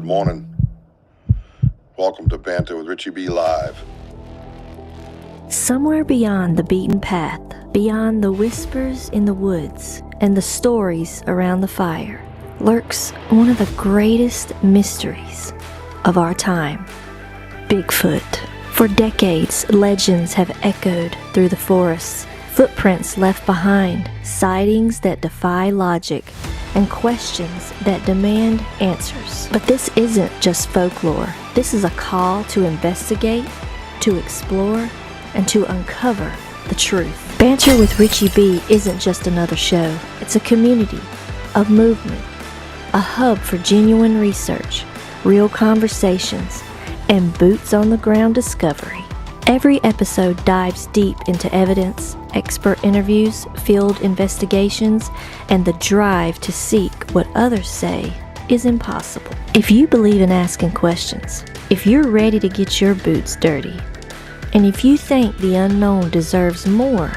Good morning. Welcome to Banter with Richie B Live. Somewhere beyond the beaten path, beyond the whispers in the woods and the stories around the fire, lurks one of the greatest mysteries of our time, Bigfoot. For decades, legends have echoed through the forests, footprints left behind, sightings that defy logic, and questions that demand answers. But this isn't just folklore. This is a call to investigate, to explore, and to uncover the truth. Banter with Richie B isn't just another show. It's a community, a movement, a hub for genuine research, real conversations, and boots-on-the-ground discovery. Every episode dives deep into evidence, expert interviews, field investigations, and the drive to seek what others say is impossible. If you believe in asking questions, if you're ready to get your boots dirty, and if you think the unknown deserves more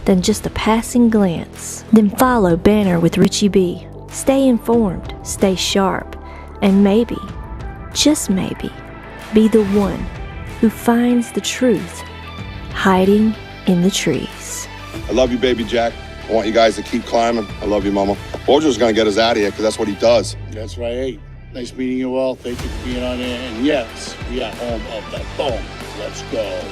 than just a passing glance, then follow Banter with Richie B. Stay informed, stay sharp, and maybe, just maybe, be the one who finds the truth hiding in the trees. I love you, baby Jack. I want you guys to keep climbing. I love you, Mama. Bojo's gonna get us out of here because that's what he does. That's right. Hey, nice meeting you all. Thank you for being on there. And yes, we are home of the phone. Let's go.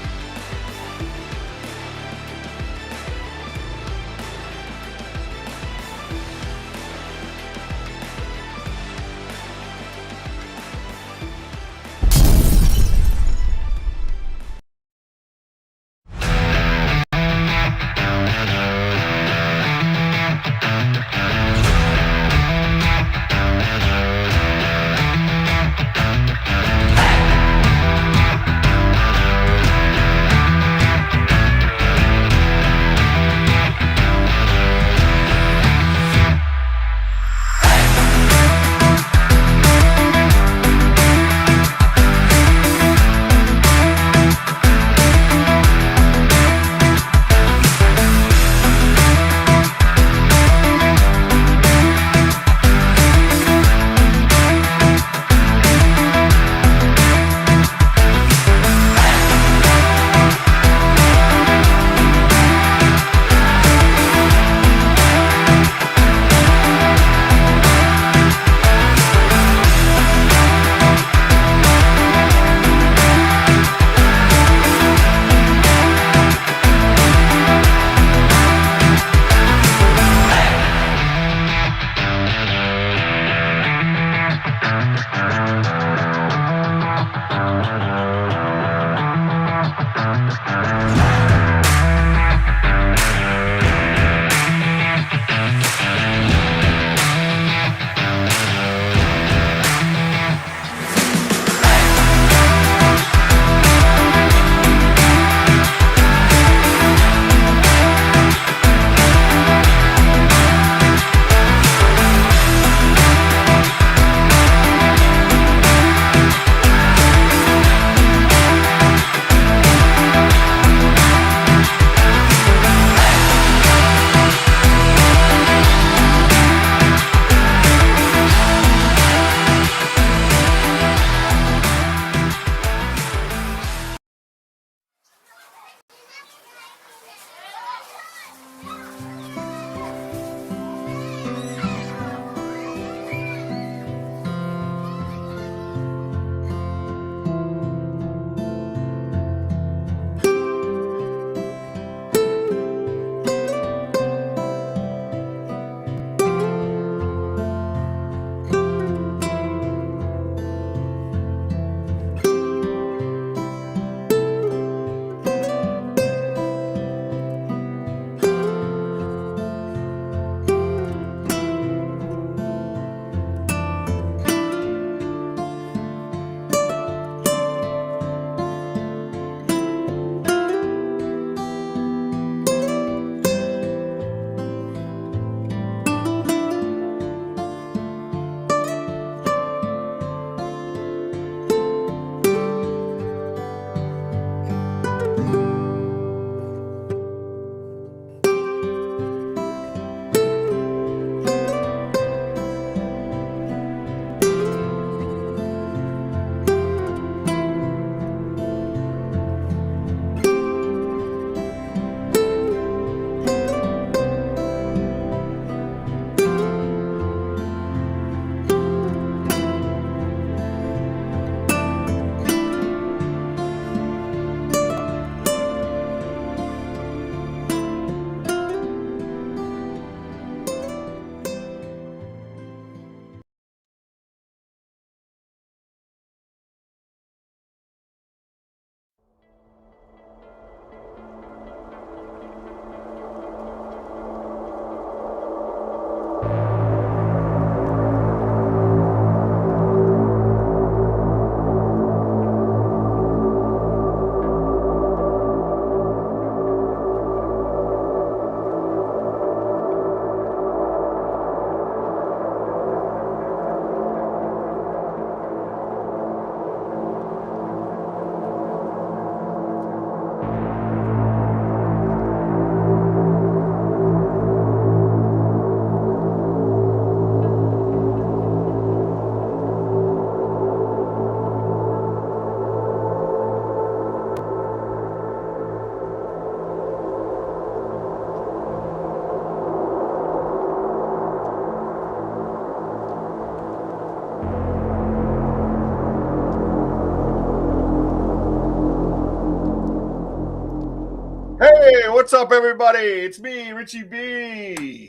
What's up, everybody? It's me, Richie B.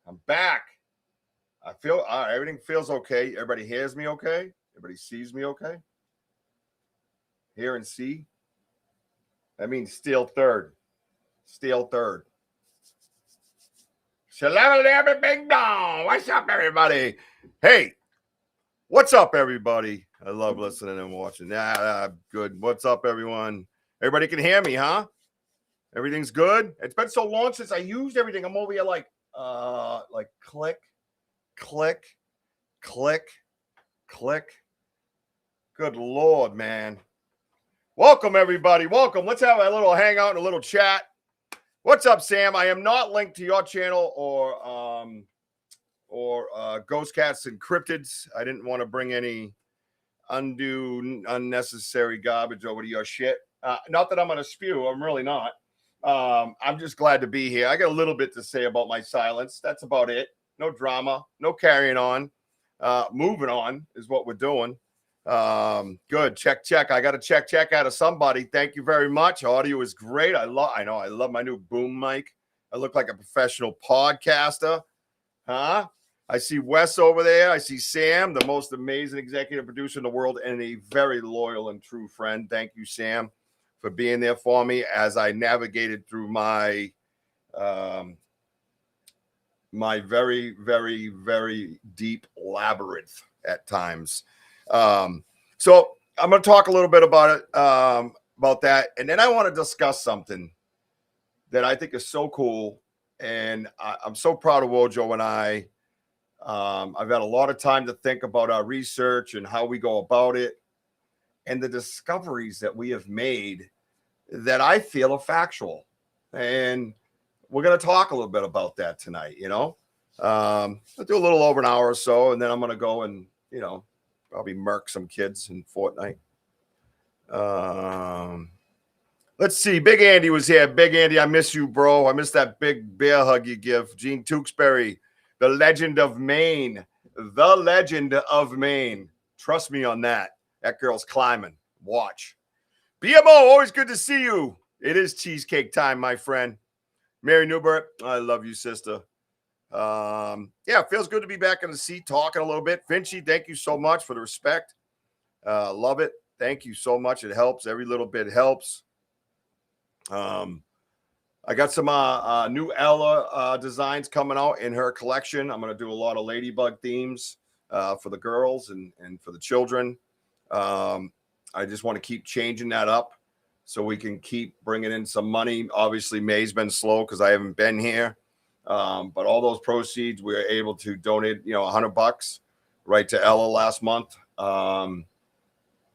I'm back. I feel everything feels okay. Everybody hears me okay. Everybody sees me okay. Hear and see. That means still third. Still third. Shalom, bing dong. What's up, everybody? Hey, what's up, everybody? I love listening and watching. Good. What's up, everyone? Everybody can hear me, huh? Everything's good. It's been so long since I used everything. I'm over here like click, click, click, click. Good Lord, man. Welcome, everybody. Welcome. Let's have a little hangout and a little chat. What's up, Sam? I am not linked to your channel or Ghost Cats and Cryptids. I didn't want to bring any unnecessary garbage over to your shit. Not that I'm going to spew. I'm really not. I'm just glad to be here. I got a little bit to say about my silence. That's about it. No drama, no carrying on. Moving on is what we're doing. Good. Check. I got a check out of somebody. Thank you very much. Audio is great. I love my new boom mic. I look like a professional podcaster. Huh? I see Wes over there. I see Sam, the most amazing executive producer in the world and a very loyal and true friend. Thank you, Sam, for being there for me as I navigated through my my very, very, very deep labyrinth at times. So I'm going to talk a little bit about it, about that. And then I want to discuss something that I think is so cool. And I'm so proud of Wojo and I. I've had a lot of time to think about our research and how we go about it and the discoveries that we have made that I feel are factual. And we're going to talk a little bit about that tonight, you know. I'll do a little over an hour or so, and then I'm going to go and, you know, probably murk some kids in Fortnite. Let's see. Big Andy was here. Big Andy, I miss you, bro. I miss that big bear hug you give. Gene Tewksbury, the legend of Maine. The legend of Maine. Trust me on that. That girl's climbing. Watch. BMO, always good to see you. It is cheesecake time, my friend. Mary Newbert, I love you, sister. Yeah, it feels good to be back in the seat talking a little bit. Finchy, thank you so much for the respect. Love it. Thank you so much. It helps. Every little bit helps. I got some new Ella designs coming out in her collection. I'm going to do a lot of ladybug themes for the girls and for the children. I just want to keep changing that up so we can keep bringing in some money. Obviously, May's been slow because I haven't been here. But all those proceeds, we were able to donate, you know, $100 right to Ella last month. And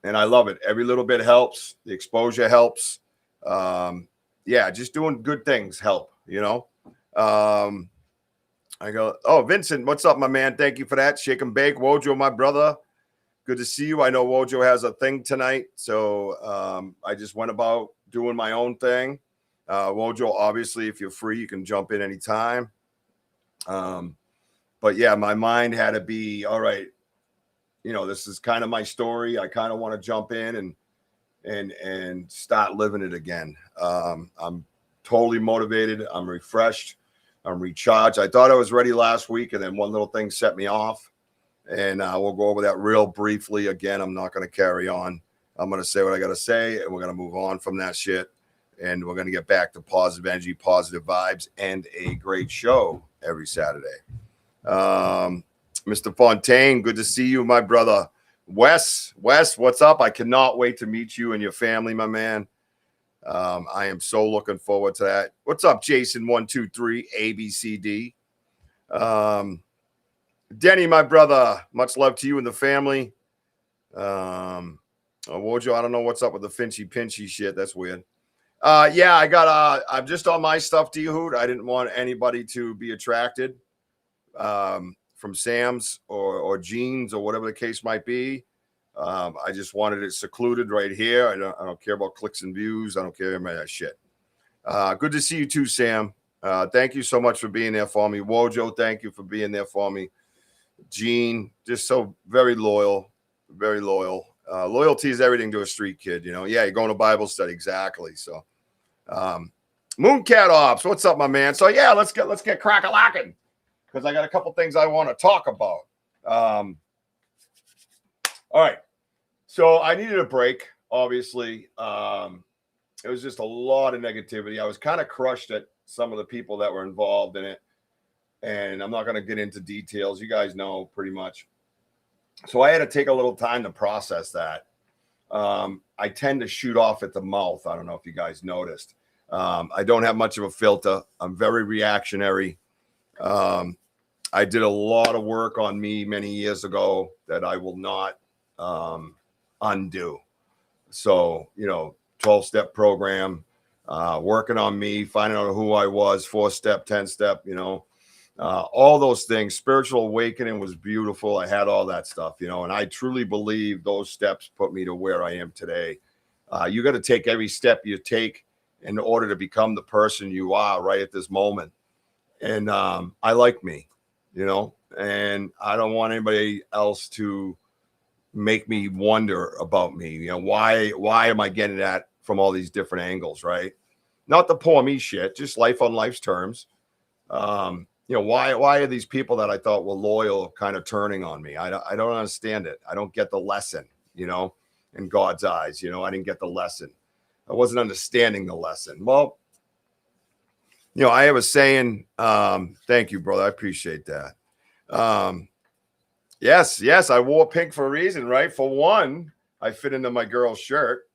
I love it. Every little bit helps. The exposure helps. Yeah, just doing good things help, you know. I go, oh, Vincent, what's up, my man? Thank you for that. Shake and bake. Wojo, my brother. Good to see you. I know Wojo has a thing tonight. So I just went about doing my own thing. Wojo, obviously, if you're free, you can jump in anytime. But yeah, my mind had to be, all right, you know, this is kind of my story. I kind of want to jump in and start living it again. I'm totally motivated. I'm refreshed. I'm recharged. I thought I was ready last week, and then one little thing set me off. And we'll go over that real briefly. Again, I'm not going to carry on. I'm going to say what I got to say, and we're going to move on from that shit. And we're going to get back to positive energy, positive vibes, and a great show every Saturday. Mr. Fontaine, good to see you, my brother. Wes, what's up? I cannot wait to meet you and your family, my man. I am so looking forward to that. What's up, Jason? 123 ABCD. Denny, my brother. Much love to you and the family. Wojo, I don't know what's up with the Finchy Pinchy shit. That's weird. Yeah, I'm just on my stuff, D-Hoot. I didn't want anybody to be attracted from Sam's or Gene's or whatever the case might be. I just wanted it secluded right here. I don't care about clicks and views. I don't care about that shit. Good to see you too, Sam. Thank you so much for being there for me. Wojo, thank you for being there for me. Gene, just so very loyal, very loyal. Loyalty is everything to a street kid, you know. Yeah, you're going to Bible study, exactly. So Mooncat Ops, what's up, my man? So yeah, let's get crack-a-lacking, because I got a couple things I want to talk about. All right. So I needed a break, obviously. It was just a lot of negativity. I was kind of crushed at some of the people that were involved in it. And I'm not going to get into details. You guys know pretty much. So I had to take a little time to process that. I tend to shoot off at the mouth. I don't know if you guys noticed. I don't have much of a filter. I'm very reactionary. I did a lot of work on me many years ago that I will not undo. So, 12-step program, working on me, finding out who I was, 4-step, 10-step, all those things. Spiritual awakening was beautiful. I had all that stuff, and I truly believe those steps put me to where I am today. You got to take every step you take in order to become the person you are right at this moment. And I like me, and I don't want anybody else to make me wonder about me. Why am I getting that from all these different angles, right? Not the poor me shit, just life on life's terms. Why are these people that I thought were loyal kind of turning on me? I don't understand it. I don't get the lesson, in God's eyes. I didn't get the lesson. I wasn't understanding the lesson. Well, I have a saying, thank you, brother. I appreciate that. Yes, I wore pink for a reason, right? For one, I fit into my girl's shirt.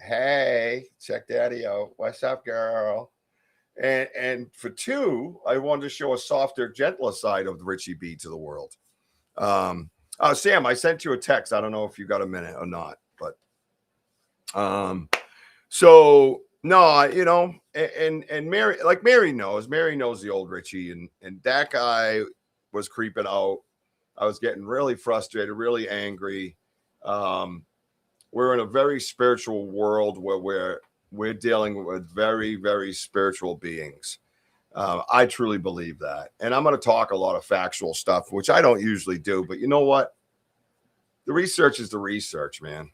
Hey, check daddy out. What's up, girl? And for two, I wanted to show a softer, gentler side of the Richie B to the world. Sam, I sent you a text. I don't know if you got a minute or not, but so no, and Mary knows the old Richie, and that guy was creeping out. I was getting really frustrated, really angry. We're in a very spiritual world where we're dealing with very, very spiritual beings. I truly believe that. And I'm going to talk a lot of factual stuff, which I don't usually do. But you know what? The research is the research, man.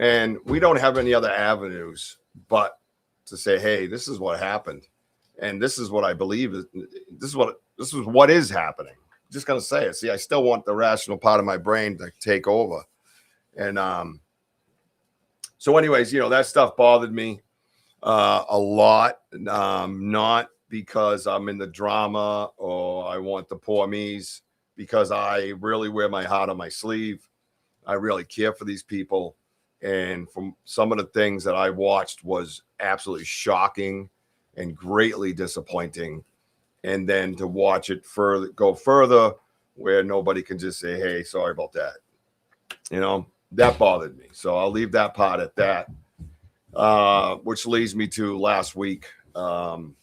And we don't have any other avenues but to say, hey, this is what happened. And this is what I believe. This is what is happening. Just going to say it. See, I still want the rational part of my brain to take over. And so anyways, that stuff bothered me a lot. Not because I'm in the drama or I want the poor me's, because I really wear my heart on my sleeve. I really care for these people. And from some of the things that I watched was absolutely shocking and greatly disappointing. And then to watch it go further where nobody can just say, hey, sorry about that. That bothered me. So I'll leave that part at that, which leads me to last week. And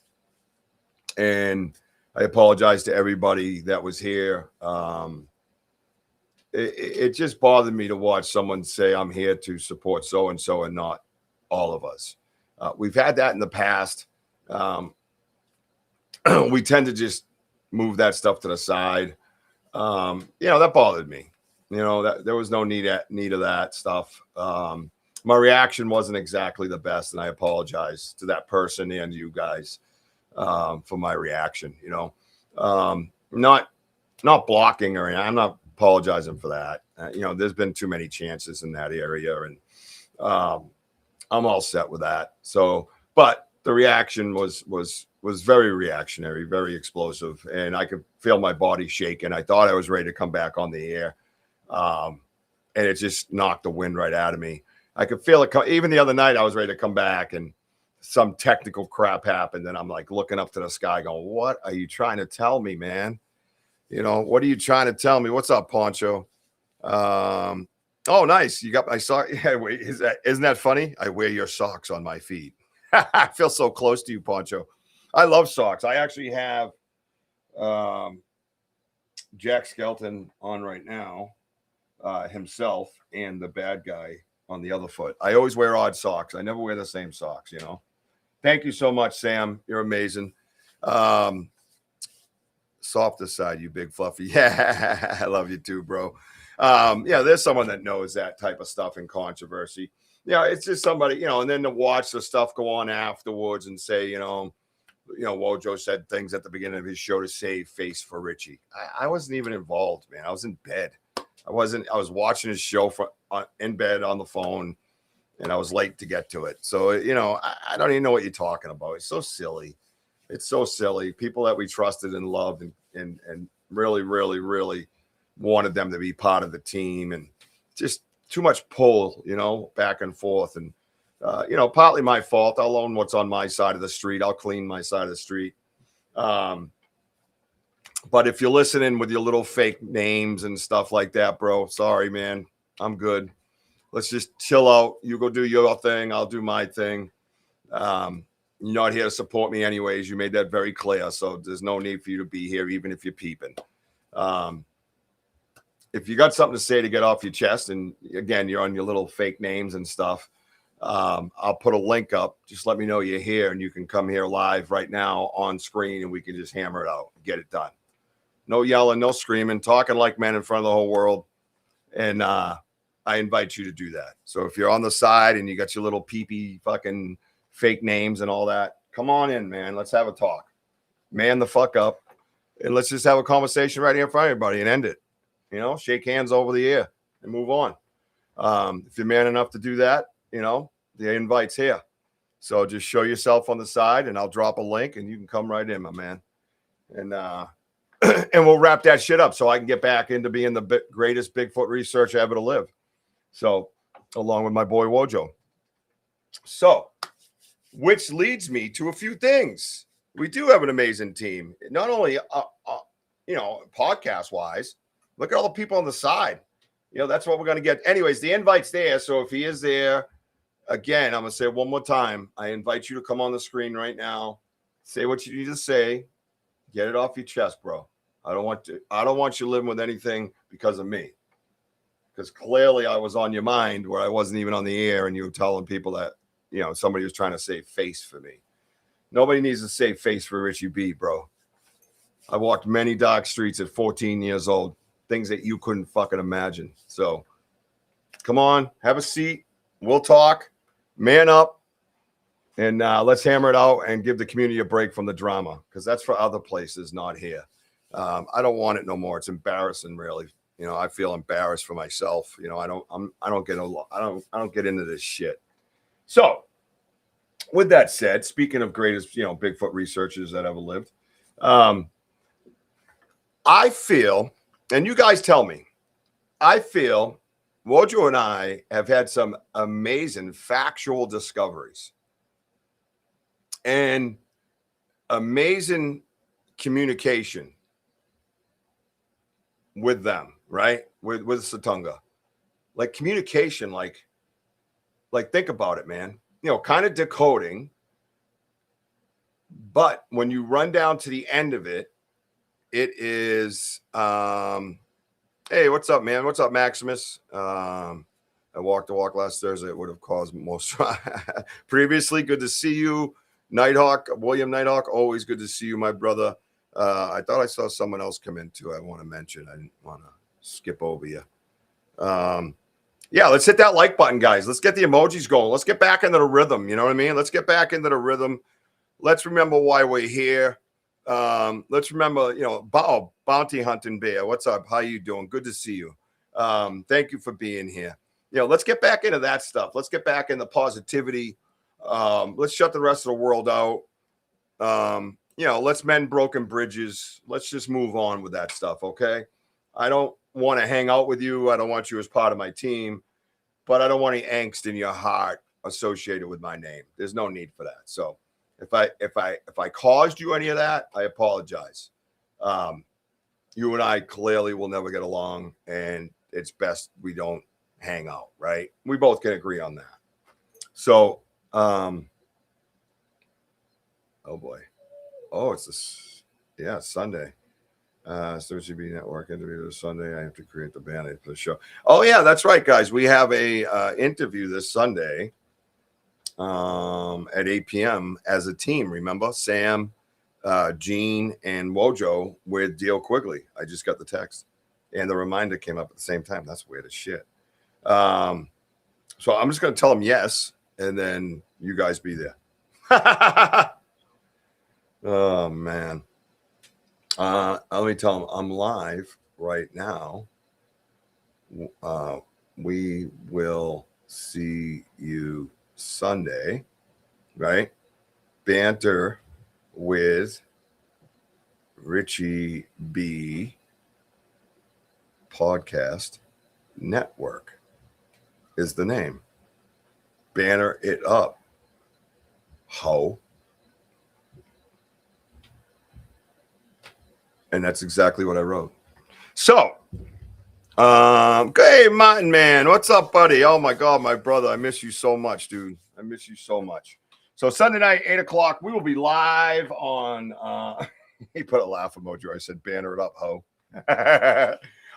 I apologize to everybody that was here. It just bothered me to watch someone say, I'm here to support so-and-so and not all of us. We've had that in the past. We tend to just move that stuff to the side. That bothered me. That there was no need of that stuff. My reaction wasn't exactly the best, and I apologize to that person and you guys for my reaction. Not blocking or anything. I'm not apologizing for that. There's been too many chances in that area, and I'm all set with that. So, but the reaction was very reactionary, very explosive, and I could feel my body shaking. I thought I was ready to come back on the air, and it just knocked the wind right out of me. I could feel it. Even the other night, I was ready to come back, and some technical crap happened, and I'm like looking up to the sky, going, "What are you trying to tell me, man? What are you trying to tell me? What's up, Poncho? Oh, nice. You got my sock. Yeah, wait, isn't that funny? I wear your socks on my feet. I feel so close to you, Poncho. I love socks. I actually have Jack Skelton on right now, himself, and the bad guy on the other foot. I always wear odd socks. I never wear the same socks, Thank you so much, Sam. You're amazing. Softer side, you big fluffy. Yeah, I love you too, bro. There's someone that knows that type of stuff in controversy. Yeah, it's just somebody, and then to watch the stuff go on afterwards and say, Wojo said things at the beginning of his show to save face for Richie. I wasn't even involved, man. I was in bed. I was watching his show in bed on the phone, and I was late to get to it. So, I don't even know what you're talking about. It's so silly. It's so silly. People that we trusted and loved and really, really, really wanted them to be part of the team, and just too much pull, back and forth. And, partly my fault. I'll own what's on my side of the street. I'll clean my side of the street. But if you're listening with your little fake names and stuff like that, bro, sorry, man. I'm good. Let's just chill out. You go do your thing. I'll do my thing. You're not here to support me anyways. You made that very clear. So there's no need for you to be here, even if you're peeping. If you got something to say to get off your chest, and again, you're on your little fake names and stuff, I'll put a link up. Just let me know you're here, and you can come here live right now on screen, and we can just hammer it out and get it done. No yelling, no screaming, talking like men in front of the whole world. And I invite you to do that. So if you're on the side and you got your little peepee fucking fake names and all that, come on in, man. Let's have a talk. Man the fuck up. And let's just have a conversation right here in front of everybody and end it. Shake hands over the air and move on. If you're man enough to do that, the invite's here. So just show yourself on the side, and I'll drop a link, and you can come right in, my man. And and we'll wrap that shit up so I can get back into being the greatest Bigfoot researcher ever to live. So, along with my boy Wojo. So, which leads me to a few things. We do have an amazing team, not only podcast wise. Look at all the people on the side. That's what we're going to get. Anyways, the invite's there. So if he is there, again, I'm going to say it one more time. I invite you to come on the screen right now. Say what you need to say. Get it off your chest, bro. I don't want you living with anything because of me. Because clearly I was on your mind where I wasn't even on the air, and you were telling people that, somebody was trying to save face for me. Nobody needs to save face for Richie B, bro. I walked many dark streets at 14 years old. Things that you couldn't fucking imagine. So come on, have a seat. We'll talk. Man up. And let's hammer it out and give the community a break from the drama, because that's for other places, not here. I don't want it no more. It's embarrassing, really. I feel embarrassed for myself. I don't get into this shit. So with that said, speaking of greatest, Bigfoot researchers that ever lived, I feel, and you guys tell me, I feel Wojo and I have had some amazing factual discoveries and amazing communication with them, right? With Satunga. Like communication, like think about it, man. Kind of decoding. But when you run down to the end of it, it is, hey, what's up, man? What's up, Maximus? I walked the walk last Thursday. It would have caused most. Previously, good to see you. Nighthawk, William Nighthawk, always good to see you, my brother. I thought I saw someone else come in too. I want to mention. I didn't want to skip over you. Yeah, let's hit that like button, guys. Let's get the emojis going. Let's get back into the rhythm. You know what I mean? Let's get back into the rhythm. Let's remember why we're here. Let's remember, Bounty Hunting Bear. What's up? How you doing? Good to see you. Thank you for being here. Let's get back into that stuff. Let's get back into positivity. Let's shut the rest of the world out. Let's mend broken bridges. Let's just move on with that stuff. Okay. I don't want to hang out with you. I don't want you as part of my team, but I don't want any angst in your heart associated with my name. There's no need for that. So if I caused you any of that, I apologize. You and I clearly will never get along, and it's best we don't hang out, right? We both can agree on that. So, oh boy. Oh, it's Sunday. So CB Network interview this Sunday. I have to create the band-aid for the show. Oh yeah, that's right, guys. We have a interview this Sunday at 8 p.m. as a team. Remember, Sam, Gene, and Wojo with Dale Quigley. I just got the text, and the reminder came up at the same time. That's weird as shit. So I'm just going to tell them yes, and then you guys be there. Oh, man. Let me tell them I'm live right now. We will see you Sunday, right? Banter with Richie B Podcast Network is the name. Banner it up, ho. And that's exactly what I wrote. So, hey, Martin, man, what's up, buddy? Oh my God, my brother, I miss you so much, dude. I miss you so much. So Sunday night, 8:00, we will be live on. He put a laugh emoji. I said, "Banner it up, ho."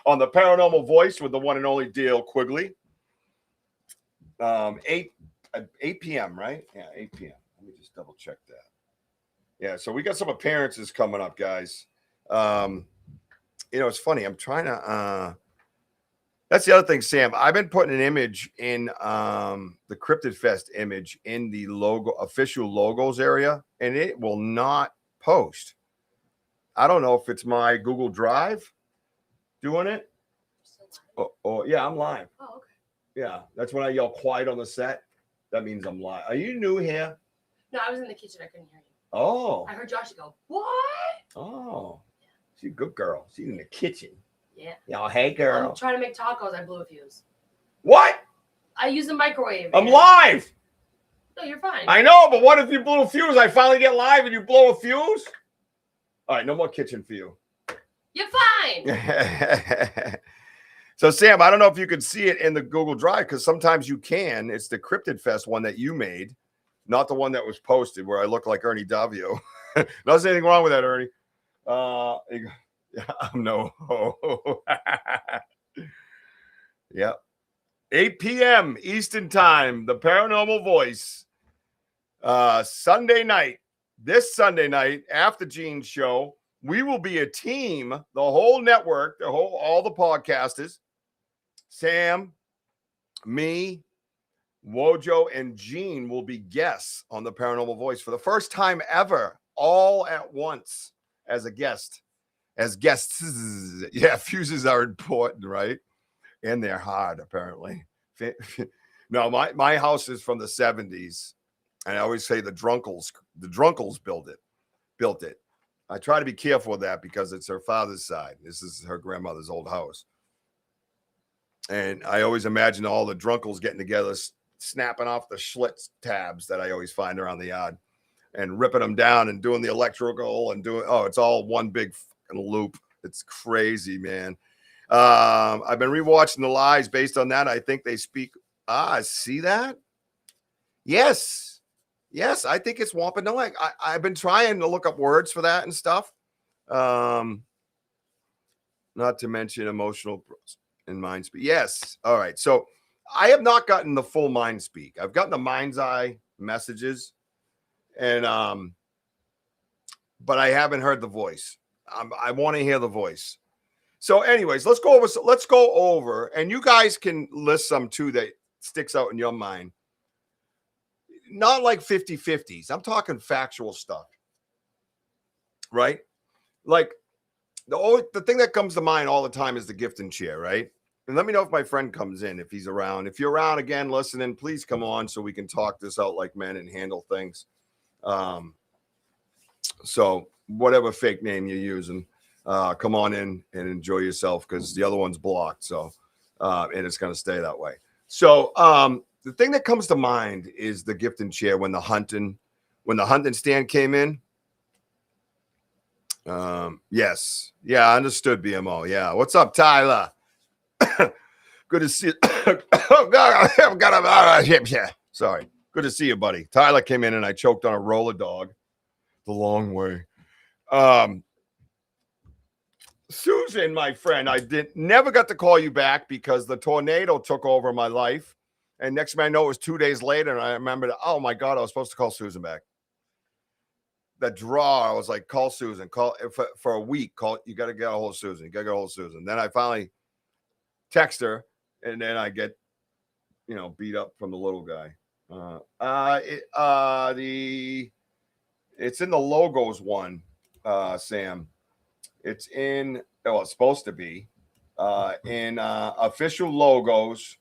On the Paranormal Voice with the one and only Dale Quigley. 8 p.m. Right? Yeah, 8 p.m. Let me just double check that. Yeah, so we got some appearances coming up, guys. It's funny. I'm trying to. That's the other thing, Sam. I've been putting an image in the Cryptid Fest image in the official logos area, and it will not post. I don't know if it's my Google Drive doing it. Oh, yeah, I'm live. Oh, okay. Yeah, that's when I yell quiet on the set. That means I'm live. Are you new here? No, I was in the kitchen. I couldn't hear you. Oh. I heard Josh go, what? Oh. She's a good girl. She's in the kitchen. Yeah. Y'all, hey, girl. I'm trying to make tacos. I blew a fuse. What? I use the microwave. I'm live. No, you're fine. I know, but what if you blew a fuse? I finally get live and you blow a fuse? All right, no more kitchen for you. You're fine. So, Sam, I don't know if you can see it in the Google Drive because sometimes you can. It's the Cryptid Fest one that you made, not the one that was posted where I look like Ernie Davio. There's anything wrong with that, Ernie. I'm no. Yep. 8 p.m. Eastern Time, the Paranormal Voice. Sunday night, this Sunday night, after Gene's show, we will be a team, the whole network, all the podcasters, Sam, me, Wojo, and Gene will be guests on the Paranormal Voice for the first time ever, all at once as a guest. As guests. Yeah, fuses are important, right? And they're hard, apparently. No, my house is from the 70s. And I always say the Drunkles built it. I try to be careful with that because it's her father's side. This is her grandmother's old house. And I always imagine all the Drunkles getting together, snapping off the Schlitz tabs that I always find around the yard and ripping them down and doing the electrical and it's all one big fucking loop. It's crazy, man. I've been rewatching the lives based on that. I think they speak. See that? Yes, I think it's Wampanoag. I've been trying to look up words for that and stuff. Not to mention emotional and mind speak. Yes. All right. So I have not gotten the full mind speak. I've gotten the mind's eye messages, and but I haven't heard the voice. I want to hear the voice. So, anyways, let's go over, and you guys can list some too that sticks out in your mind. Not like 50-50s. I'm talking factual stuff, right? Like the thing that comes to mind all the time is the gifting chair, right? And let me know if my friend comes in, if he's around. If you're around again, listening, please come on so we can talk this out like men and handle things. So whatever fake name you're using, come on in and enjoy yourself because the other one's blocked. So, and it's going to stay that way. So, the thing that comes to mind is the gifting chair when the hunting stand came in. Yes. Yeah, I understood, BMO. Yeah. What's up, Tyler? Good to see you. Oh, God, I've got a sorry. Good to see you, buddy. Tyler came in and I choked on a roller dog the long way. Susan, my friend, I never got to call you back because the tornado took over my life. And next thing I know, it was 2 days later. And I remembered, oh my God, I was supposed to call Susan back. That draw, I was like, call Susan, call for a week. You got to get a hold of Susan. You got to get a hold of Susan. Then I finally text her, and then I get you know, beat up from the little guy. It's in the logos one, Sam. It's in, well, it's supposed to be in official logos.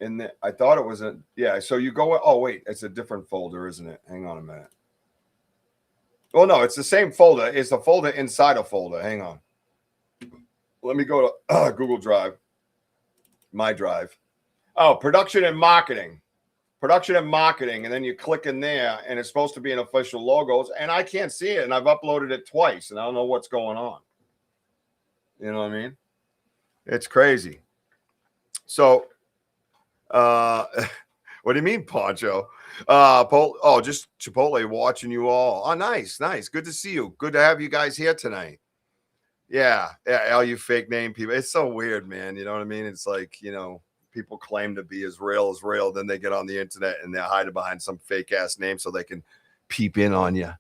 I thought it was yeah. So you go, oh wait, it's a different folder, isn't it? Hang on a minute. Well, no, it's the same folder. It's the folder inside a folder. Hang on. Let me go to Google Drive, my drive. Oh, production and marketing. Production and marketing. And then you click in there and it's supposed to be in official logos. And I can't see it. And I've uploaded it twice and I don't know what's going on. You know what I mean? It's crazy. So, what do you mean, Poncho? Just Chipotle watching you all. Oh, nice. Good to see you. Good to have you guys here tonight. Yeah, all you fake name people. It's so weird, man. You know what I mean? It's like, you know, people claim to be as real, then they get on the internet and they're hiding behind some fake ass name so they can peep in on you.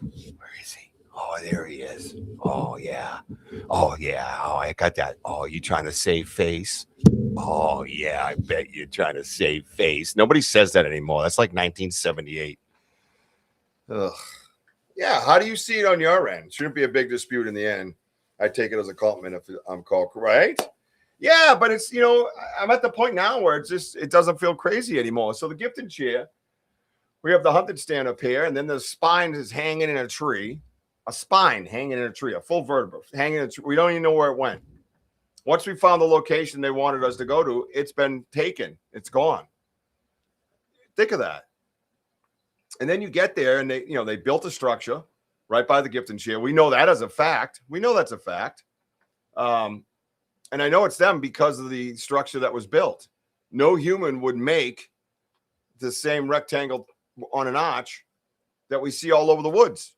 Where is he? Oh, there he is. Oh, yeah. Oh, I got that. Oh, you trying to save face? Oh, yeah, I bet you're trying to save face. Nobody says that anymore. That's like 1978. Ugh. Yeah, how do you see it on your end? Shouldn't be a big dispute in the end. I take it as a compliment if I'm called, right? Yeah, but it's, you know, I'm at the point now where it doesn't feel crazy anymore. So the gifted chair, we have the hunted stand up here, and then the spine is hanging in a tree. A spine hanging in a tree, a full vertebra hanging in a tree. We don't even know where it went. Once we found the location they wanted us to go to, it's been taken. It's gone. Think of that. And then you get there and they built a structure right by the gift and share. We know that as a fact. We know that's a fact. And I know it's them because of the structure that was built. No human would make the same rectangle on an arch that we see all over the woods.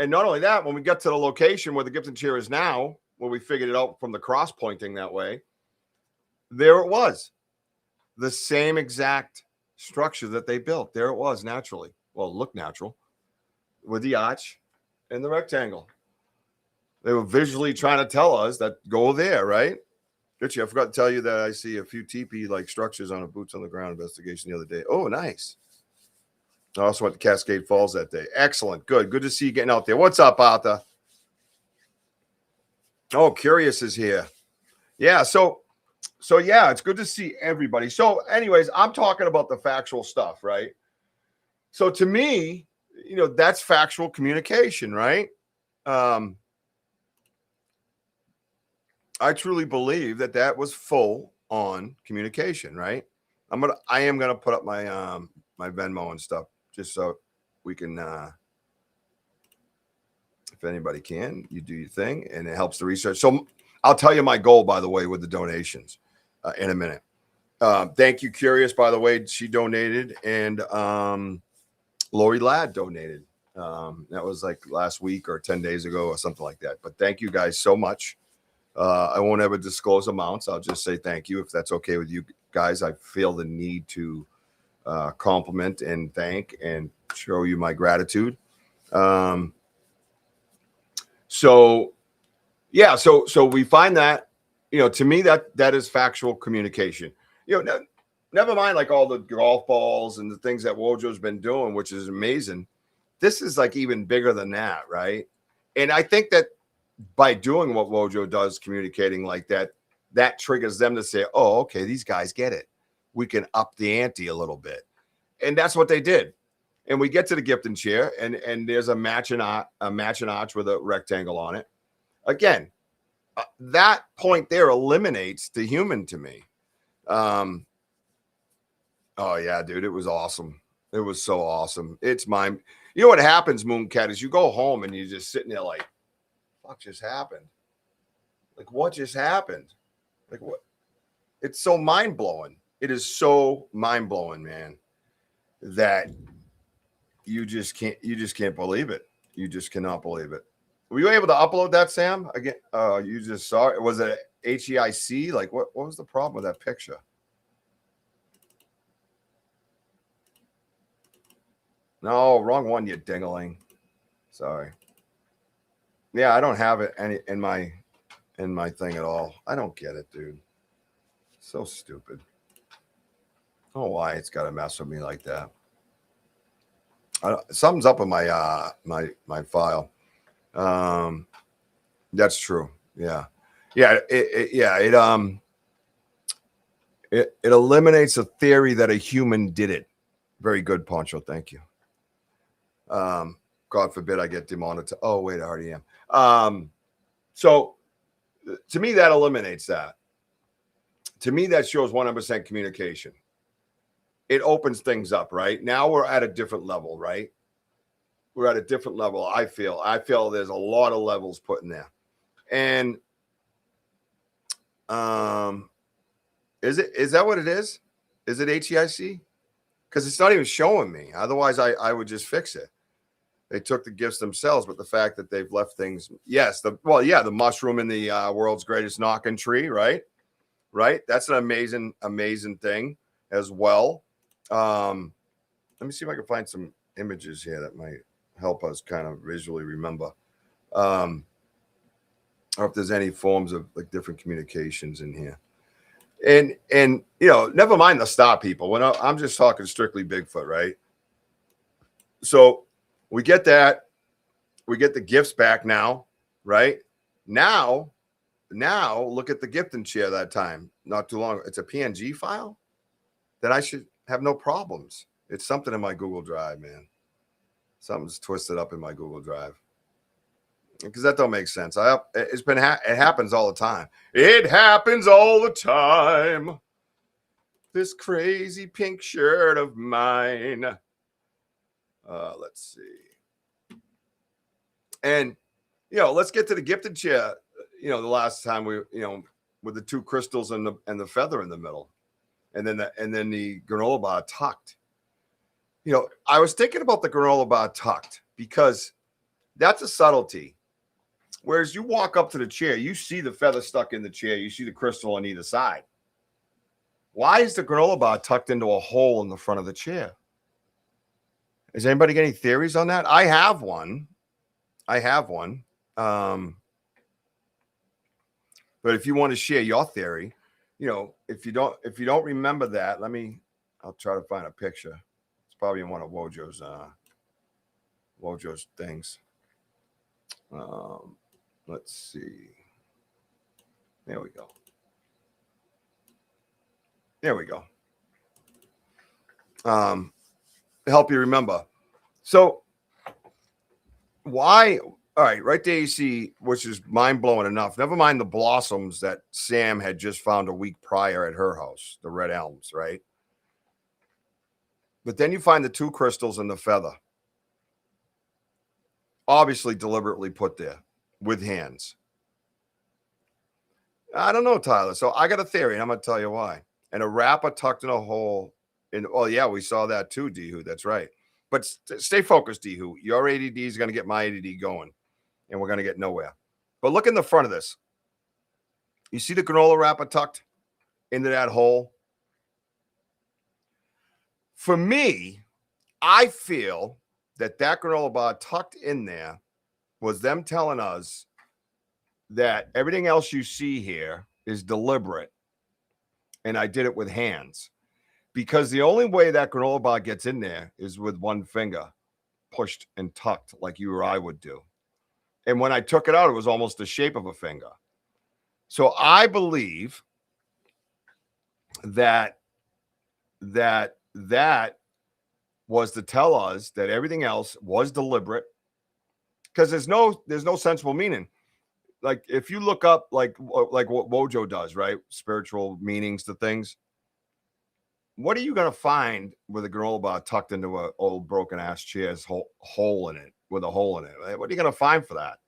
And not only that, when we get to the location where the gift and chair is now, where we figured it out from the cross pointing that way, there it was. The same exact structure that they built. There it was naturally. Well, it looked natural with the arch and the rectangle. They were visually trying to tell us that go there, right? Richie, I forgot to tell you that I see a few teepee-like structures on a boots on the ground investigation the other day. Oh, nice. I also went to Cascade Falls that day. Excellent. Good to see you getting out there. What's up, Arthur? Oh, Curious is here. Yeah, so yeah, it's good to see everybody. So anyways, I'm talking about the factual stuff, right? So to me, you know, that's factual communication, right? I truly believe that was full on communication, right? I am gonna put up my my Venmo and stuff just so we can if anybody can, you do your thing and it helps the research. So I'll tell you my goal, by the way, with the donations in a minute. Thank you, Curious, by the way. She donated, and Lori Ladd donated. That was like last week or 10 days ago or something like that. But thank you guys so much. I won't ever disclose amounts. I'll just say thank you if that's okay with you guys. I feel the need to compliment and thank and show you my gratitude. So we find that, you know, to me that is factual communication. You know, never mind like all the golf balls and the things that Wojo's been doing, which is amazing. This is like even bigger than that, right? And I think that by doing what Wojo does, communicating like that, that triggers them to say, oh, okay, these guys get it. We can up the ante a little bit. And that's what they did. And we get to the gift and chair, and there's a matching arch with a rectangle on it. Again, that point there eliminates the human to me. Oh yeah, dude, it was awesome. It was so awesome. It's mine. You know what happens, Mooncat, is you go home and you're just sitting there like, fuck just happened? Like, what just happened? Like, what? It's so mind-blowing. It is so mind-blowing, man, that you just can't believe it. You just cannot believe it. Were you able to upload that, Sam? Again, you just saw it. Was it HEIC? Like, what was the problem with that picture? No, wrong one, you dingling. Sorry. Yeah, I don't have it in my thing at all. I don't get it, dude. So stupid. Oh, why it's got to mess with me like that? Something's up in my my file. That's true. Yeah. It eliminates a theory that a human did it. Very good, Poncho. Thank you. God forbid I get demonetized. Oh, wait, I already am. So to me, that eliminates that. To me, that shows 100% communication. It opens things up, right? Now we're at a different level, right? We're at a different level. I feel there's a lot of levels put in there. And is that what it is? Is it HEIC? Because it's not even showing me. Otherwise, I would just fix it. They took the gifts themselves, but the fact that they've left things, yes, the mushroom in the world's greatest knocking tree, right? Right. That's an amazing thing as well. Let me see if I can find some images here that might help us kind of visually remember. Or if there's any forms of like different communications in here. And you know, never mind the star people. When I'm just talking strictly Bigfoot, right? So we get that. We get the gifts back now, right? Now look at the gift and share that time. Not too long. It's a PNG file that I should have no problems. It's something in my Google Drive, man. Something's twisted up in my Google Drive. Because that don't make sense. It happens all the time. It happens all the time. This crazy pink shirt of mine. Let's see. And you know, let's get to the gifted chair. You know, the last time we, you know, with the two crystals and the feather in the middle, and then the granola bar tucked. You know, I was thinking about the granola bar tucked because that's a subtlety. Whereas you walk up to the chair, you see the feather stuck in the chair, you see the crystal on either side. Why is the granola bar tucked into a hole in the front of the chair? Is anybody getting theories on that? I have one. But if you want to share your theory, you know, if you don't remember that, I'll try to find a picture. It's probably in one of Wojo's things. Let's see. There we go. Help you remember. So why? All right, right there you see, which is mind-blowing enough. Never mind the blossoms that Sam had just found a week prior at her house, the red elms, right? But then you find the two crystals and the feather. Obviously deliberately put there with hands. I don't know, Tyler. So I got a theory, and I'm going to tell you why. And a wrapper tucked in a hole. Oh, yeah, we saw that too, D-Hoo. That's right. But stay focused, D-Hoo. Your ADD is going to get my ADD going, and we're going to get nowhere. But look in the front of this. You see the granola wrapper tucked into that hole? For me, I feel that granola bar tucked in there was them telling us that everything else you see here is deliberate, and I did it with hands. Because the only way that granola bar gets in there is with one finger pushed and tucked like you or I would do. And when I took it out, it was almost the shape of a finger. So I believe that was to tell us that everything else was deliberate, because there's no sensible meaning. Like if you look up like what Wojo does, right? Spiritual meanings to things. What are you going to find with a granola bar tucked into an old broken ass chair's hole in it with a hole in it? What are you going to find for that?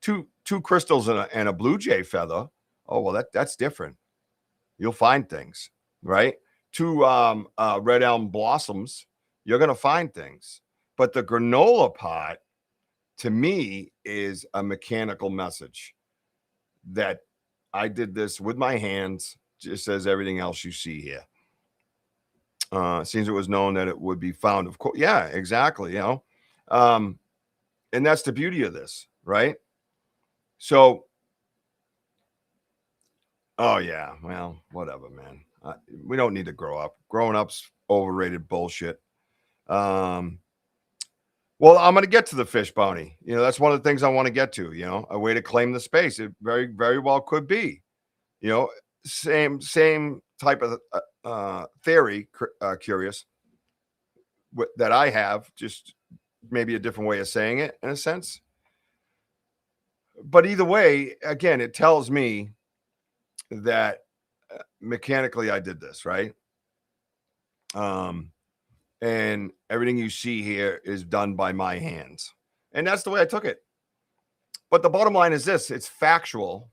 Two crystals and a blue jay feather. Oh, well, that's different. You'll find things, right? Two red elm blossoms. You're going to find things. But the granola pot, to me, is a mechanical message that I did this with my hands, just as everything else you see here. Seems it was known that it would be found, of course. Yeah, exactly. You know, and that's the beauty of this, right? So, Oh yeah, well, whatever, man. We don't need to grow up. Growing up's overrated bullshit. Well, I'm going to get to the fish bounty. You know, that's one of the things I want to get to. You know, a way to claim the space. It very, very well could be. You know, same type of theory. Curious that I have, just maybe a different way of saying it in a sense. But either way, again, it tells me that mechanically I did this, right? And everything you see here is done by my hands. And that's the way I took it. But the bottom line is this, it's factual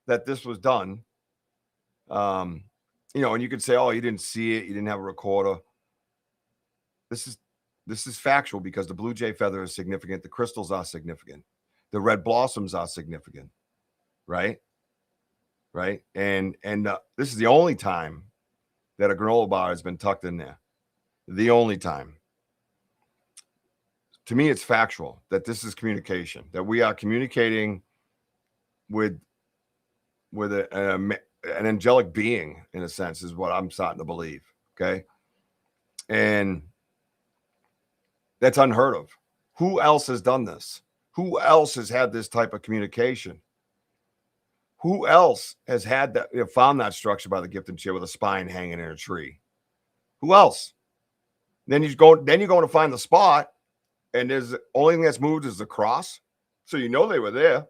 that this was done. You know, and you could say, oh, you didn't see it, you didn't have a recorder. This is factual because the blue jay feather is significant, the crystals are significant, the red blossoms are significant, right? Right. And this is the only time that a granola bar has been tucked in there. The only time. To me, it's factual that this is communication, that we are communicating with an angelic being, in a sense, is what I'm starting to believe. Okay. And that's unheard of. Who else has done this? Who else has had this type of communication? Who else has had that, found that structure by the gift and chair with a spine hanging in a tree? Who else? Then you're going to find the spot, and there's the only thing that's moved is the cross. So you know they were there.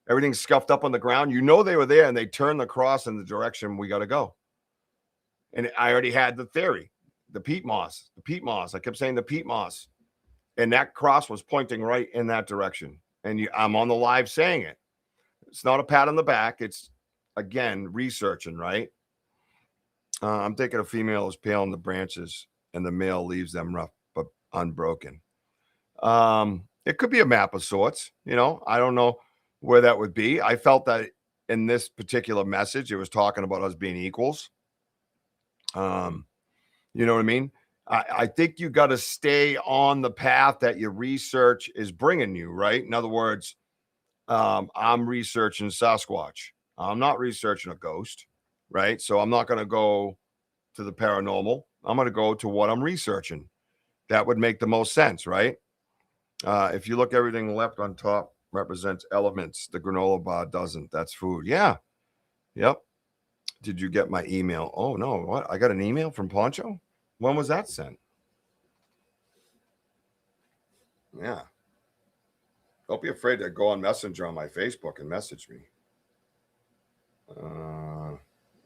Everything's scuffed up on the ground. You know they were there, and they turned the cross in the direction we got to go. And I already had the theory, the peat moss. I kept saying the peat moss, and that cross was pointing right in that direction. And I'm on the live saying it. It's not a pat on the back. It's, again, researching, right? I'm thinking a female is pale in the branches and the male leaves them rough but unbroken. It could be a map of sorts. You know, I don't know where that would be. I felt that in this particular message, it was talking about us being equals. You know what I mean? I think you got to stay on the path that your research is bringing you, right? In other words, I'm researching Sasquatch. I'm not researching a ghost, right? So I'm not going to go to the paranormal. I'm going to go to what I'm researching. That would make the most sense, right? If you look, everything left on top represents elements. The granola bar doesn't. That's food. Yeah. Yep. Did you get my email? Oh, no. What? I got an email from Poncho? When was that sent? Yeah. Don't be afraid to go on Messenger on my Facebook and message me.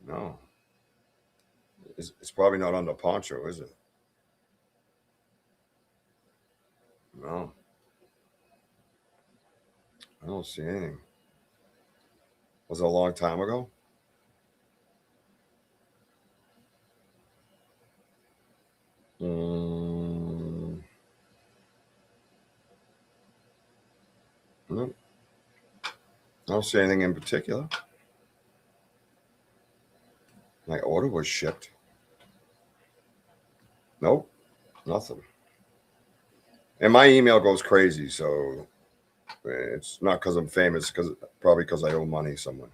No. It's probably not on the Poncho, is it? No. I don't see anything. Was it a long time ago? Nope. I don't see anything in particular. My order was shipped. Nope, nothing. And my email goes crazy, so it's not because I'm famous, probably because I owe money someone.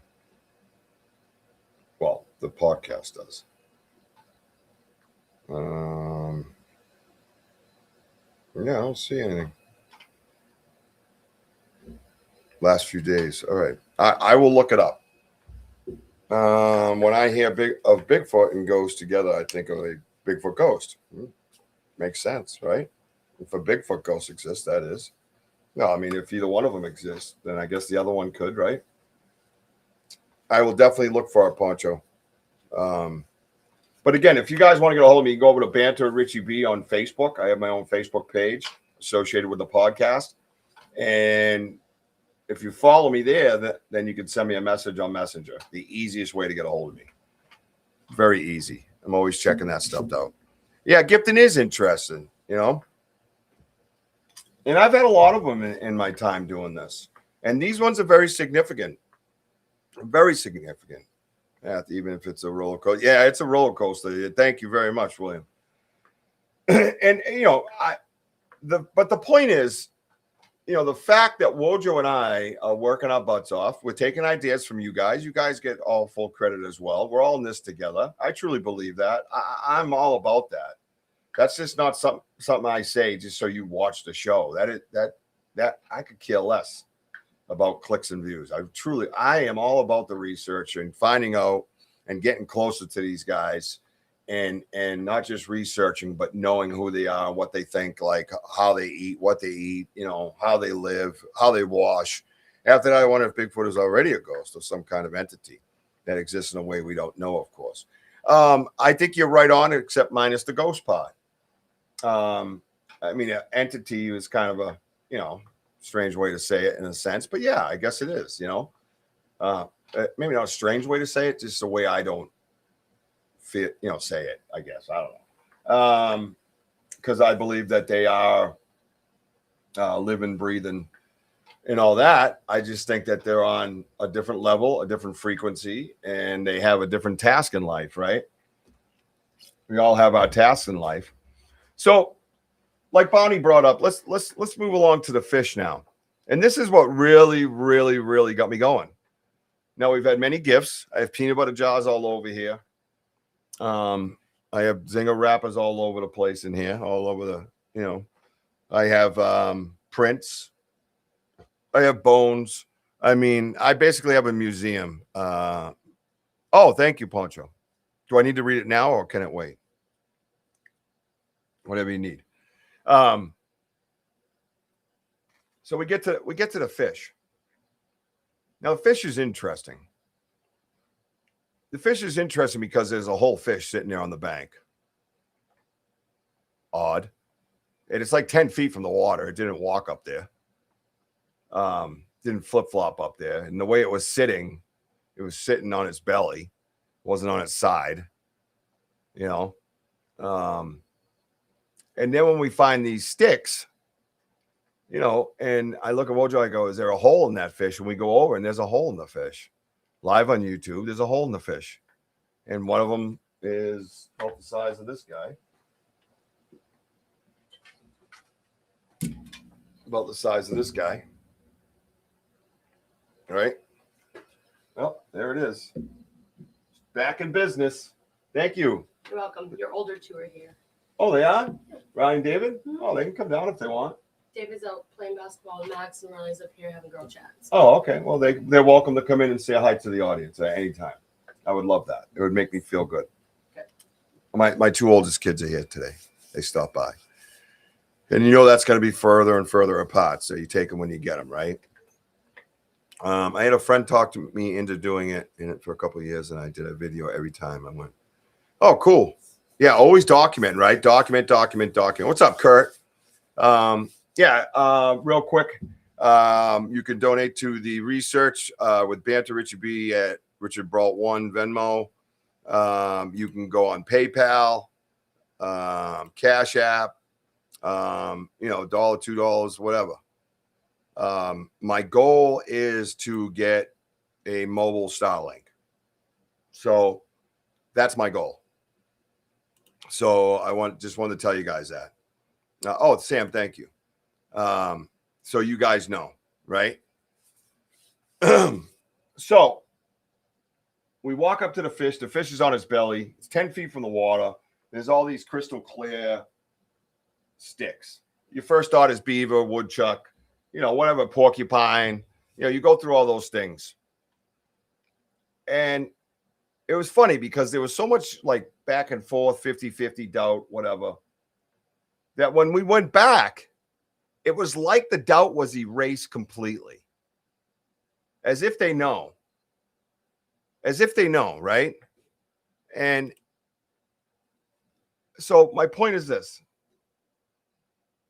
Well, the podcast does. Yeah, I don't see anything. Last few days. All right. I will look it up. When I hear of Bigfoot and ghost together, I think of a Bigfoot ghost. Makes sense, right? If a Bigfoot ghost exists, that is. No, I mean, if either one of them exists, then I guess the other one could, right? I will definitely look for a Poncho. But again, if you guys want to get a hold of me, go over to Banter with Richie B on Facebook. I have my own Facebook page associated with the podcast. And if you follow me there, then you can send me a message on Messenger. The easiest way to get a hold of me. Very easy. I'm always checking that stuff out. Yeah, gifting is interesting, you know. And I've had a lot of them in my time doing this. And these ones are very significant. Very significant. Yeah, even if it's a roller coaster. Yeah, it's a roller coaster. Thank you very much, William. And you know, but the point is, the fact that Wojo and I are working our butts off, we're taking ideas from you guys. You guys get all full credit as well. We're all in this together. I truly believe that. I'm all about that. That's just not something I say just so you watch the show. That I could care less about clicks and views. I am all about the research and finding out and getting closer to these guys, and not just researching, but knowing who they are, what they think, like how they eat, what they eat, how they live, how they wash. After that, I wonder if Bigfoot is already a ghost or some kind of entity that exists in a way we don't know, of course. I think you're right on, except minus the ghost part. I mean, an entity is kind of a, strange way to say it in a sense, but yeah, I guess it is, maybe not a strange way to say it, just the way I don't feel, say it, I guess. I don't know. Because I believe that they are living, breathing, and all that. I just think that they're on a different level, a different frequency, and they have a different task in life, right? We all have our tasks in life. So, like Bonnie brought up, let's move along to the fish now. And this is what really, really, really got me going. Now, we've had many gifts. I have peanut butter jars all over here. I have Zinger wrappers all over the place in here, all over the, I have prints. I have bones. I mean, I basically have a museum. Oh, thank you, Poncho. Do I need to read it now or can it wait? Whatever you need. So we get to the fish. Now, the fish is interesting. The fish is interesting because there's a whole fish sitting there on the bank. Odd. And it's like 10 feet from the water. It didn't walk up there. Didn't flip-flop up there. And the way it was sitting on its belly. It wasn't on its side. And then when we find these sticks, and I look at Wojo, I go, is there a hole in that fish? And we go over and there's a hole in the fish. Live on YouTube, there's a hole in the fish. And one of them is about the size of this guy. About the size of this guy. All right. Well, there it is. Back in business. Thank you. You're welcome. Your older two are here. Oh, they are? Ryan and David? Oh, they can come down if they want. David's out playing basketball with Max, and Riley's up here having girl chats. Oh, okay. Well, they're welcome to come in and say hi to the audience at any time. I would love that. It would make me feel good. Okay. My two oldest kids are here today. They stopped by. And that's going to be further and further apart. So you take them when you get them, right? I had a friend talk to me into doing it for a couple of years, and I did a video every time. I went, oh, cool. Yeah, always document, right? Document. What's up, Kurt? Real quick, you can donate to the research with Banter Richie B at Richard Brault 1 Venmo. You can go on PayPal, Cash App, $1, $2, whatever. My goal is to get a mobile Starlink. So that's my goal. So I just wanted to tell you guys that. Sam, thank you. So you guys know, right? So we walk up to the fish. The fish is on its belly. It's 10 feet from the water. There's all these crystal clear sticks. Your first thought is beaver, woodchuck, whatever, porcupine. You go through all those things. And it was funny because there was so much like back and forth, 50-50 doubt, whatever, that when we went back, it was like the doubt was erased completely. As if they know. Right? And so my point is this.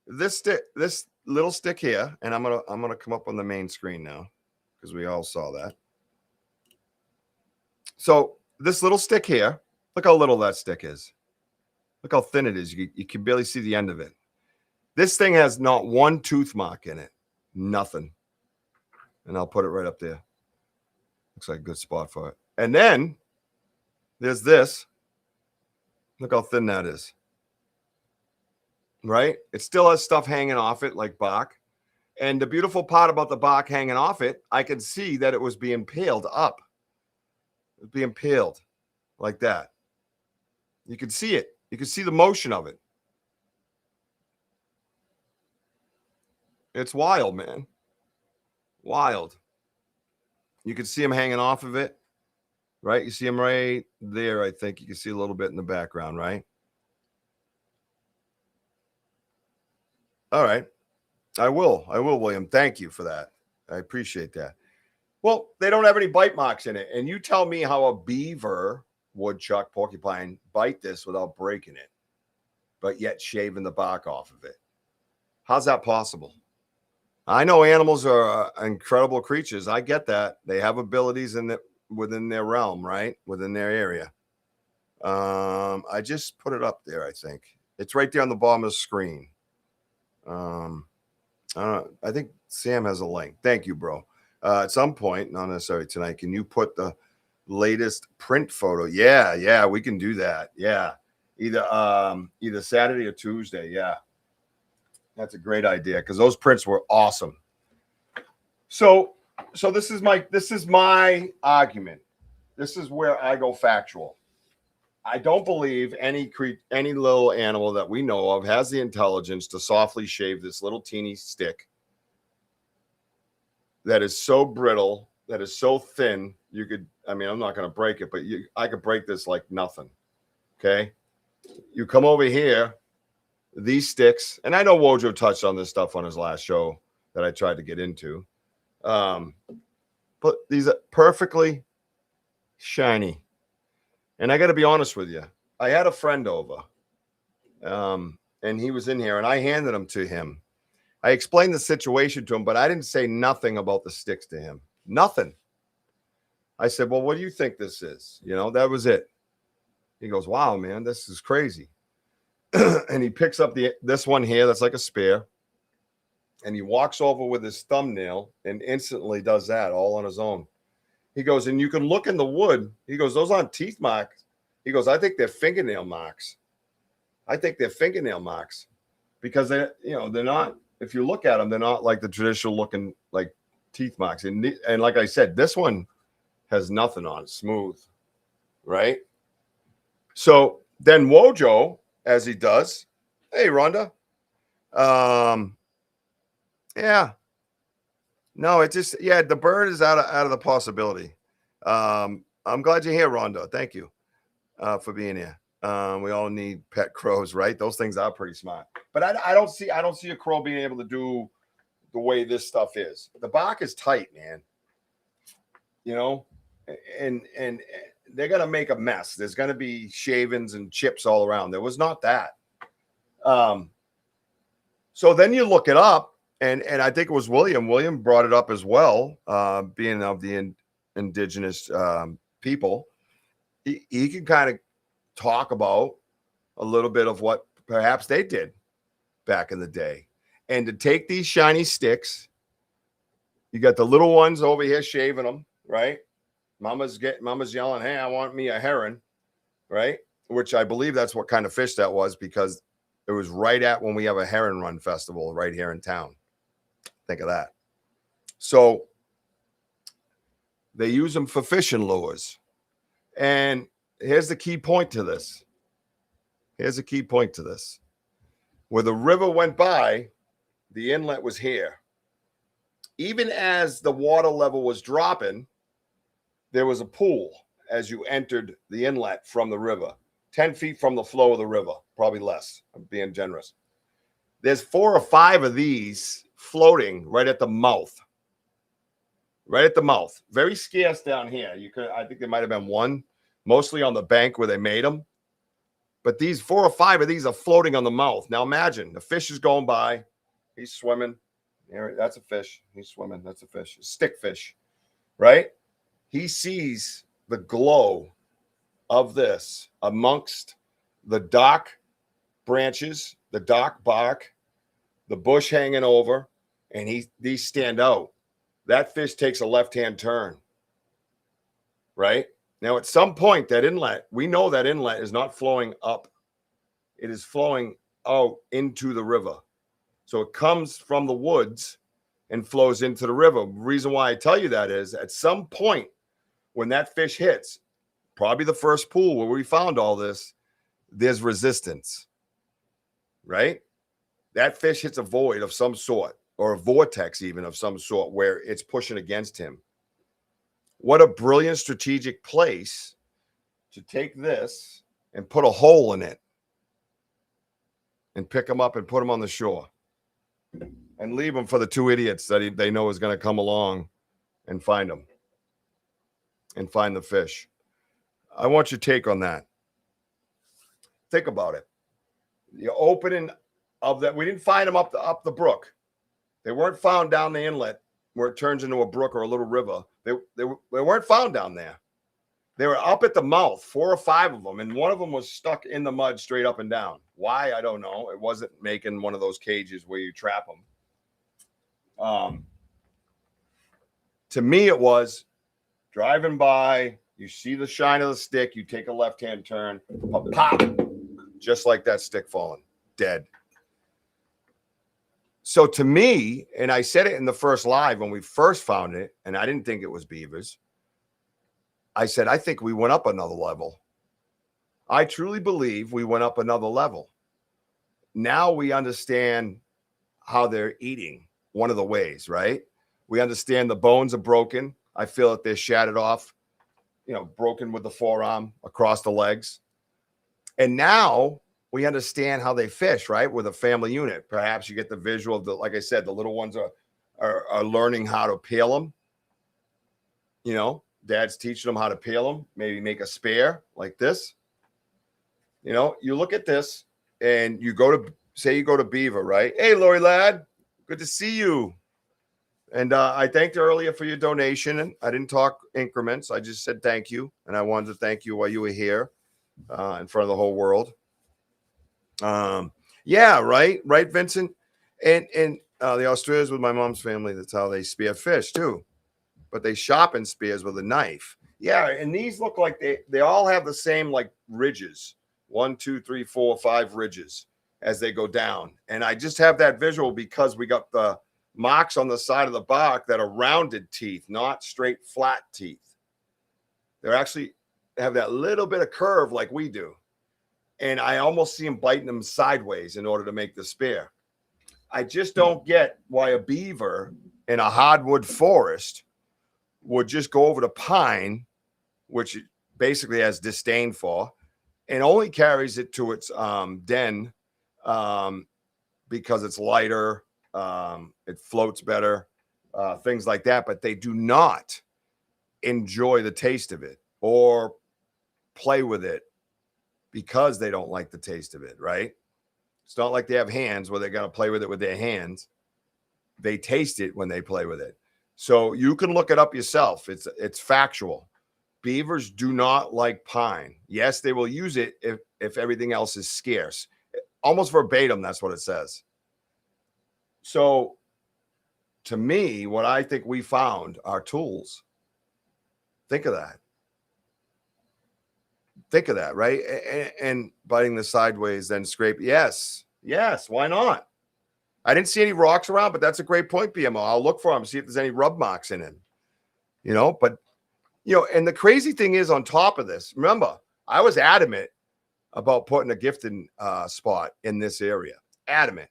This little stick here, and I'm gonna come up on the main screen now because we all saw that. So this little stick here, look how little that stick is. Look how thin it is. You can barely see the end of it. This thing has not one tooth mark in it. Nothing. And I'll put it right up there. Looks like a good spot for it. And then there's this. Look how thin that is. Right? It still has stuff hanging off it like bark. And the beautiful part about the bark hanging off it, I could see that it was being peeled up. It was being peeled like that. You could see it. You could see the motion of it. It's wild, man. Wild. You can see him hanging off of it, right? You see him right there, I think. You can see a little bit in the background, right? All right. I will, William. Thank you for that. I appreciate that. Well, they don't have any bite marks in it. And you tell me how a beaver, woodchuck, porcupine bite this without breaking it, but yet shaving the bark off of it. How's that possible? I know animals are incredible creatures. I get that. They have abilities within their realm, right? Within their area. I just put it up there, I think. It's right there on the bottom of the screen. I think Sam has a link. Thank you, bro. At some point, not necessarily tonight, can you put the latest print photo? Yeah, we can do that. Yeah. Either Saturday or Tuesday. Yeah. That's a great idea because those prints were awesome. So this is my argument. This is where I go factual. I don't believe any little animal that we know of has the intelligence to softly shave this little teeny stick that is so brittle, that is so thin. I'm not going to break it, but I could break this like nothing. Okay. You come over here, these sticks, and I know Wojo touched on this stuff on his last show that I tried to get into. But these are perfectly shiny. And I got to be honest with you. I had a friend over, and he was in here, and I handed them to him. I explained the situation to him, but I didn't say nothing about the sticks to him. Nothing. I said, well, what do you think this is? That was it. He goes, wow, man, this is crazy. And he picks up this one here that's like a spear, and he walks over with his thumbnail and instantly does that all on his own. He goes, and you can look in the wood. He goes, those aren't teeth marks. He goes, I think they're fingernail marks. Because they're not, if you look at them, they're not like the traditional looking like teeth marks. And like I said, this one has nothing on it, smooth, right? So then Wojo, as he does, hey, Rhonda. Yeah. No, it just, the bird is out of the possibility. I'm glad you're here, Rhonda. Thank you for being here. We all need pet crows, right? Those things are pretty smart. But I don't see a crow being able to do the way this stuff is. The bark is tight, man. And they're gonna make a mess. There's gonna be shavings and chips all around. There was not that. So then you look it up, and I think it was William. William brought it up as well, being of the indigenous people. He can kind of talk about a little bit of what perhaps they did back in the day. And to take these shiny sticks, you got the little ones over here shaving them, right? Mama's yelling, hey, I want me a heron, right? Which I believe that's what kind of fish that was, because it was right at when we have a heron run festival right here in town. Think of that. So they use them for fishing lures. And here's the key point to this. Where the river went by, the inlet was here. Even as the water level was dropping, there was a pool as you entered the inlet from the river, 10 feet from the flow of the river, probably less. I'm being generous. There's 4 or 5 of these floating right at the mouth. Very scarce down here. I think there might have been one, mostly on the bank where they made them. But these 4 or 5 of these are floating on the mouth. Now imagine the fish is going by. He's swimming. That's a fish. He's swimming. That's a fish. A stick fish, right? He sees the glow of this amongst the dark branches, the dark bark, the bush hanging over, and these stand out. That fish takes a left-hand turn, right? Now, at some point, that inlet, we know that inlet is not flowing up. It is flowing out into the river. So it comes from the woods and flows into the river. Reason why I tell you that is at some point when that fish hits, probably the first pool where we found all this, there's resistance, right? That fish hits a void of some sort, or a vortex even of some sort, where it's pushing against him. What a brilliant strategic place to take this and put a hole in it and pick them up and put them on the shore and leave them for the two idiots that they know is going to come along and find them and find the fish. I want your take on that. Think about it. The opening of that, we didn't find them up the brook. They weren't found down the inlet where it turns into a brook or a little river. They weren't found down there. They were up at the mouth, 4 or 5 of them, and one of them was stuck in the mud straight up and down. Why? I don't know. It wasn't making one of those cages where you trap them. To me, it was driving by, you see the shine of the stick, you take a left-hand turn, pop, just like that stick falling, dead. So to me, and I said it in the first live when we first found it, and I didn't think it was beavers. I said, I think we went up another level. I truly believe we went up another level. Now we understand how they're eating, one of the ways, right? We understand the bones are broken. I feel that they're shattered off, broken with the forearm across the legs. And now we understand how they fish, right? With a family unit. Perhaps you get the visual of like I said, the little ones are learning how to peel them. Dad's teaching them how to peel them, maybe make a spear like this. You look at this and you go to Beaver, right? Hey, Lori lad, good to see you. And I thanked you earlier for your donation, and I didn't talk increments. I just said thank you, and I wanted to thank you while you were here in front of the whole world. Yeah, right, Vincent. And the Australians with my mom's family, that's how they spear fish too. But they sharpen spears with a knife. Yeah, and these look like they all have the same like ridges. 1, 2, 3, 4, 5 ridges as they go down. And I just have that visual because we got the marks on the side of the bark that are rounded teeth, not straight flat teeth. They're actually have that little bit of curve like we do. And I almost see them biting them sideways in order to make the spear. I just don't get why a beaver in a hardwood forest would just go over to pine, which it basically has disdain for, and only carries it to its den because it's lighter, it floats better, things like that. But they do not enjoy the taste of it or play with it because they don't like the taste of it, right? It's not like they have hands where they're going to play with it with their hands. They taste it when they play with it. So you can look it up yourself. It's factual. Beavers do not like pine. Yes, they will use it if everything else is scarce. Almost verbatim, that's what it says. So to me, what I think we found are tools. Think of that. Think of that, right? And biting the sideways, then scrape. Yes, why not? I didn't see any rocks around, but that's a great point, BMO. I'll look for them, see if there's any rub marks in it. And the crazy thing is on top of this, remember, I was adamant about putting a gifting spot in this area. Adamant.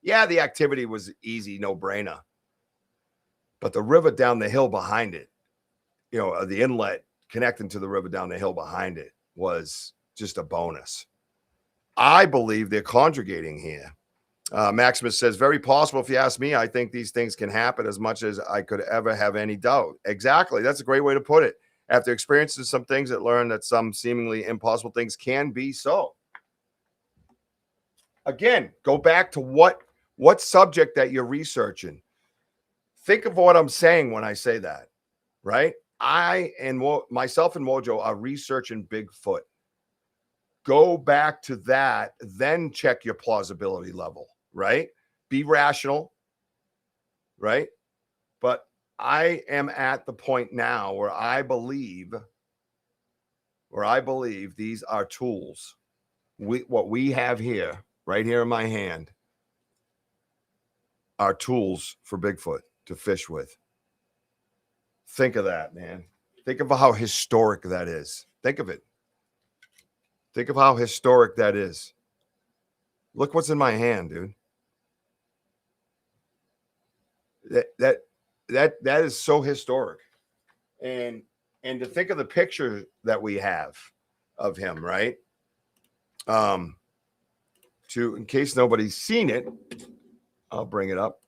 Yeah, the activity was easy, no brainer. But the river down the hill behind it, the inlet connecting to the river down the hill behind it was just a bonus. I believe they're conjugating here. Maximus says, very possible. If you ask me, I think these things can happen as much as I could ever have any doubt. Exactly. That's a great way to put it. After experiencing some things that learn that some seemingly impossible things can be so. Again, go back to what subject that you're researching. Think of what I'm saying when I say that, right? I and myself and Mojo are researching Bigfoot. Go back to that, then check your plausibility level, right? Be rational, right? But I am at the point now where I believe these are tools. What we have here, right here in my hand, are tools for Bigfoot to fish with. Think of that, man. Think of how historic that is. Think of it. Think of how historic that is. Look what's in my hand, dude. That is so historic. And to think of the picture that we have of him, right? In case nobody's seen it, I'll bring it up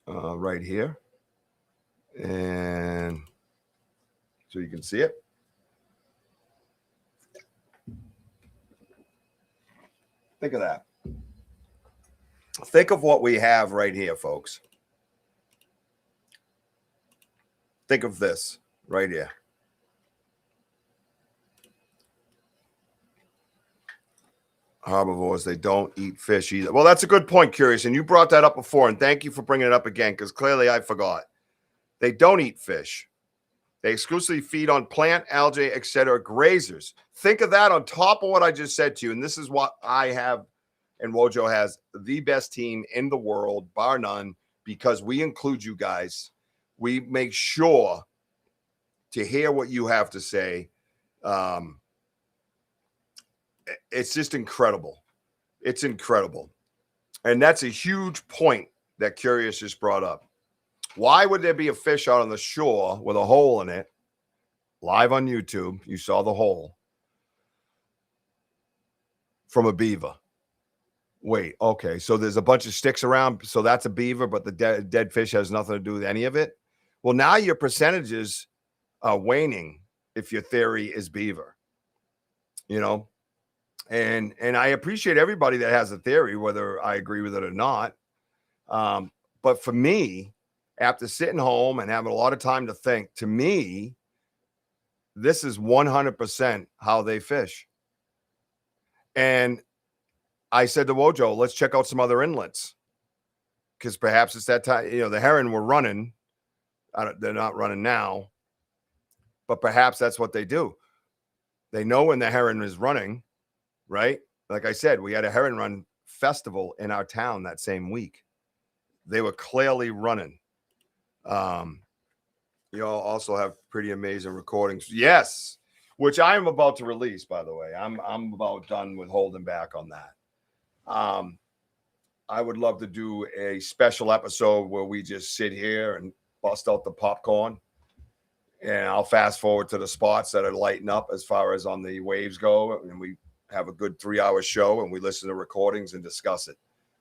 right here. And so you can see it. Think of that. Think of what we have right here, folks. Think of this right here. Herbivores, they don't eat fish either. Well, that's a good point, Curious. And you brought that up before, and thank you for bringing it up again, because clearly I forgot. They don't eat fish. They exclusively feed on plant, algae, etc., grazers. Think of that on top of what I just said to you. And this is what I have, and Wojo has the best team in the world, bar none, because we include you guys. We make sure to hear what you have to say. It's just incredible. It's incredible. And that's a huge point that Curious just brought up. Why would there be a fish out on the shore with a hole in it? Live on YouTube, you saw the hole from a beaver. Wait, okay. So there's a bunch of sticks around. So that's a beaver, but the dead fish has nothing to do with any of it. Well, now your percentages are waning if your theory is beaver, you know? And I appreciate everybody that has a theory, whether I agree with it or not. But for me, after sitting home and having a lot of time to think, to me, this is 100% how they fish. And I said to Wojo, let's check out some other inlets, because perhaps it's that time. You know, the herring were running. They're not running now, but perhaps that's what they do. They know when the herring is running, right? Like I said, we had a herring run festival in our town that same week. They were clearly running. You all also have pretty amazing recordings. Yes, which I am about to release, by the way. I'm about done with holding back on that. I would love to do a special episode where we just sit here and bust out the popcorn, and I'll fast forward to the spots that are lighting up as far as on the waves go, and we have a good 3-hour show and we listen to recordings and discuss it.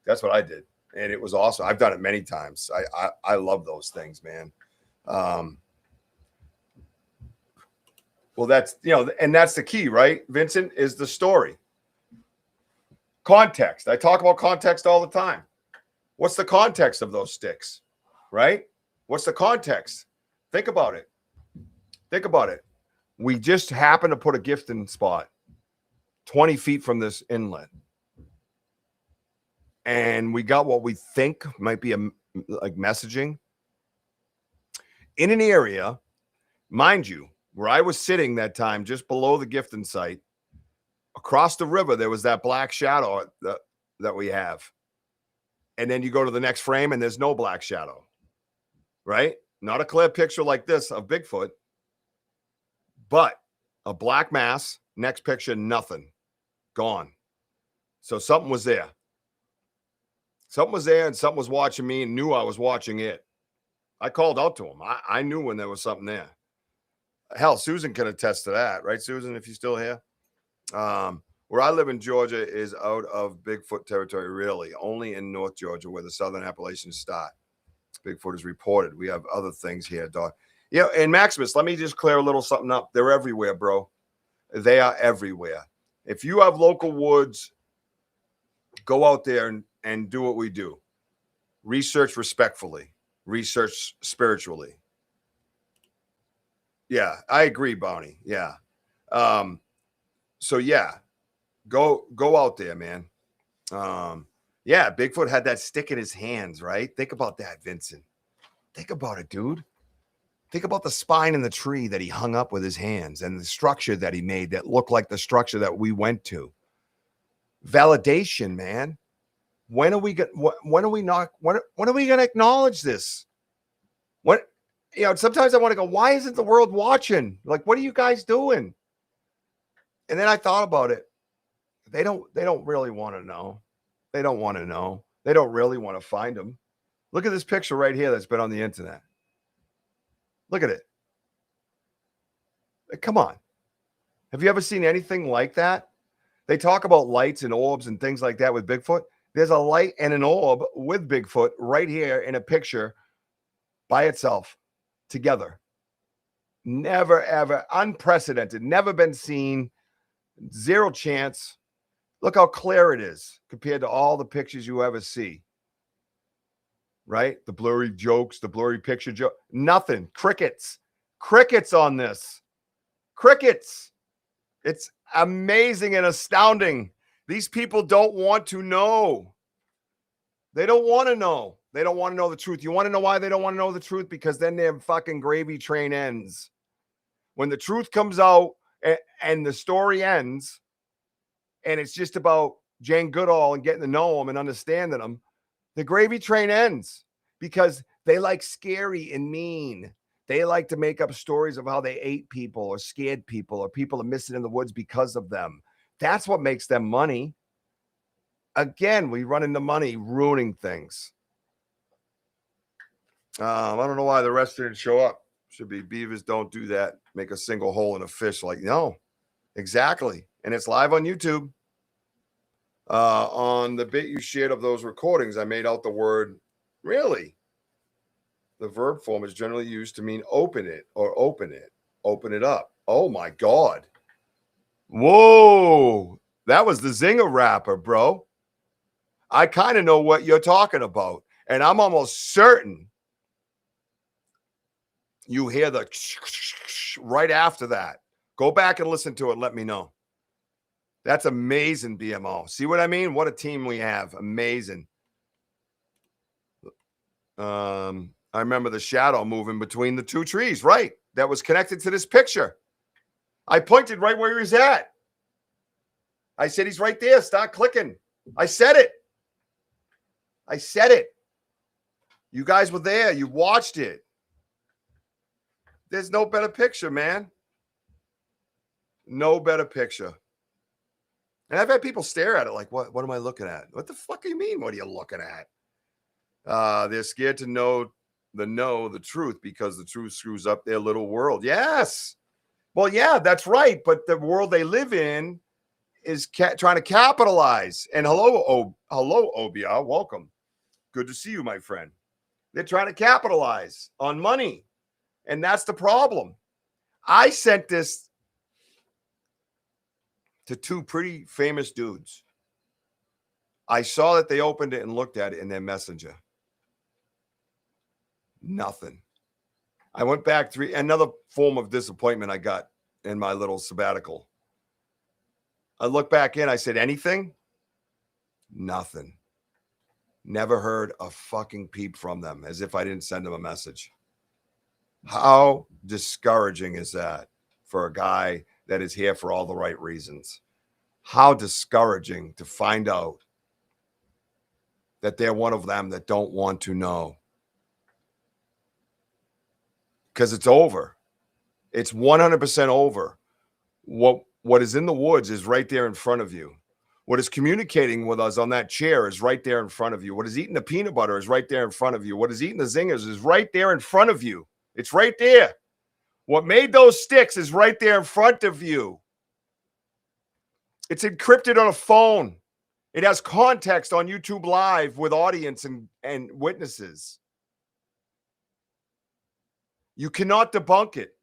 That's what I did, and it was awesome. I've done it many times. I love those things, man. Well, that's, you know, and that's the key, right, Vincent, is the story. Context. I talk about context all the time. What's the context of those sticks, right? What's the context? Think about it. Think about it. We just happen to put a gifting spot 20 feet from this inlet. And we got what we think might be like messaging in an area, mind you, where I was sitting that time just below the gifting site. Across the river, there was that black shadow that we have. And then you go to the next frame and there's no black shadow, right? Not a clear picture like this of Bigfoot, but a black mass. Next picture, nothing. Gone. So something was there. Something was there, and something was watching me and knew I was watching it. I called out to him. I knew when there was something there. Hell, Susan can attest to that, right, Susan, if you're still here? Where I live in Georgia is out of Bigfoot territory, really. Only in North Georgia, where the Southern Appalachians start, Bigfoot is reported. We have other things here, dog. Yeah, and Maximus, let me just clear a little something up. They're everywhere, bro. They are everywhere. If you have local woods, go out there and do what we do. Research respectfully. Research spiritually. Yeah, I agree, Bounty. Yeah. So yeah, go out there, man. Yeah, Bigfoot had that stick in his hands, right? Think about that, Vincent. Think about it, dude. Think about the spine in the tree that he hung up with his hands and the structure that he made that looked like the structure that we went to. Validation, man. When are we going to acknowledge this? What, sometimes I want to go, why isn't the world watching? Like, what are you guys doing? And then I thought about it. They don't really want to know. They don't want to know. They don't really want to find them. Look at this picture right here that's been on the internet. Look at it. Come on. Have you ever seen anything like that? They talk about lights and orbs and things like that with Bigfoot. There's a light and an orb with Bigfoot right here in a picture by itself, together. Never, ever, unprecedented, never been seen, zero chance. Look how clear it is compared to all the pictures you ever see. Right? The blurry jokes, the blurry picture joke, nothing. Crickets on this. Crickets. It's amazing and astounding. These people don't want to know. They don't want to know. They don't want to know the truth. You want to know why they don't want to know the truth? Because then their fucking gravy train ends. When the truth comes out and the story ends, and it's just about Jane Goodall and getting to know them and understanding them, the gravy train ends because they like scary and mean. They like to make up stories of how they ate people or scared people or people are missing in the woods because of them. That's what makes them money. Again, we run into money ruining things. I don't know why the rest didn't show up. Should be beavers don't do that. Make a single hole in a fish. Like, no, exactly. And it's live on YouTube. On the bit you shared of those recordings, I made out the word really. The verb form is generally used to mean open it or open it up. Oh my God. Whoa. That was the Zinger rapper, bro. I kind of know what you're talking about. And I'm almost certain you hear the right after that. Go back and listen to it. Let me know. That's amazing, BMO. See what I mean? What a team we have. Amazing. I remember the shadow moving between the two trees, right? That was connected to this picture. I pointed right where he was at. I said, he's right there. Start clicking. I said it. You guys were there. You watched it. There's no better picture, man. No better picture. And I've had people stare at it like, what am I looking at? What the fuck do you mean? What are you looking at? They're scared to know the truth because the truth screws up their little world. Yes. Well, yeah, that's right. But the world they live in is trying to capitalize. And hello, OBR. Welcome. Good to see you, my friend. They're trying to capitalize on money. And that's the problem. I sent this to two pretty famous dudes. I saw that they opened it and looked at it in their messenger. Nothing. I went back another form of disappointment I got in my little sabbatical. I looked back in, I said, anything? Nothing. Never heard a fucking peep from them, as if I didn't send them a message. How discouraging is that for a guy that is here for all the right reasons? How discouraging to find out that they're one of them that don't want to know. Because it's over. It's 100% over. What is in the woods is right there in front of you. What is communicating with us on that chair is right there in front of you. What is eating the peanut butter is right there in front of you. What is eating the zingers is right there in front of you. It's right there. What made those sticks is right there in front of you. It's encrypted on a phone. It has context on YouTube Live with audience and witnesses. You cannot debunk it.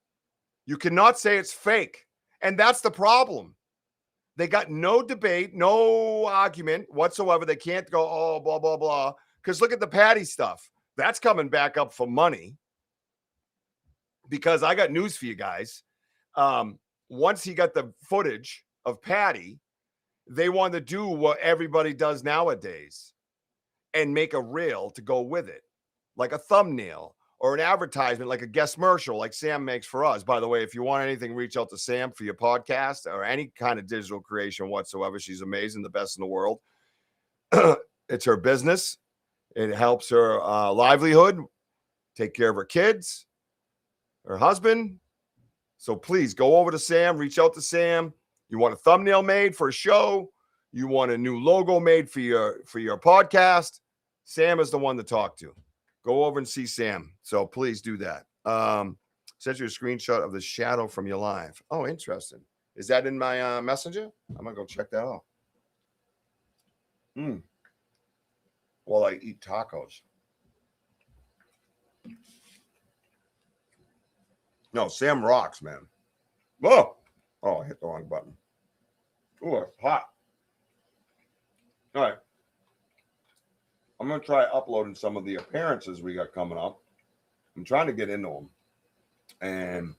You cannot say it's fake. And that's the problem. They got no debate, no argument whatsoever. They can't go, oh, blah, blah, blah. Because look at the Patty stuff. That's coming back up for money. Because I got news for you guys. Once he got the footage of Patty, they want to do what everybody does nowadays and make a reel to go with it, like a thumbnail or an advertisement, like a guest commercial like Sam makes for us. By the way, if you want anything, reach out to Sam for your podcast or any kind of digital creation whatsoever. She's amazing, the best in the world. It's her business. It helps her livelihood take care of her kids, her husband. So please go over to Sam, reach out to Sam. You want a thumbnail made for a show? You want a new logo made for your podcast? Sam is the one to talk to. Go over and see Sam. So please do that. Send you a screenshot of the shadow from your live. Oh, interesting. Is that in my messenger? I'm gonna go check that out. While I eat tacos. No, Sam rocks, man. Whoa! Oh, I hit the wrong button. Oh, it's hot. All right. I'm going to try uploading some of the appearances we got coming up. I'm trying to get into them. And,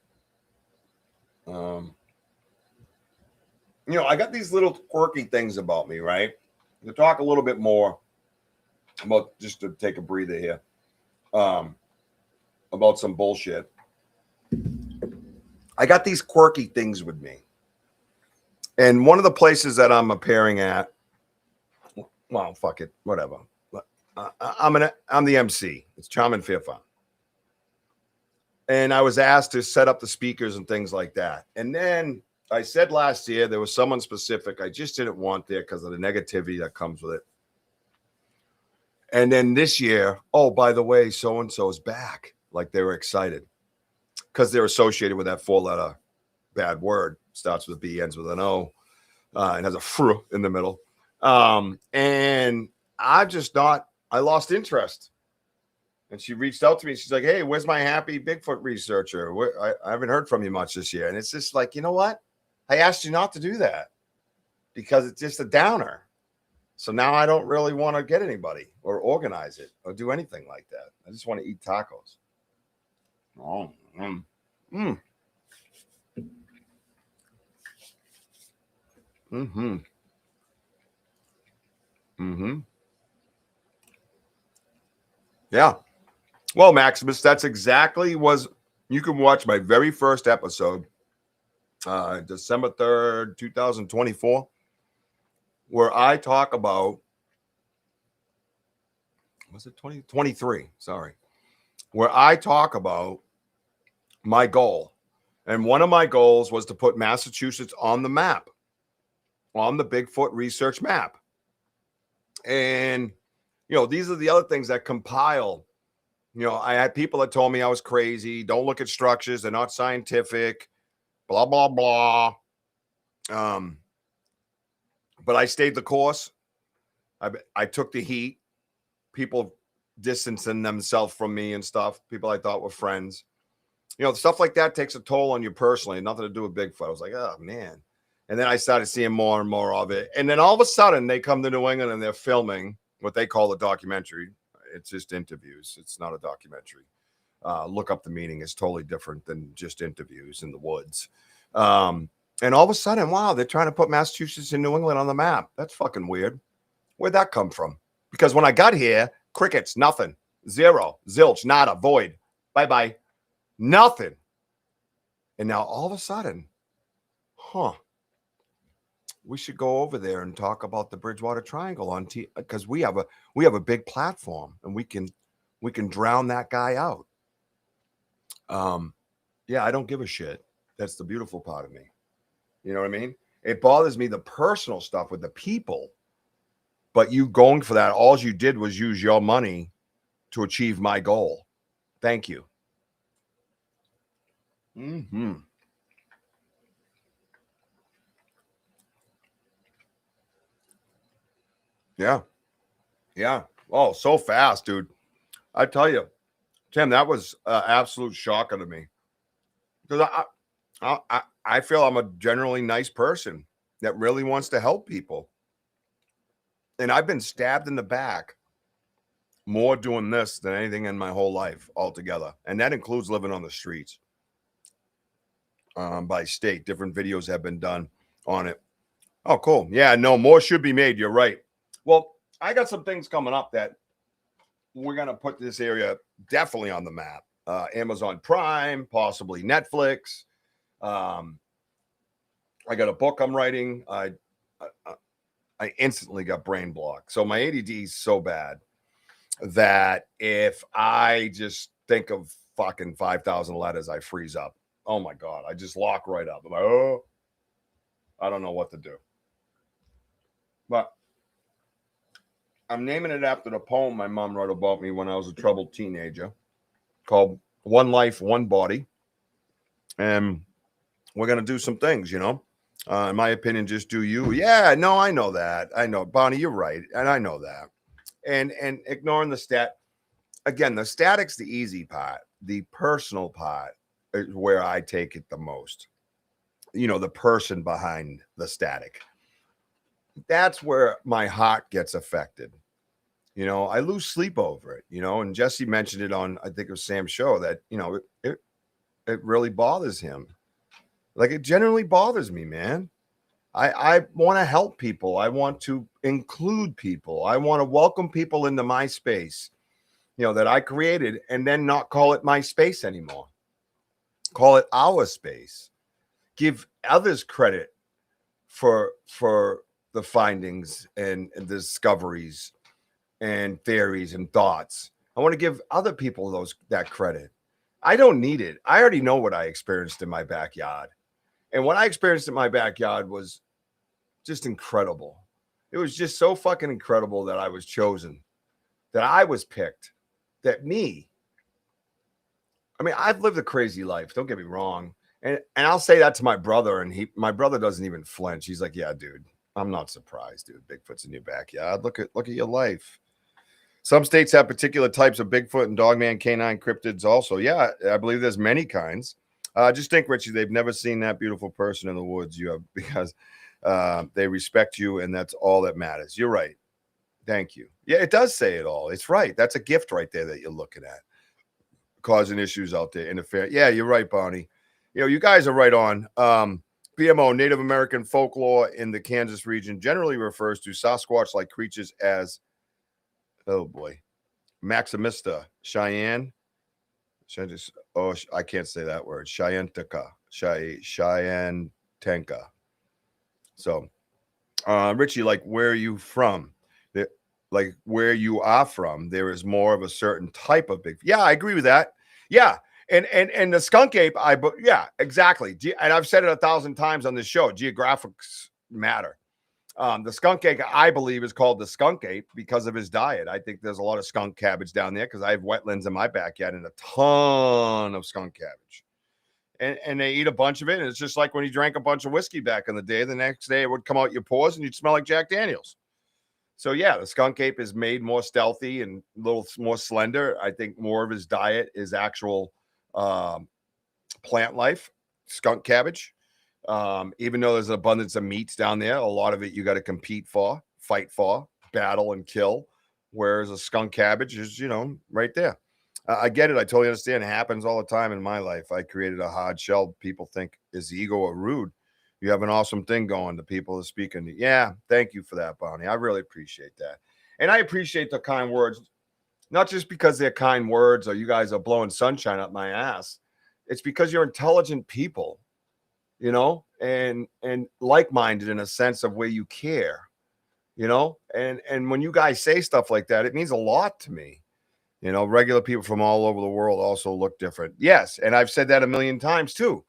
I got these little quirky things about me, right? To talk a little bit more about, just to take a breather here, about some bullshit. I got these quirky things with me. And one of the places that I'm appearing at, well, fuck it, whatever. I'm the MC. It's Charm and Fear Fun. And I was asked to set up the speakers and things like that. And then I said last year there was someone specific I just didn't want there because of the negativity that comes with it. And then this year, oh, by the way, so-and-so is back. Like they were excited because they're associated with that 4-letter bad word. Starts with a B, ends with an O, and has a fr in the middle. And I lost interest. And she reached out to me. She's like, hey, where's my happy Bigfoot researcher? I haven't heard from you much this year. And it's just like, you know what? I asked you not to do that because it's just a downer. So now I don't really want to get anybody or organize it or do anything like that. I just want to eat tacos. Oh, Yeah. Well, Maximus, that's exactly you can watch my very first episode, December 3rd, 2024, where I talk about, was it 2023? Sorry. Where I talk about my goal. And one of my goals was to put Massachusetts on the map, on the Bigfoot research map. And, these are the other things that compile. I had people that told me I was crazy. Don't look at structures. They're not scientific, blah, blah, blah. But I stayed the course. I took the heat. People distancing themselves from me and stuff. People I thought were friends. Stuff like that takes a toll on you personally. Nothing to do with Bigfoot. I was like, oh, man. And then I started seeing more and more of it. And then all of a sudden, they come to New England and they're filming what they call a documentary. It's just interviews. It's not a documentary. Look up the meaning. It's totally different than just interviews in the woods. And all of a sudden, wow, they're trying to put Massachusetts and New England on the map. That's fucking weird. Where'd that come from? Because when I got here, crickets, nothing, zero, zilch, nada, void, bye-bye, nothing. And now all of a sudden, we should go over there and talk about the Bridgewater Triangle because we have a big platform and we can drown that guy out. Yeah, I don't give a shit. That's the beautiful part of me. You know what I mean? It bothers me, the personal stuff with the people, but you going for that, all you did was use your money to achieve my goal. Thank you. Yeah. Oh, so fast, dude. I tell you, Tim, that was absolute shocker to me because I feel I'm a generally nice person that really wants to help people. And I've been stabbed in the back more doing this than anything in my whole life altogether. And that includes living on the streets by state. Different videos have been done on it. Oh, cool. Yeah, no, more should be made. You're right. Well, I got some things coming up that we're going to put this area definitely on the map. Amazon Prime, possibly Netflix. I got a book I'm writing. I instantly got brain block. So my ADD is so bad that if I just think of fucking 5,000 letters, I freeze up. Oh my God. I just lock right up. I'm like, oh, I don't know what to do. But I'm naming it after the poem my mom wrote about me when I was a troubled teenager called One Life, One Body. And we're going to do some things, in my opinion, just do you. Yeah, no, I know that. I know, Bonnie, you're right. And I know that. And ignoring the stat. Again, the static's the easy part. The personal part is where I take it the most. The person behind the static. That's where my heart gets affected. I lose sleep over it, and Jesse mentioned it on, I think it was Sam's show, that, it really bothers him. Like, it generally bothers me, man. I want to help people. I want to include people. I want to welcome people into my space, that I created, and then not call it my space anymore. Call it our space. Give others credit for the findings and discoveries and theories and thoughts. I want to give other people that credit. I don't need it. I already know what I experienced in my backyard. And what I experienced in my backyard was just incredible. It was just so fucking incredible that I was chosen, that I was picked, that I've lived a crazy life. Don't get me wrong. And I'll say that to my brother, and my brother doesn't even flinch. He's like, yeah, dude, I'm not surprised, dude. Bigfoot's in your backyard. Look at your life. Some states have particular types of Bigfoot and dogman canine cryptids also. Yeah, I believe there's many kinds. Just think, Richie, they've never seen that beautiful person in the woods you have, because they respect you, and that's all that matters. You're right. Thank you. Yeah, it does say it all. It's right. That's a gift right there that you're looking at. Causing issues out there, interfering. Yeah, you're right, Bonnie. You guys are right on. BMO, Native American folklore in the Kansas region generally refers to Sasquatch-like creatures as, oh boy, Maximista, Cheyenne. I can't say that word. Cheyentenka. So, Richie, like, where are you from? Like, where you are from, there is more of a certain type of big. Yeah, I agree with that. Yeah. And the skunk ape, yeah, exactly. And I've said it 1,000 times on this show. Geographics matter. The skunk ape, I believe, is called the skunk ape because of his diet. I think there's a lot of skunk cabbage down there because I have wetlands in my backyard and a ton of skunk cabbage. And they eat a bunch of it. And it's just like when you drank a bunch of whiskey back in the day. The next day it would come out your pores and you'd smell like Jack Daniels. So, yeah, the skunk ape is made more stealthy and a little more slender. I think more of his diet is actual plant life, skunk cabbage. Even though there's an abundance of meats down there, a lot of it you got to compete for, fight for, battle, and kill. Whereas a skunk cabbage is, right there. I get it. I totally understand. It happens all the time in my life. I created a hard shell people think is ego or rude. You have an awesome thing going to people that speak. And yeah, thank you for that, Bonnie. I really appreciate that. And I appreciate the kind words, not just because they're kind words or you guys are blowing sunshine up my ass. It's because you're intelligent people, and like-minded in a sense of where you care, and when you guys say stuff like that, it means a lot to me. Regular people from all over the world also look different. Yes. And I've said that a million times too.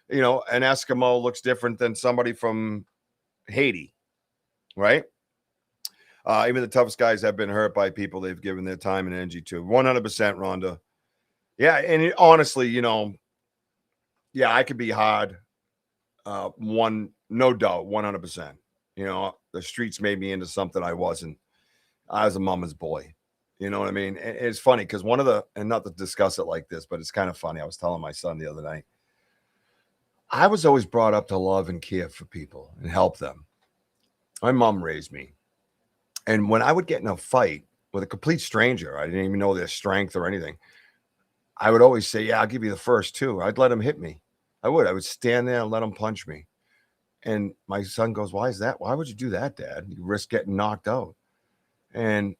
An Eskimo looks different than somebody from Haiti, right? Even the toughest guys have been hurt by people they've given their time and energy to. 100%, Rhonda. Yeah, and honestly, yeah, I could be hard. No doubt, 100%. The streets made me into something I wasn't. I was a mama's boy. You know what I mean? It's funny because and not to discuss it like this, but it's kind of funny. I was telling my son the other night. I was always brought up to love and care for people and help them. My mom raised me. And when I would get in a fight with a complete stranger, I didn't even know their strength or anything, I would always say, yeah, I'll give you the first two. I'd let him hit me. I would stand there and let him punch me. And my son goes, why is that? Why would you do that, Dad? You risk getting knocked out. And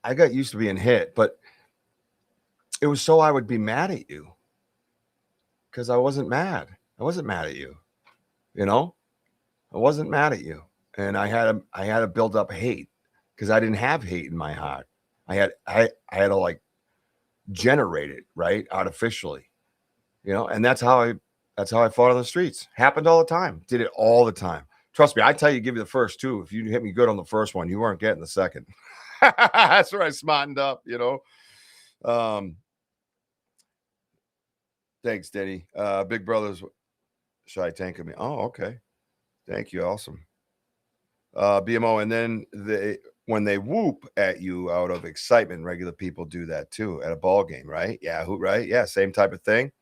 I got used to being hit, but it was so I would be mad at you. Because I wasn't mad. I wasn't mad at you. I wasn't mad at you. And I had to build up hate because I didn't have hate in my heart. I had to generated, right, artificially, and that's how I fought on the streets. Happened all the time. Did it all the time. Trust me, I tell you, give you the first two. If you hit me good on the first one, you weren't getting the second. That's where I smartened up, Thanks, Denny. Big Brother's shy tank of me. Oh, okay. Thank you. Awesome. BMO, and then when they whoop at you out of excitement, regular people do that too at a ball game, right? Yeah, right? Yeah, same type of thing.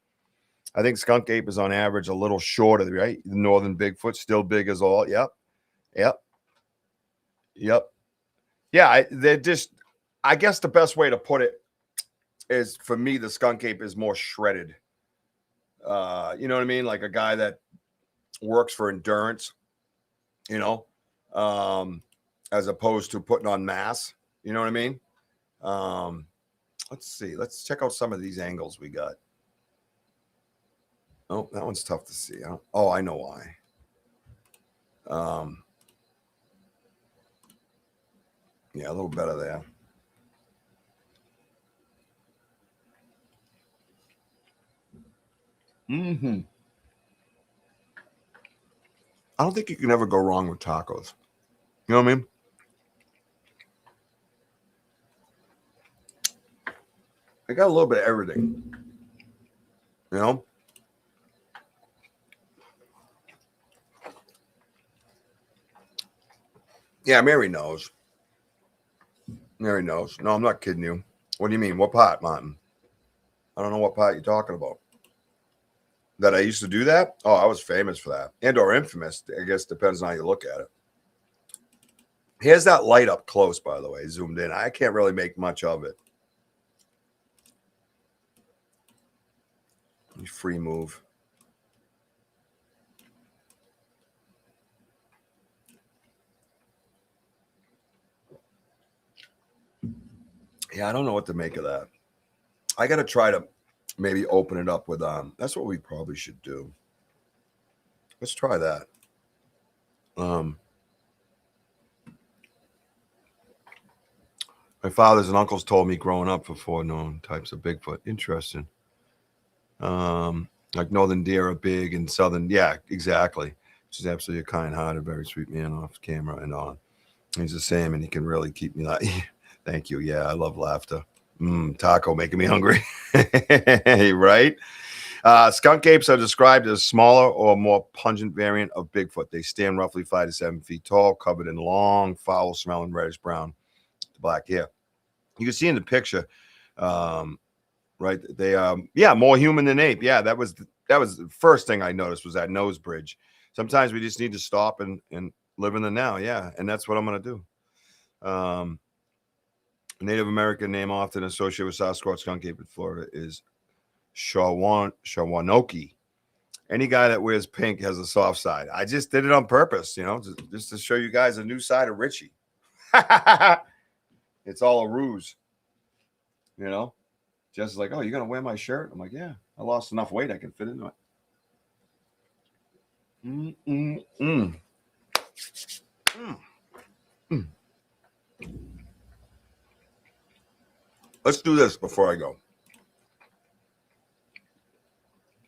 I think skunk ape is on average a little shorter, right? The northern Bigfoot, still big as all. Yep. Yeah, I guess the best way to put it is, for me, the skunk ape is more shredded. You know what I mean? Like a guy that works for endurance, as opposed to putting on mass. You know what I mean? Let's see. Let's check out some of these angles we got. Oh, that one's tough to see. Oh, I know why. Yeah, a little better there. I don't think you can ever go wrong with tacos. You know what I mean? I got a little bit of everything. Yeah, Mary knows. Mary knows. No, I'm not kidding you. What do you mean? What pot, Martin? I don't know what pot you're talking about. That I used to do that? Oh, I was famous for that. And or infamous. I guess depends on how you look at it. Here's that light up close, by the way, zoomed in. I can't really make much of it. Free move. Yeah, I don't know what to make of that. I got to try to maybe open it up with that's what we probably should do. Let's try that. My fathers and uncles told me growing up for 4 known types of Bigfoot. Interesting. Like northern deer are big and southern. Yeah, exactly. She's absolutely a kind-hearted, very sweet man off camera and on. He's the same, and he can really keep me like. Thank you. Yeah, I love laughter. Taco making me hungry. Right? Skunk apes are described as smaller or more pungent variant of Bigfoot. They stand roughly 5 to 7 feet tall, covered in long, foul-smelling reddish-brown black hair. You can see in the picture, right? They more human than ape. Yeah, that was the first thing I noticed was that nose bridge. Sometimes we just need to stop and live in the now. Yeah, and that's what I'm gonna do. Native American name often associated with Sasquatch skunk ape in Florida is Shawanoki. Any guy that wears pink has a soft side. I just did it on purpose, just to show you guys a new side of Richie. It's all a ruse, Jess is like, oh, you're going to wear my shirt? I'm like, yeah, I lost enough weight I can fit into it. Let's do this before I go.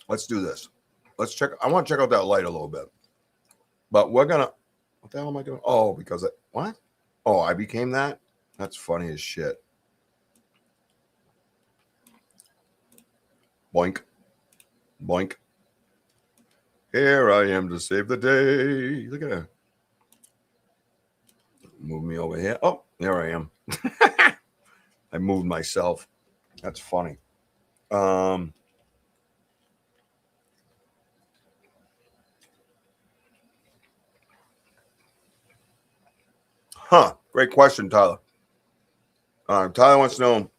Let's do this. Let's check. I want to check out that light a little bit. But we're going to, what the hell am I doing? Oh, because what? Oh, I became that? That's funny as shit. Boink. Boink. Here I am to save the day. Look at that. Move me over here. Oh, there I am. I moved myself. That's funny. Great question, Tyler. Tyler wants to know,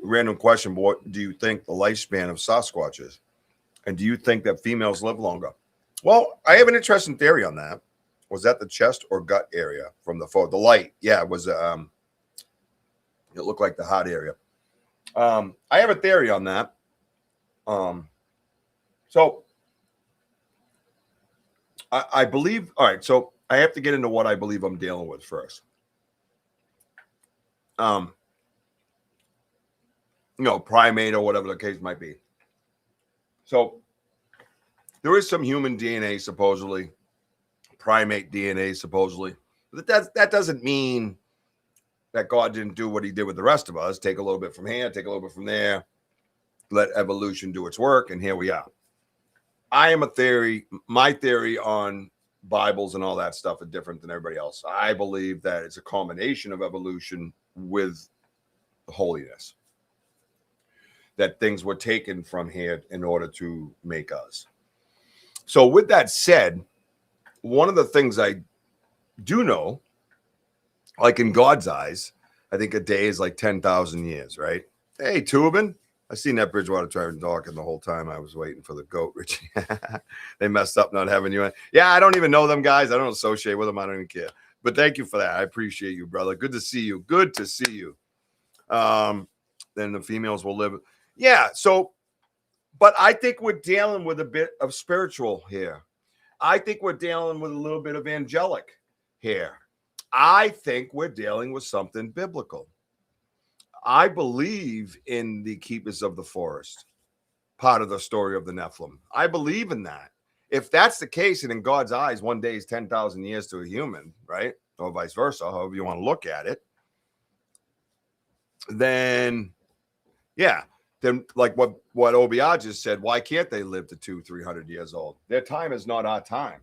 random question, but what do you think the lifespan of Sasquatch is? And do you think that females live longer? Well, I have an interesting theory on that. Was that the chest or gut area from the photo? The light, yeah, it was. It looked like the hot area. I have a theory on that. So I believe. All right, so I have to get into what I believe I'm dealing with first. primate or whatever the case might be. So there is some human DNA supposedly, primate DNA supposedly, but that doesn't mean that God didn't do what he did with the rest of us. Take a little bit from here, take a little bit from there, let evolution do its work, and here we are. My theory on Bibles and all that stuff are different than everybody else. I believe that it's a combination of evolution with holiness, that things were taken from here in order to make us. So with that said, one of the things I do know, like in God's eyes, I think a day is like 10,000 years, right? Hey, Tubin. I seen that Bridgewater Tavern talking the whole time I was waiting for the goat, Richie. They messed up not having you in. Yeah, I don't even know them guys. I don't associate with them. I don't even care. But thank you for that. I appreciate you, brother. Good to see you. Good to see you. Then the females will live. Yeah, so, but I think we're dealing with a bit of spiritual here. I think we're dealing with a little bit of angelic here. I think we're dealing with something biblical. I believe in the keepers of the forest, part of the story of the Nephilim. I believe in that. If that's the case, and in God's eyes, one day is 10,000 years to a human, right? Or vice versa, however you want to look at it. Then, yeah. Then, like what Obiah just said, why can't they live to 200-300 years old? Their time is not our time.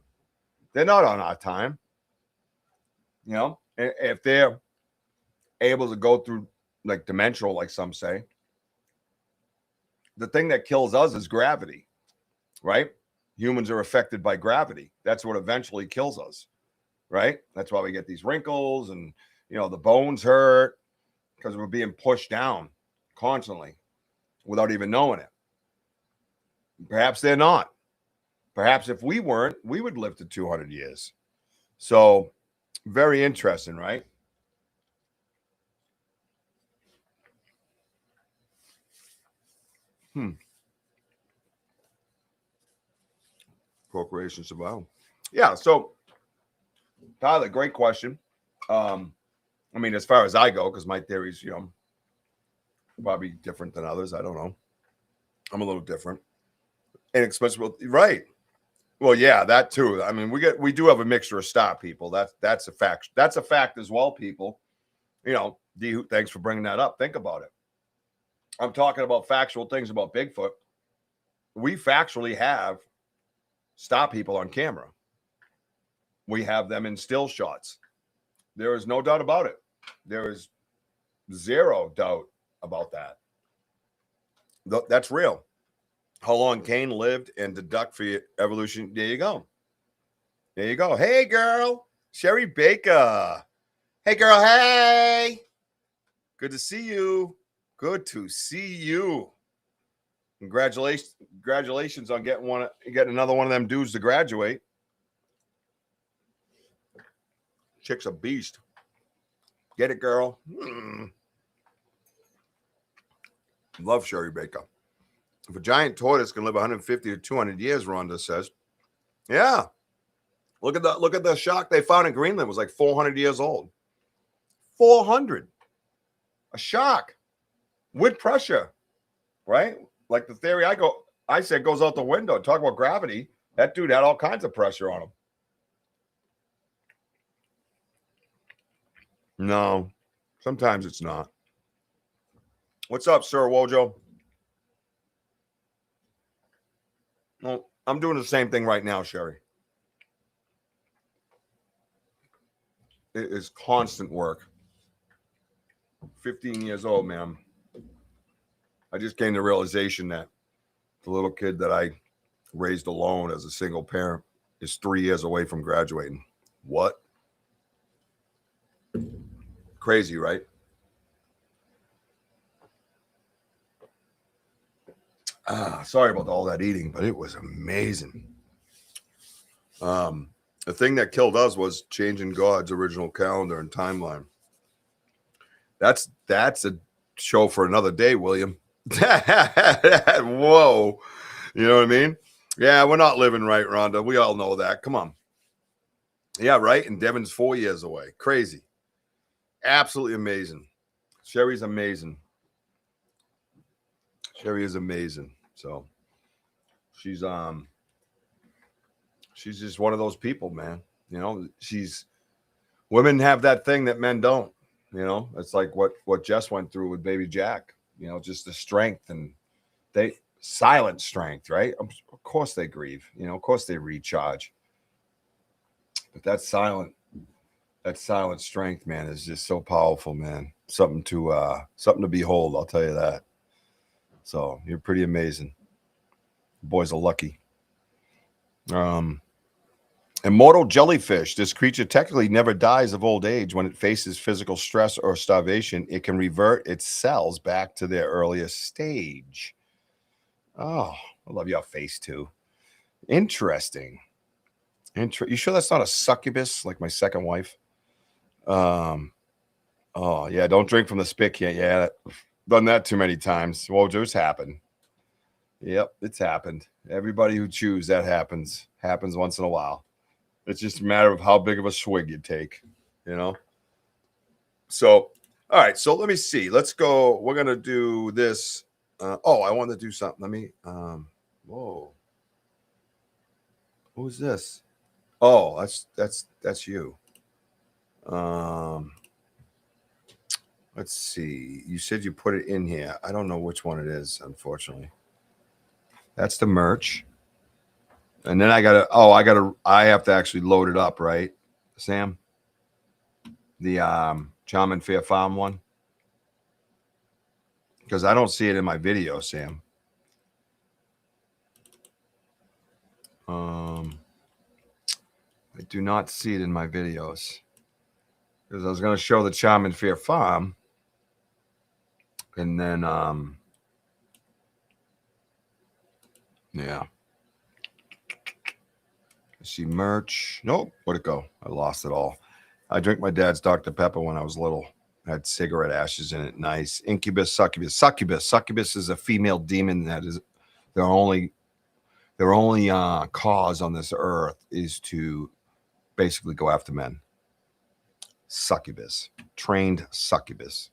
They're not on our time. If they're able to go through like dimensional, like some say, the thing that kills us is gravity, right? Humans are affected by gravity. That's what eventually kills us, right? That's why we get these wrinkles and, the bones hurt because we're being pushed down constantly without even knowing it. Perhaps they're not. Perhaps if we weren't, we would live to 200 years. So very interesting, right? Procreation survival. Yeah. So, Tyler, great question. As far as I go, because my theory's, probably different than others. I don't know. I'm a little different. Inexpensive, right? Well, yeah, that too. We do have a mixture of stock people. That's a fact. That's a fact as well, people. D, thanks for bringing that up. Think about it. I'm talking about factual things about Bigfoot. We factually have stop people on camera. We have them in still shots. There is no doubt about it. There is zero doubt about that. That's real. How long Cain lived and deduct for your evolution. There you go. There you go. Hey, girl. Sherry Baker. Hey, girl. Hey. Good to see you. Good to see you. Congratulations on getting another one of them dudes to graduate. Chick's a beast. Get it, girl. Love Sherry Baker. If a giant tortoise can live 150 to 200 years, Rhonda says, yeah. Look at the shark they found in Greenland. It was like 400 years old. 400. A shark with pressure, right? Like the theory I said goes out the window. Talk about gravity. That dude had all kinds of pressure on him. No, sometimes it's not. What's up, Sir Wojo? Well, I'm doing the same thing right now, Sherry. It is constant work. 15 years old, man. I just came to the realization that the little kid that I raised alone as a single parent is 3 years away from graduating. What? Crazy, right? Sorry about all that eating, but it was amazing. The thing that killed us was changing God's original calendar and timeline. That's a show for another day, William. Whoa. You know what I mean? Yeah, we're not living right, Rhonda. We all know that. Come on. Yeah, right? And Devin's 4 years away. Crazy. Absolutely amazing. Sherry's amazing. Sherry is amazing. So she's just one of those people, man. You know, women have that thing that men don't. You know, it's like what Jess went through with baby Jack. You know, just the strength, and they silent strength, right? Of course they grieve. You know, of course they recharge. But that silent strength, man, is just so powerful, man. Something to behold, I'll tell you that. So you're pretty amazing. Boys are lucky. Immortal jellyfish. This creature technically never dies of old age. When it faces physical stress or starvation, it can revert its cells back to their earliest stage. Oh, I love your face too. Interesting. You sure that's not a succubus like my second wife? Oh yeah, don't drink from the spigot yet. Yeah, done that too many times. Well, just happened. Yep, it's happened. Everybody who chews, that happens once in a while. It's just a matter of how big of a swig you take, you know? So, all right. So let me see. Let's go. We're going to do this. I want to do something. Let me, whoa. Who's this? Oh, that's you. Let's see. You said you put it in here. I don't know which one it is, unfortunately. That's the merch. And then I have to actually load it up, right, Sam? The Charm and Fair Farm one. Because I don't see it in my video, Sam. I do not see it in my videos. Because I was going to show the Charm and Fair Farm. And then, yeah. I see merch. Nope. Where'd it go? I lost it all. I drank my dad's Dr. Pepper when I was little. Had cigarette ashes in it. Nice. Incubus, succubus. Succubus is a female demon that is their only cause on this earth is to basically go after men. Succubus. Trained succubus.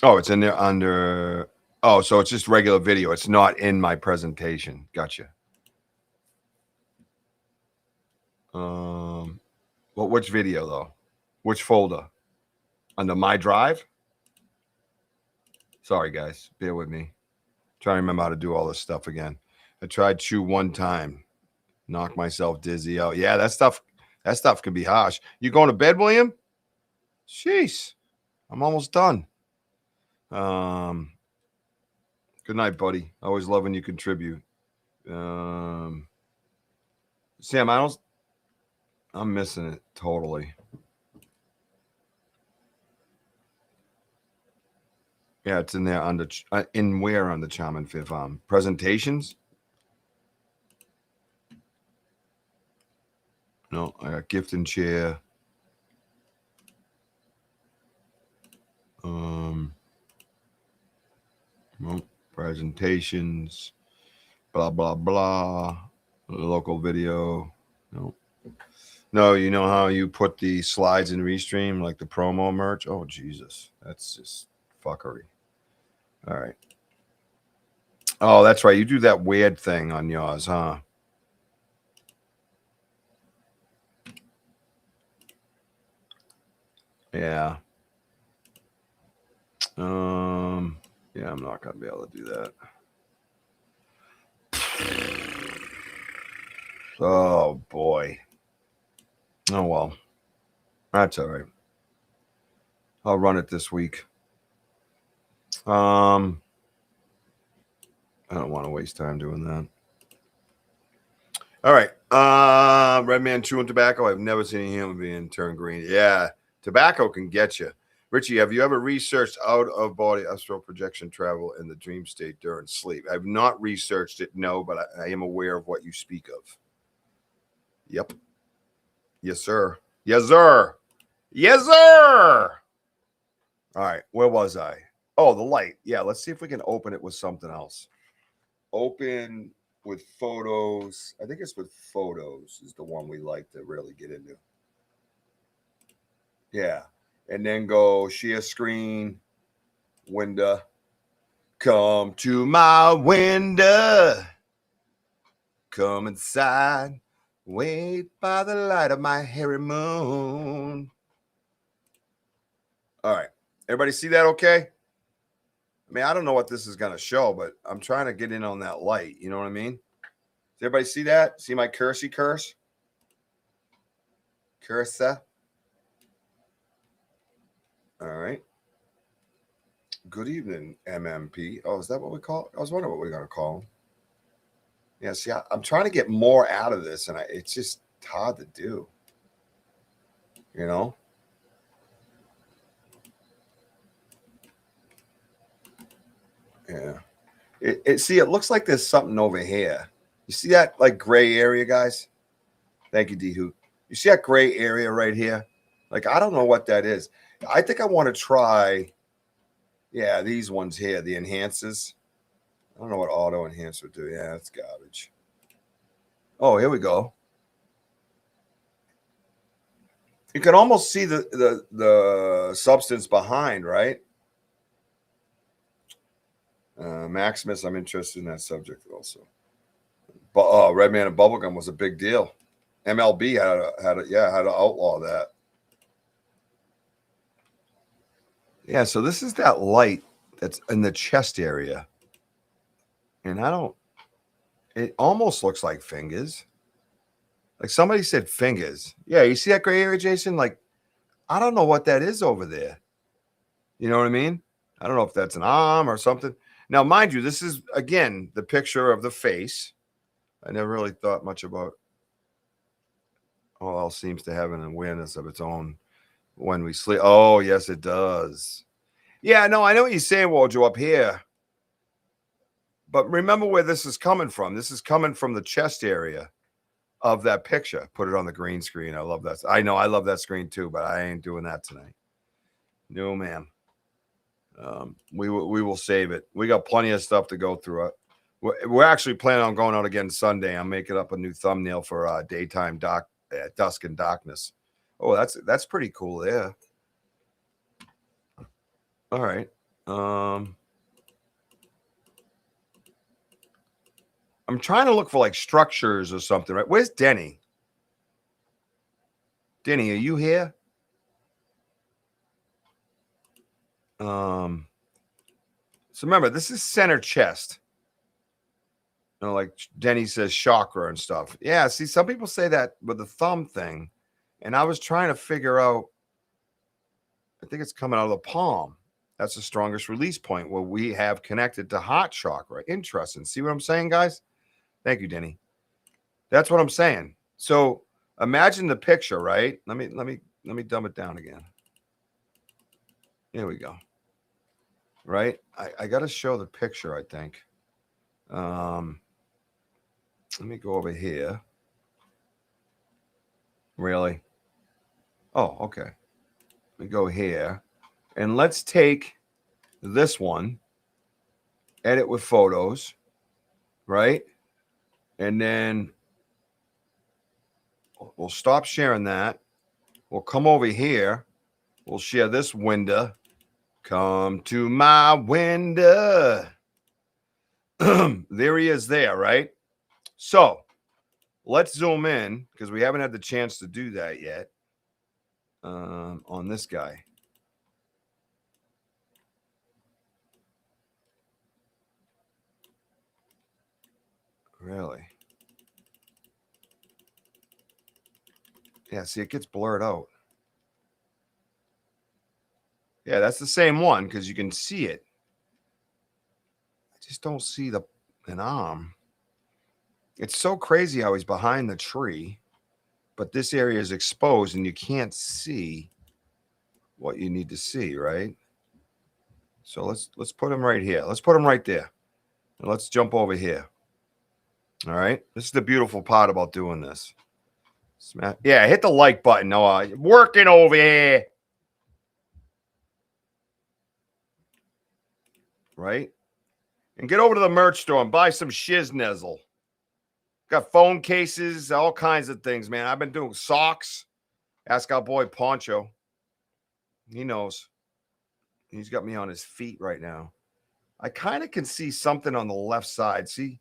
It's in there under. Oh, so it's just regular video. It's not in my presentation. Gotcha. Well, which video though? Which folder? Under my drive? Sorry, guys. Bear with me. Trying to remember how to do all this stuff again. I tried chew one time. Knock myself dizzy out. Yeah, that stuff can be harsh. You going to bed, William? Jeez. I'm almost done. Good night, buddy. Always love when you contribute. Sam, I'm missing it totally. Yeah, it's in there under where on the Charm and Fair Farm? Presentations? No, I got gift and chair. Presentations. Blah blah blah. Local video. No, you know how you put the slides in Restream, like the promo merch? Oh, Jesus. That's just fuckery. All right. Oh, that's right. You do that weird thing on yours, huh? Yeah. Yeah, I'm not going to be able to do that. Oh, boy. Oh, well. That's all right. I'll run it this week. I don't want to waste time doing that. All right. Red man chewing tobacco. I've never seen a human being turn green. Yeah, tobacco can get you. Richie, have you ever researched out-of-body astral projection travel in the dream state during sleep? I've not researched it, no, but I am aware of what you speak of. Yep. Yes, sir. Yes, sir. Yes, sir. All right. Where was I? Oh, the light. Yeah, let's see if we can open it with something else. Open with photos. I think it's with photos is the one we like to really get into. Yeah. And then go share screen. window. Come to my window. Come inside. Wait by the light of my hairy moon. All right. Everybody see that okay? I mean, I don't know what this is going to show, but I'm trying to get in on that light. You know what I mean? Does everybody see that? See my cursey curse? Cursor. All right. Good evening, MMP. Oh, is that what we call it? I was wondering what we're going to call him. Yeah, see, I'm trying to get more out of this, and it's just hard to do. You know? Yeah. See, it looks like there's something over here. You see that, like, gray area, guys? Thank you, D-Hoot. You see that gray area right here? Like, I don't know what that is. I think I want to try, yeah, these ones here, the enhancers. I don't know what auto enhance would do. Yeah, that's garbage. Oh, here we go. You can almost see the substance behind, right? Maximus, I'm interested in that subject also. But Red Man and Bubblegum was a big deal. MLB had to outlaw that. Yeah, so this is that light that's in the chest area. And it almost looks like fingers. Like somebody said fingers. Yeah, you see that gray area, Jason? Like, I don't know what that is over there. You know what I mean? I don't know if that's an arm or something. Now, mind you, this is, again, the picture of the face. I never really thought much about all else seems to have an awareness of its own when we sleep. Oh, yes, it does. Yeah, no, I know what you're saying, Wojo, up here. But remember where this is coming from. This is coming from the chest area of that picture. Put it on the green screen. I love that. I know I love that screen too, but I ain't doing that tonight. No, ma'am. We will save it. We got plenty of stuff to go through. We're actually planning on going out again Sunday. I'm making up a new thumbnail for daytime dusk and darkness. Oh, that's pretty cool there. All right. I'm trying to look for like structures or something, right? Where's Denny? Denny, are you here? So remember, this is center chest. You know, like Denny says chakra and stuff. Yeah, see, some people say that with the thumb thing. And I was trying to figure out, I think it's coming out of the palm. That's the strongest release point where we have connected to heart chakra. Interesting. See what I'm saying, guys? Thank you, Denny. That's what I'm saying. So imagine the picture, right? Let me dumb it down again. Here we go. Right? I got to show the picture, I think. Let me go over here. Really? Oh, okay. Let me go here. And let's take this one, edit with photos, right? And then we'll stop sharing that. We'll come over here. We'll share this window. Come to my window. There he is there, right? So let's zoom in because we haven't had the chance to do that yet on this guy. Really? Yeah, see, it gets blurred out. Yeah, that's the same one because you can see it. I just don't see an arm. It's so crazy how he's behind the tree, but this area is exposed and you can't see what you need to see, right? So let's put him right here. Let's put him right there. And let's jump over here. All right. This is the beautiful part about doing this. Yeah, hit the like button. No, working over here. Right? And get over to the merch store and buy some shiznizzle. Got phone cases, all kinds of things, man. I've been doing socks. Ask our boy Poncho. He knows. He's got me on his feet right now. I kind of can see something on the left side. See?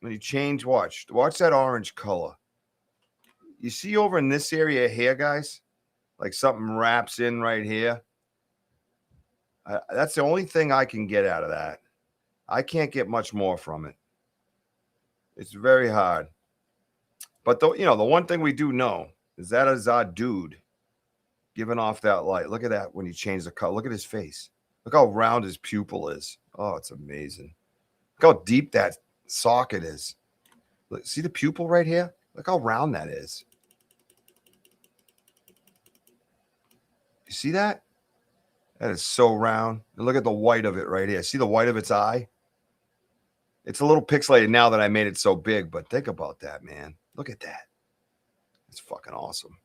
When you change, watch that orange color. You see over in this area here, guys? Like something wraps in right here. That's the only thing I can get out of that. I can't get much more from it. It's very hard. But, the one thing we do know is that is our dude giving off that light. Look at that when you change the color. Look at his face. Look how round his pupil is. Oh, it's amazing. Look how deep that socket is. Look, see the pupil right here? Look how round that is. You see that? That is so round. And look at the white of it right here. See the white of its eye? It's a little pixelated now that I made it so big, but think about that, man. Look at that. It's fucking awesome.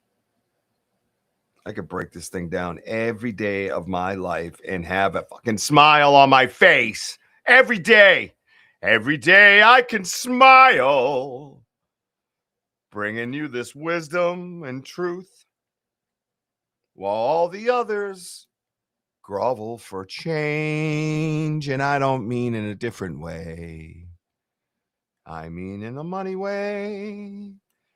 I could break this thing down every day of my life and have a fucking smile on my face. Every day. Every day I can smile. Bringing you this wisdom and truth. While all the others grovel for change. And I don't mean in a different way. I mean in a money way.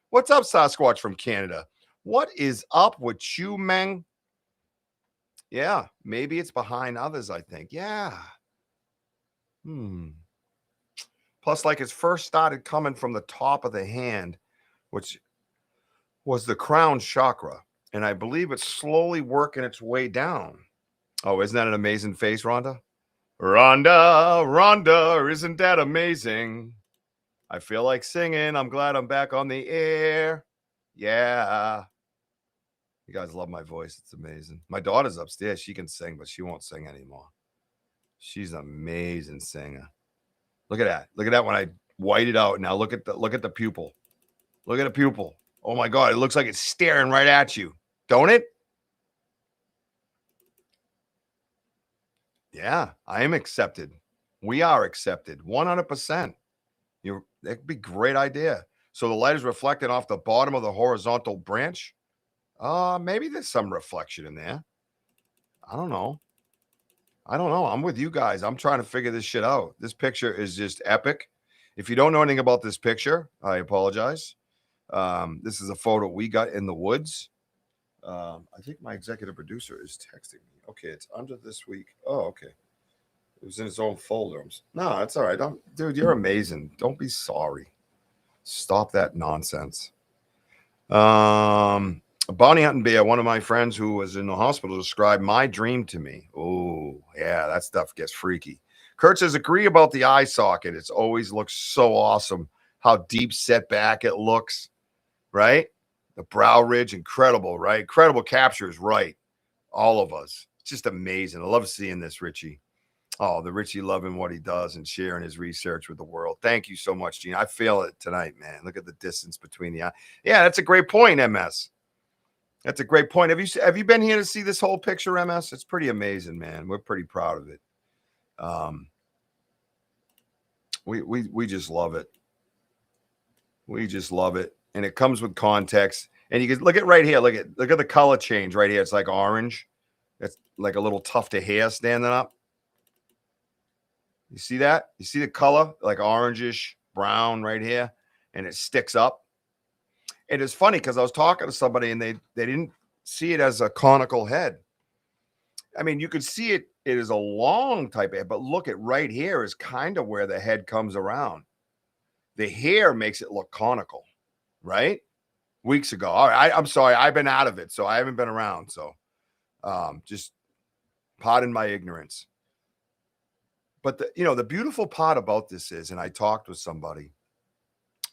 What's up, Sasquatch from Canada? What is up with you, Meng? Yeah, maybe it's behind others, I think. Yeah. Plus, like it first started coming from the top of the hand, which was the crown chakra. And I believe it's slowly working its way down. Oh, isn't that an amazing face, Rhonda? Rhonda, isn't that amazing? I feel like singing. I'm glad I'm back on the air. Yeah. You guys love my voice. It's amazing. My daughter's upstairs. She can sing, but she won't sing anymore. She's an amazing singer. Look at that. Look at that when I white it out. Now look at the pupil. Look at the pupil. Oh my God. It looks like it's staring right at you. Don't it? Yeah, I am accepted. We are accepted. 100%. That could be a great idea. So the light is reflecting off the bottom of the horizontal branch. Maybe there's some reflection in there. I don't know. I'm with you guys. I'm trying to figure this shit out. This picture is just epic. If you don't know anything about this picture, I apologize. This is a photo we got in the woods. I think my executive producer is texting me. Okay, it's under this week. Oh, okay. It was in its own folder. No, that's all right. Dude, you're amazing. Don't be sorry. Stop that nonsense. Bounty Hunting Bear, one of my friends who was in the hospital, described my dream to me. Oh, yeah, that stuff gets freaky. Kurt says, agree about the eye socket. It's always looks so awesome. How deep set back it looks, right? The brow ridge, incredible, right? Incredible captures, right? All of us. It's just amazing. I love seeing this, Richie. Oh, the Richie loving what he does and sharing his research with the world. Thank you so much, Gene. I feel it tonight, man. Look at the distance between the eye. Yeah, that's a great point, MS. That's a great point. Have you been here to see this whole picture, MS? It's pretty amazing, man. We're pretty proud of it. We just love it. We just love it. And it comes with context. And you can look at right here. Look at the color change right here. It's like orange. It's like a little tuft of hair standing up. You see that? You see the color? Like orangish brown right here. And it sticks up. It is funny because I was talking to somebody and they didn't see it as a conical head. I mean, you could see it. It is a long type of head. But look at right here is kind of where the head comes around. The hair makes it look conical. Right? Weeks ago. All right. I'm sorry. I've been out of it. So I haven't been around. So just pardon my ignorance. But the beautiful part about this is, and I talked with somebody,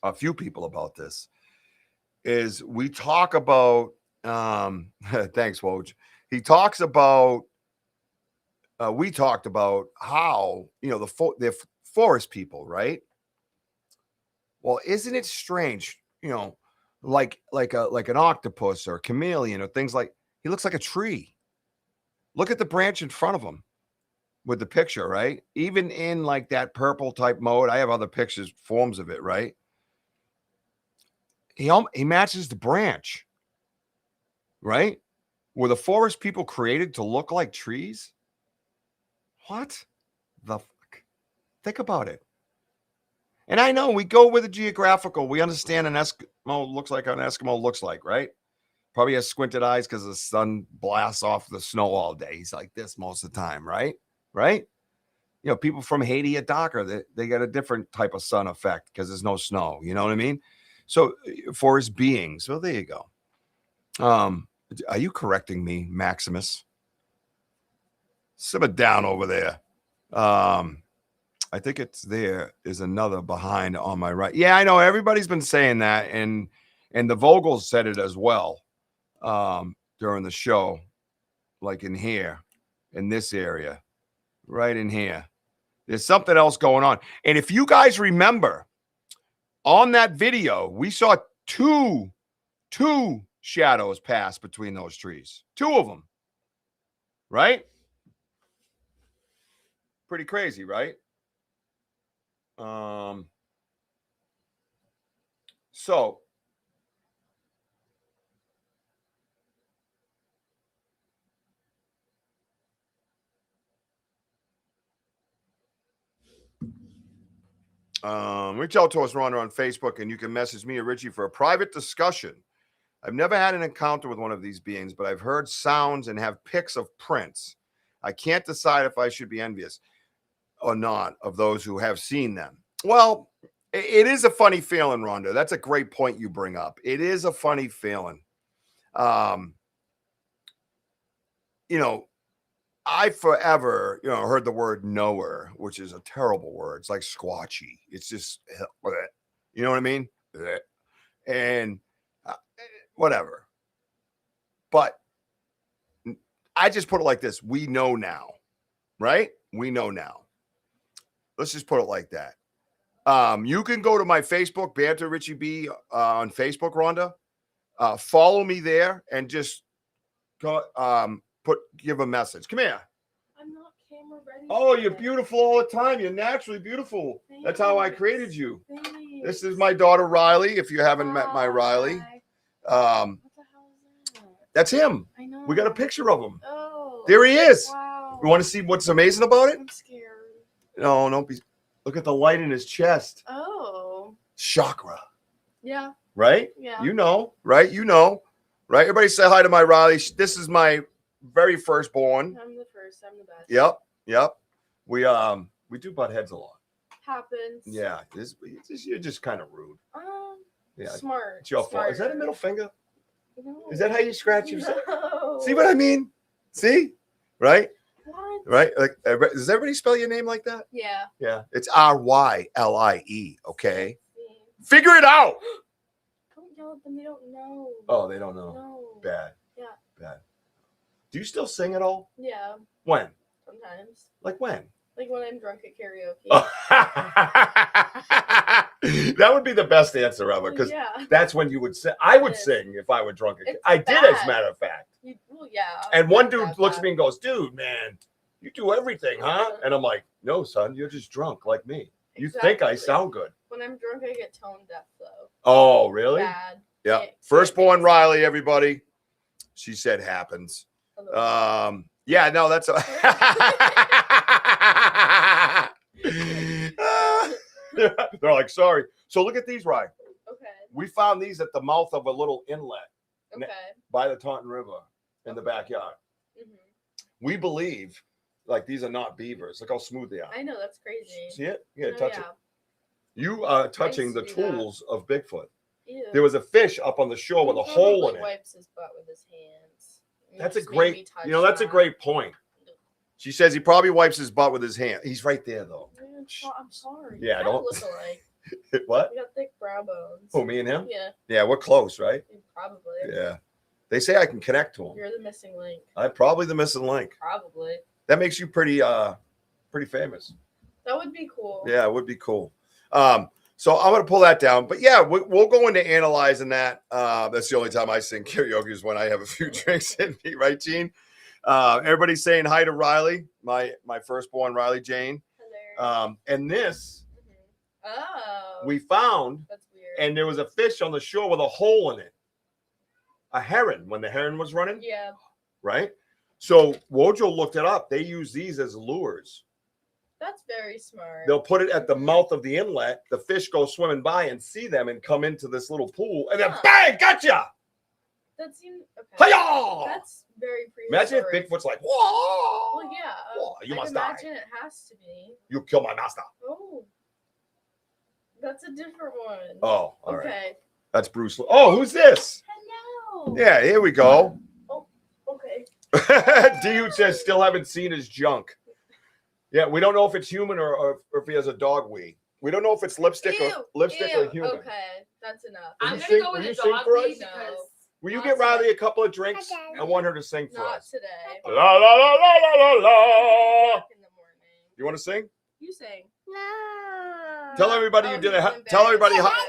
a few people about this, is we talk about, thanks, Woj. He talks about, we talked about how, the forest people, right? Well, isn't it strange, like an octopus or a chameleon or things like, he looks like a tree. Look at the branch in front of him with the picture, right? Even in like that purple type mode, I have other pictures, forms of it, right? He matches the branch, right? Were the forest people created to look like trees? What the fuck? Think about it. And I know we go with the geographical. We understand an Eskimo looks like an Eskimo looks like, right? Probably has squinted eyes because the sun blasts off the snow all day. He's like this most of the time, right? Right? You know, people from Haiti are darker. They get a different type of sun effect because there's no snow. You know what I mean? So forest beings. Well, there you go. Are you correcting me, Maximus? Simmer down over there. I think it's there is another behind on my right. Yeah, I know everybody's been saying that, and the Vogels said it as well during the show, like in here, in this area, right in here. There's something else going on. And if you guys remember, on that video, we saw two shadows pass between those trees. Two of them. Right? Pretty crazy, right? So reach out to us, Rhonda, on Facebook, and you can message me or Richie for a private discussion. I've never had an encounter with one of these beings, but I've heard sounds and have pics of prints. I can't decide if I should be envious or not of those who have seen them. Well, it is a funny feeling, Rhonda. That's a great point you bring up. It is a funny feeling. You know, I forever, heard the word knower, which is a terrible word. It's like squatchy. It's just, you know what I mean? And whatever. But I just put it like this. We know now, right? We know now. Let's just put it like that. You can go to my Facebook, Banter Richie B, on Facebook, Rhonda. Follow me there and just go, give a message. Come here. I'm not camera ready. Oh, you're beautiful all the time. You're naturally beautiful. Thanks. That's how I created you. Thanks. This is my daughter, Riley, if you haven't met my Riley. What the hell is that? That's him. I know. We got a picture of him. Oh. There he is. Wow. You want to see what's amazing about it? I'm scared. No, don't be. Look at the light in his chest. Oh. Chakra. Yeah. Right? Yeah. You know, right? You know, right? Everybody say hi to my Riley. This is my very firstborn. I'm the first. I'm the best. Yep. We do butt heads a lot. Happens. Yeah. You're just kind of rude. Yeah. Smart. It's your fault. Is that a middle finger? No. Is that how you scratch yourself? No. See what I mean? See? Right? What? Right? Like, does everybody spell your name like that? Yeah. Yeah. It's Ryle, okay? Figure it out. Don't yell at them. They don't know. Oh, they don't know. No. Bad. Yeah. Bad. Do you still sing at all? Yeah. When? Sometimes. Like when? Like when I'm drunk at karaoke. Oh. That would be the best answer ever, because that's when you would sing. I would sing if I were drunk. I did, as a matter of fact. Well, yeah. And one dude looks at me and goes, "Dude, man, you do everything, huh?" And I'm like, "No, son, you're just drunk like me. You think I sound good." When I'm drunk, I get tone deaf, though. Oh, really? Bad. Yeah. Firstborn Riley, everybody. She said happens. Yeah, no, that's they're like, sorry. So look at these, Ryan. Okay. We found these at the mouth of a little inlet by the Taunton River in the backyard. Mm-hmm. We believe, like, these are not beavers. Look how smooth they are. I know, that's crazy. See it? Yeah, touch it. You are touching the tools of Bigfoot. Ew. There was a fish up on the shore with a hole in it. Wipes his butt with his hands. That's a great, that's a great point. She says he probably wipes his butt with his hand. He's right there, though. I'm sorry. Yeah, don't look alike. What? We got thick brow bones. Oh, me and him? Yeah. Yeah, we're close, right? Probably. Yeah. They say I can connect to him. You're the missing link. I'm probably the missing link. Probably. That makes you pretty famous. That would be cool. Yeah, it would be cool. So I'm going to pull that down. But yeah, we'll go into analyzing that. That's the only time I sing karaoke is when I have a few drinks in me. Right, Gene? Everybody's saying hi to Riley, my firstborn Riley Jane. Hello. And this we found, that's weird. And there was a fish on the shore with a hole in it. A heron when the heron was running. Yeah. right? So Wojo looked it up. They use these as lures. That's very smart. They'll put it at the mouth of the inlet. The fish go swimming by and see them and come into this little pool, and then bang, gotcha! That seems okay. Hi-ya! That's very Imagine if prehistoric. Bigfoot's like, whoa! Well, yeah. Whoa, you I must imagine die. it has to be. You kill my master. Oh, that's a different one. Oh, all right. Okay. That's Bruce. Oh, who's this? Hello. Yeah, here we go. Okay. Dude says still haven't seen his junk. Yeah, we don't know if it's human or if he has a dog wee. We don't know if it's lipstick or human. Okay, that's enough. Will I'm you gonna sing- go will with you the sing dog for lead us? because Will you not get Riley today. a couple of drinks? I want her to sing for Not us. today. La la la la la la. Back in the morning. You want to sing? You sing. No. Tell everybody Oh, you did he's a. Tell everybody. embarrassed.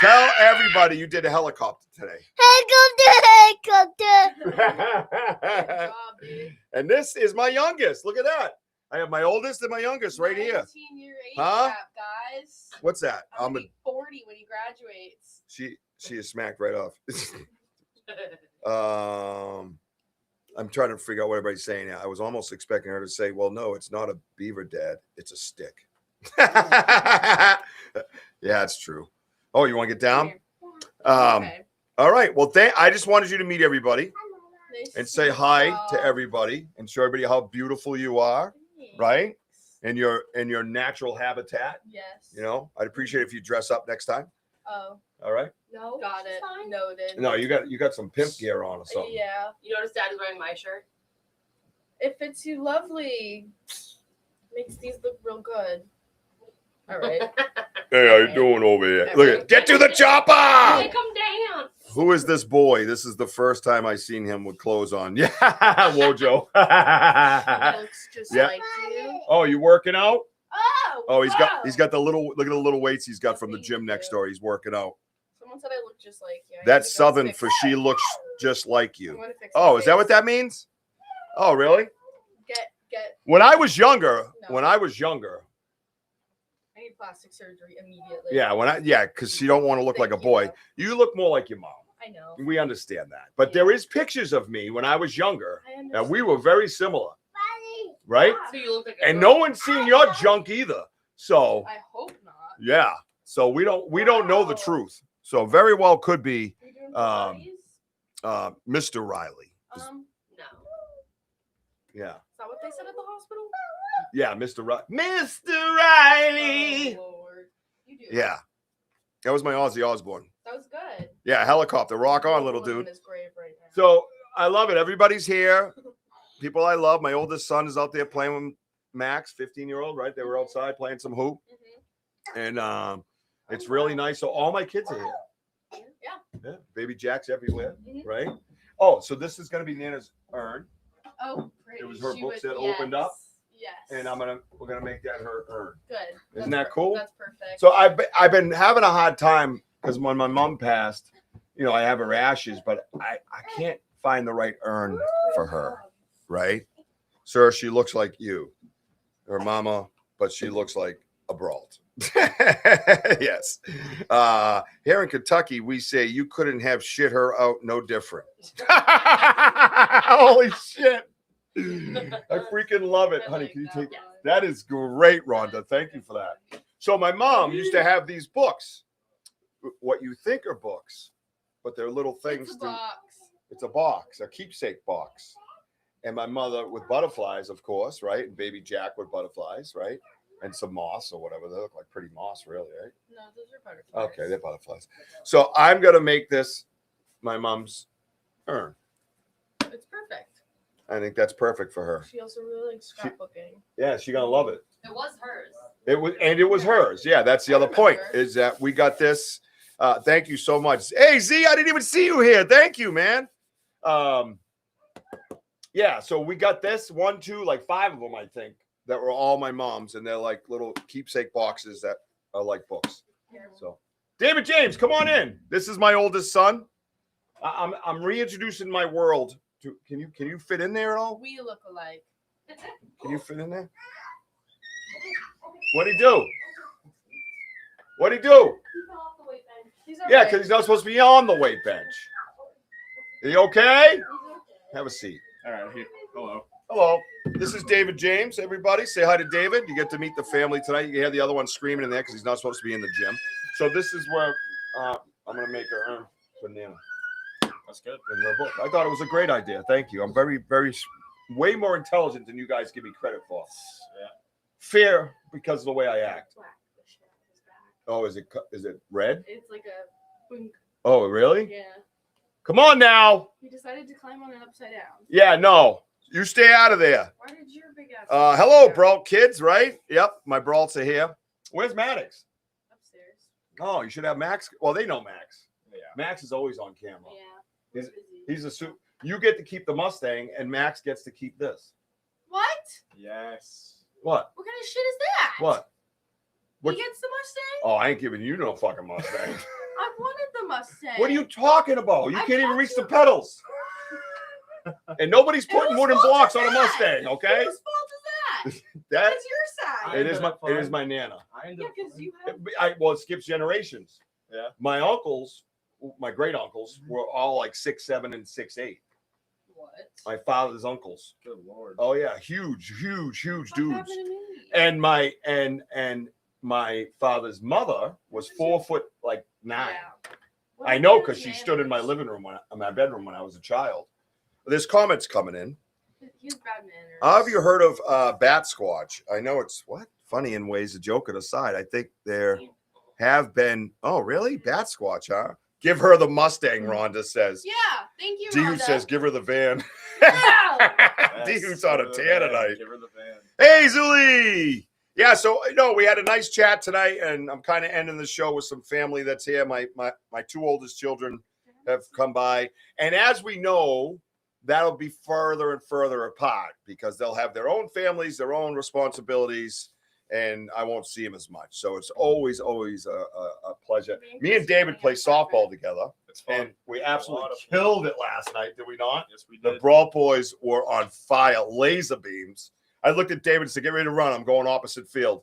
Tell everybody you did a helicopter today. Good job, dude. And this is my youngest. Look at that. I have my oldest and my youngest right here. 19-year age Huh? gap, guys. What's that? I'm gonna be 40 when he graduates. She is smacked right off. I'm trying to figure out what everybody's saying now. I was almost expecting her to say, well, no, it's not a beaver, Dad. It's a stick. Yeah, it's true. Oh, you want to get down? Okay. All right. Well, I just wanted you to meet everybody Nice and to say meet hi y'all. to everybody and show everybody how beautiful you are, right? In your natural habitat. Yes. You know, I'd appreciate if you dress up next time. Oh, All right. No, got it. Fine. Noted. No, you got some pimp gear on or something. Yeah. You notice Dad is wearing my shirt. It fits you lovely. Makes these look real good. All right. Hey, how you doing over here? Look at get to the chopper. Hey, come dance. Who is this boy? This is the first time I seen him with clothes on. Yeah, Wojo. He looks just Yeah. like you. Oh, you working out? Oh, he's whoa. got the little look at the little weights he's got from the Thank gym next you. door. He's working out. Someone said I look just like you. I need That's to go Southern fix for it. she looks just like I'm you. gonna fix Oh, my is that what face. that means? Oh, really? Get. When I was younger, No. I need plastic surgery immediately. yeah, because she don't want to look like a Thank you. boy. You look more like your mom. I know. We understand that. But there is pictures of me when I was younger, I and understand. we were very similar, right? So you look like a And girl. no one's seen your junk either. So I hope not. yeah, so we don't know the truth. So very well could be Are you doing Um, Pilates? Mr. Riley. No. Yeah, Is that what they said at the hospital? yeah, Mr. Riley. Mr. Riley. Oh, Lord. You do. Yeah, that was my Ozzy Osbourne. That was good. Yeah, helicopter, rock on, little Rolling in dude. his grave right now. So I love it. Everybody's here. People I love. My oldest son is out there playing with Max, 15-year-old, right? They were outside playing some hoop. Mhm. And it's really nice. So all my kids are here. Yeah. Baby Jack's everywhere, Mhm. right? Oh, so this is gonna be Nana's urn. Oh, great. It was her She books would- that opened up, Yes. and we're gonna make that her urn. Good. Isn't That's that cool? That's perfect. So I've been having a hard time because when my mom passed, you know, I have her ashes, but I can't find the right urn for her, right? Sir, she looks like you, her mama, but she looks like a Brault. Yes. Here in Kentucky, we say you couldn't have shit her out no different. Holy shit. I freaking love it. I Honey, like can you that take one. that? Is great, Rhonda. Thank you for that. So my mom used to have these books, what you think are books, but they're little things. It's a box. It's a box, a keepsake box. And my mother with butterflies, of course, right? And baby Jack with butterflies, right? And some moss or whatever. They look like pretty moss, really, right? No, those are butterflies. Okay, they're butterflies. So I'm gonna make this my mom's urn. It's perfect. I think that's perfect for her. She also really likes scrapbooking. Yeah, she's gonna love it. It was hers. It was hers. Yeah, that's the other point. Is that we got this. Thank you so much. Hey Z, I didn't even see you here. Thank you, man. Yeah, so we got this 1, 2, like 5 of them, I think, that were all my mom's, and they're like little keepsake boxes that are like books. So, David James, come on in. This is my oldest son. I'm reintroducing my world to. Can you fit in there at all? We look alike. Can you fit in there? What'd he do? What'd he do? He's Yeah, alright. because he's not supposed to be on the weight bench. Are you okay? Have a seat. All right. Hello. Hello. This is David James, everybody. Say hi to David. You get to meet the family tonight. You hear the other one screaming in there because he's not supposed to be in the gym. So this is where I'm going to make her banana. That's good. I thought it was a great idea. Thank you. I'm way more intelligent than you guys give me credit for. Yeah. Fair because of the way I act. Black. The shit on his back. Oh, is it red? It's like a boink. Oh, really? Yeah. Come on now. He decided to climb on it upside down. Yeah, no. You stay out of there. Why did your big ass? Hello, bro, kids, right? Yep, my brawls are here. Where's Maddox? Upstairs. Oh, you should have Max. Well, they know Max. Yeah. Max is always on camera. Yeah. He's a suit. You get to keep the Mustang, and Max gets to keep this. What? Yes. What? What kind of shit is that? What? He gets the Mustang? Oh, I ain't giving you no fucking Mustang. I wanted the Mustang. What are you talking about? You I can't even thought reach you- the pedals. And nobody's putting whose wooden fault blocks is on a that? Mustang, okay? Whose fault is that? That That's your side. it is my nana. Yeah, because you have. Well, it skips generations. Yeah. My uncles, my great uncles, were all like 6'7" and 6'8". What? My father's uncles. Good Lord. Oh yeah, huge What dudes. happened to me? And my father's mother was 4'9". Yeah. What I know happened to because she stood in my manners? living room in my bedroom when I was a child. There's comments coming in. He has bad manners. Have you heard of Bat Squatch? I know it's funny in ways, a joke aside. I think there have been. Oh, really? Bat Squatch, huh? Give her the Mustang, Rhonda says. Yeah, thank you, Dude Rhonda. says, give her the van. No! Dude's on a tear tonight. Give her the van. Hey, Zuli. Yeah, so we had a nice chat tonight, and I'm kind of ending the show with some family that's here. My two oldest children have come by, and as we know, that'll be further and further apart because they'll have their own families, their own responsibilities, and I won't see them as much. So it's always a pleasure. Me and David play softball together, It's fun. and we A lot absolutely of fun. killed it last night. Did we not? Yes, we The did. Brawl Boys were on fire, laser beams. I looked at David and said, get ready to run. I'm going opposite field.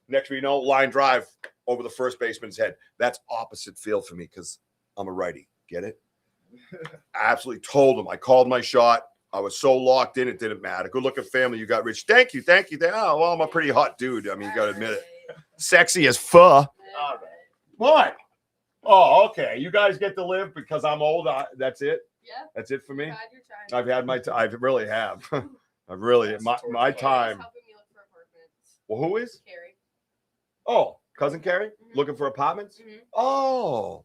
Next thing you know, line drive over the first baseman's head. That's opposite field for me because I'm a righty. Get it? I absolutely told him. I called my shot. I was so locked in, it didn't matter. Good looking family. You got Rich. Thank you. Oh, well, I'm a pretty hot dude. I mean, you got to admit it. Sexy as fur. All right. What? Oh, okay. You guys get to live because I'm old. That's it. Yeah. That's it for me. Had your time. I've had my time. I really have. I've really my Carrie's time. helping me look for apartments. Well, who is? Carrie. Oh, cousin Carrie Mhm. looking for apartments. Mhm. Oh,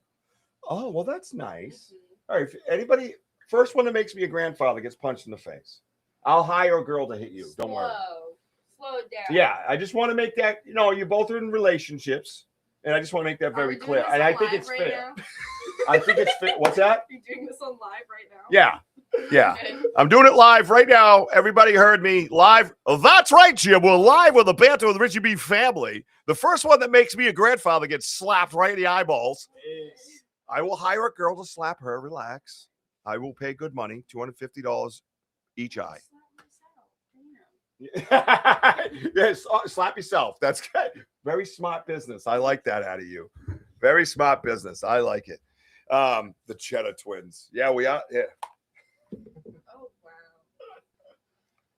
well, that's nice. Mhm. All right, if anybody, first one that makes me a grandfather gets punched in the face. I'll hire a girl to hit you. Don't worry. Slow it down. Yeah, I just want to make that. You both are in relationships, and I just want to make that Are very we doing clear. this And on I think live it's right fair. now? I think it's fair. What's that? You're doing this on live right now? Yeah. Yeah. Okay. I'm doing it live right now. Everybody heard me live. Oh, that's right, Jim. We're live with a banter with the Richie B family. The first one that makes me a grandfather gets slapped right in the eyeballs. Yes. I will hire a girl to slap her. Relax. I will pay good money, $250 each eye. Slap myself. Damn. Yes, slap yourself. That's good. Very smart business. I like that out of you. Very smart business. I like it. The Cheddar Twins. Yeah, we are. Yeah. Oh wow.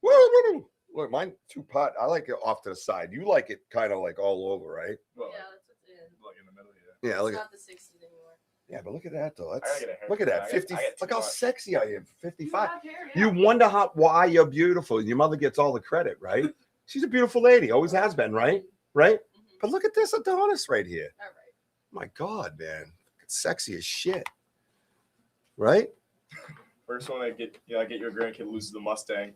Woo, woo, woo. Look, mine two-pot. I like it off to the side. You like it kind of like all over, right? Well, Yeah, that's what's in. like in the middle, yeah. Yeah, look It's at not the 60s anymore. yeah, but look at that though. I That's gotta get a haircut. look at that. I got 50. too Look how much. sexy I am. 55. have hair, yeah. You wonder why you're beautiful. Your mother gets all the credit, right? She's a beautiful lady. Always has been, right? Right? Mhm. But look at this Adonis right here. All right. My God, man. It's sexy as shit. Right? First one I get your grandkid loses the Mustang.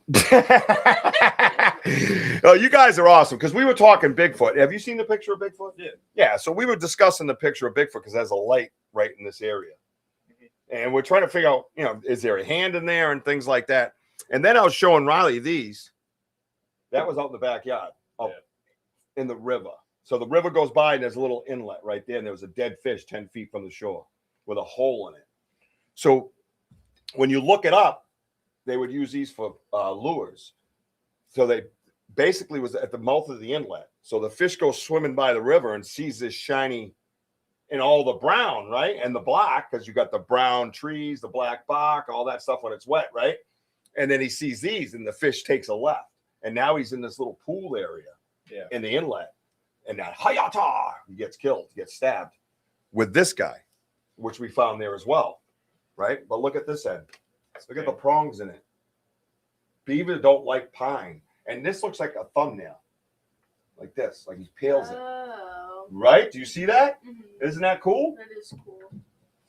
Oh, you guys are awesome because we were talking Bigfoot. Have you seen the picture of Bigfoot? Yeah. Yeah. So we were discussing the picture of Bigfoot because there's a light right in this area. And we're trying to figure out, is there a hand in there and things like that. And then I was showing Riley these. That was out in the backyard, in the river. So the river goes by and there's a little inlet right there. And there was a dead fish 10 feet from the shore with a hole in it. So when you look it up, they would use these for lures. So they basically was at the mouth of the inlet. So the fish goes swimming by the river and sees this shiny and all the brown, right? And the black, because you got the brown trees, the black bark, all that stuff when it's wet, right? And then he sees these, and the fish takes a left. And now he's in this little pool area in the inlet. And that hayata, he gets killed, he gets stabbed with this guy, which we found there as well. Right? But look at this end. Look at the prongs in it. Beaver don't like pine. And this looks like a thumbnail. Like this. Like he peels it. Right? Do you see that? Mm-hmm. Isn't that cool? That is cool.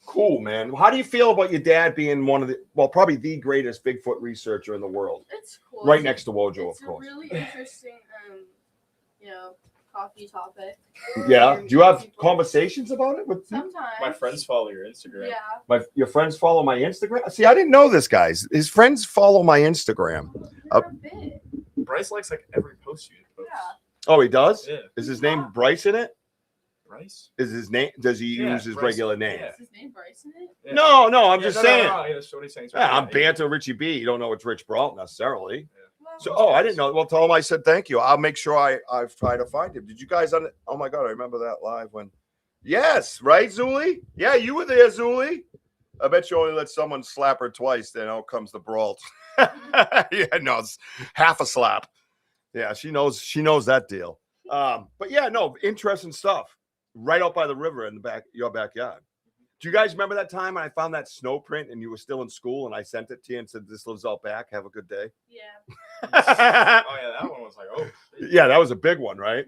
Cool, man. How do you feel about your dad being one of the, well, probably the greatest Bigfoot researcher in the world? It's cool. Right next to Wojo, it's of course. It's a really interesting, coffee topic. Yeah. Do you have conversations about it with Sometimes. My friends follow your Instagram. Yeah. your friends follow my Instagram? See, I didn't know this, guys. His friends follow my Instagram. They're a bit. Bryce likes like every post you post. Yeah. Oh, he does? Yeah. Is his name Bryce in it? Bryce? Is his name? Does he Yeah, use his Bryce. regular name? Yeah. Is his name Bryce in it? Yeah. No, I'm just saying. No, that's what he's saying. Yeah, I'm banter Richie B. You don't know it's Rich Brault necessarily. Well, So, I didn't know. Well, tell him I said thank you. I'll make sure I've tried to find him. Did you guys? Oh my God, I remember that live when. Yes, right, Zuli? Yeah, you were there, Zuli. I bet you only let someone slap her twice, then out comes the Brault. Yeah, no, it's half a slap. Yeah, she knows that deal. But yeah, no, interesting stuff. Right out by the river in your backyard. Do you guys remember that time when I found that snow print and you were still in school and I sent it to you and said, "This lives out back. Have a good day." Yeah. Oh yeah, that one was like, oh. Yeah, that was a big one, right?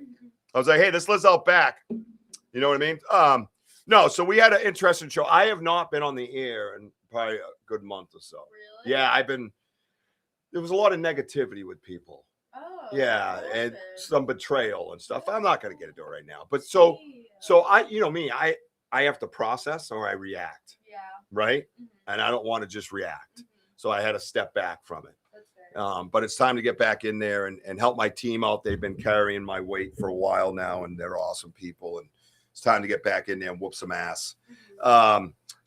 I was like, "Hey, this lives out back." You know what I mean? No, so we had an interesting show. I have not been on the air in probably a good month or so. Really? Yeah, there was a lot of negativity with people. Oh. Yeah, what and happened? some betrayal and stuff. I'm not going to get into it right now. But so I have to process or I react, Yeah. right? Mm-hmm. And I don't want to just react. So I had to step back from it. That's fair. But it's time to get back in there and help my team out. They've been carrying my weight for a while now, and they're awesome people. And it's time to get back in there and whoop some ass.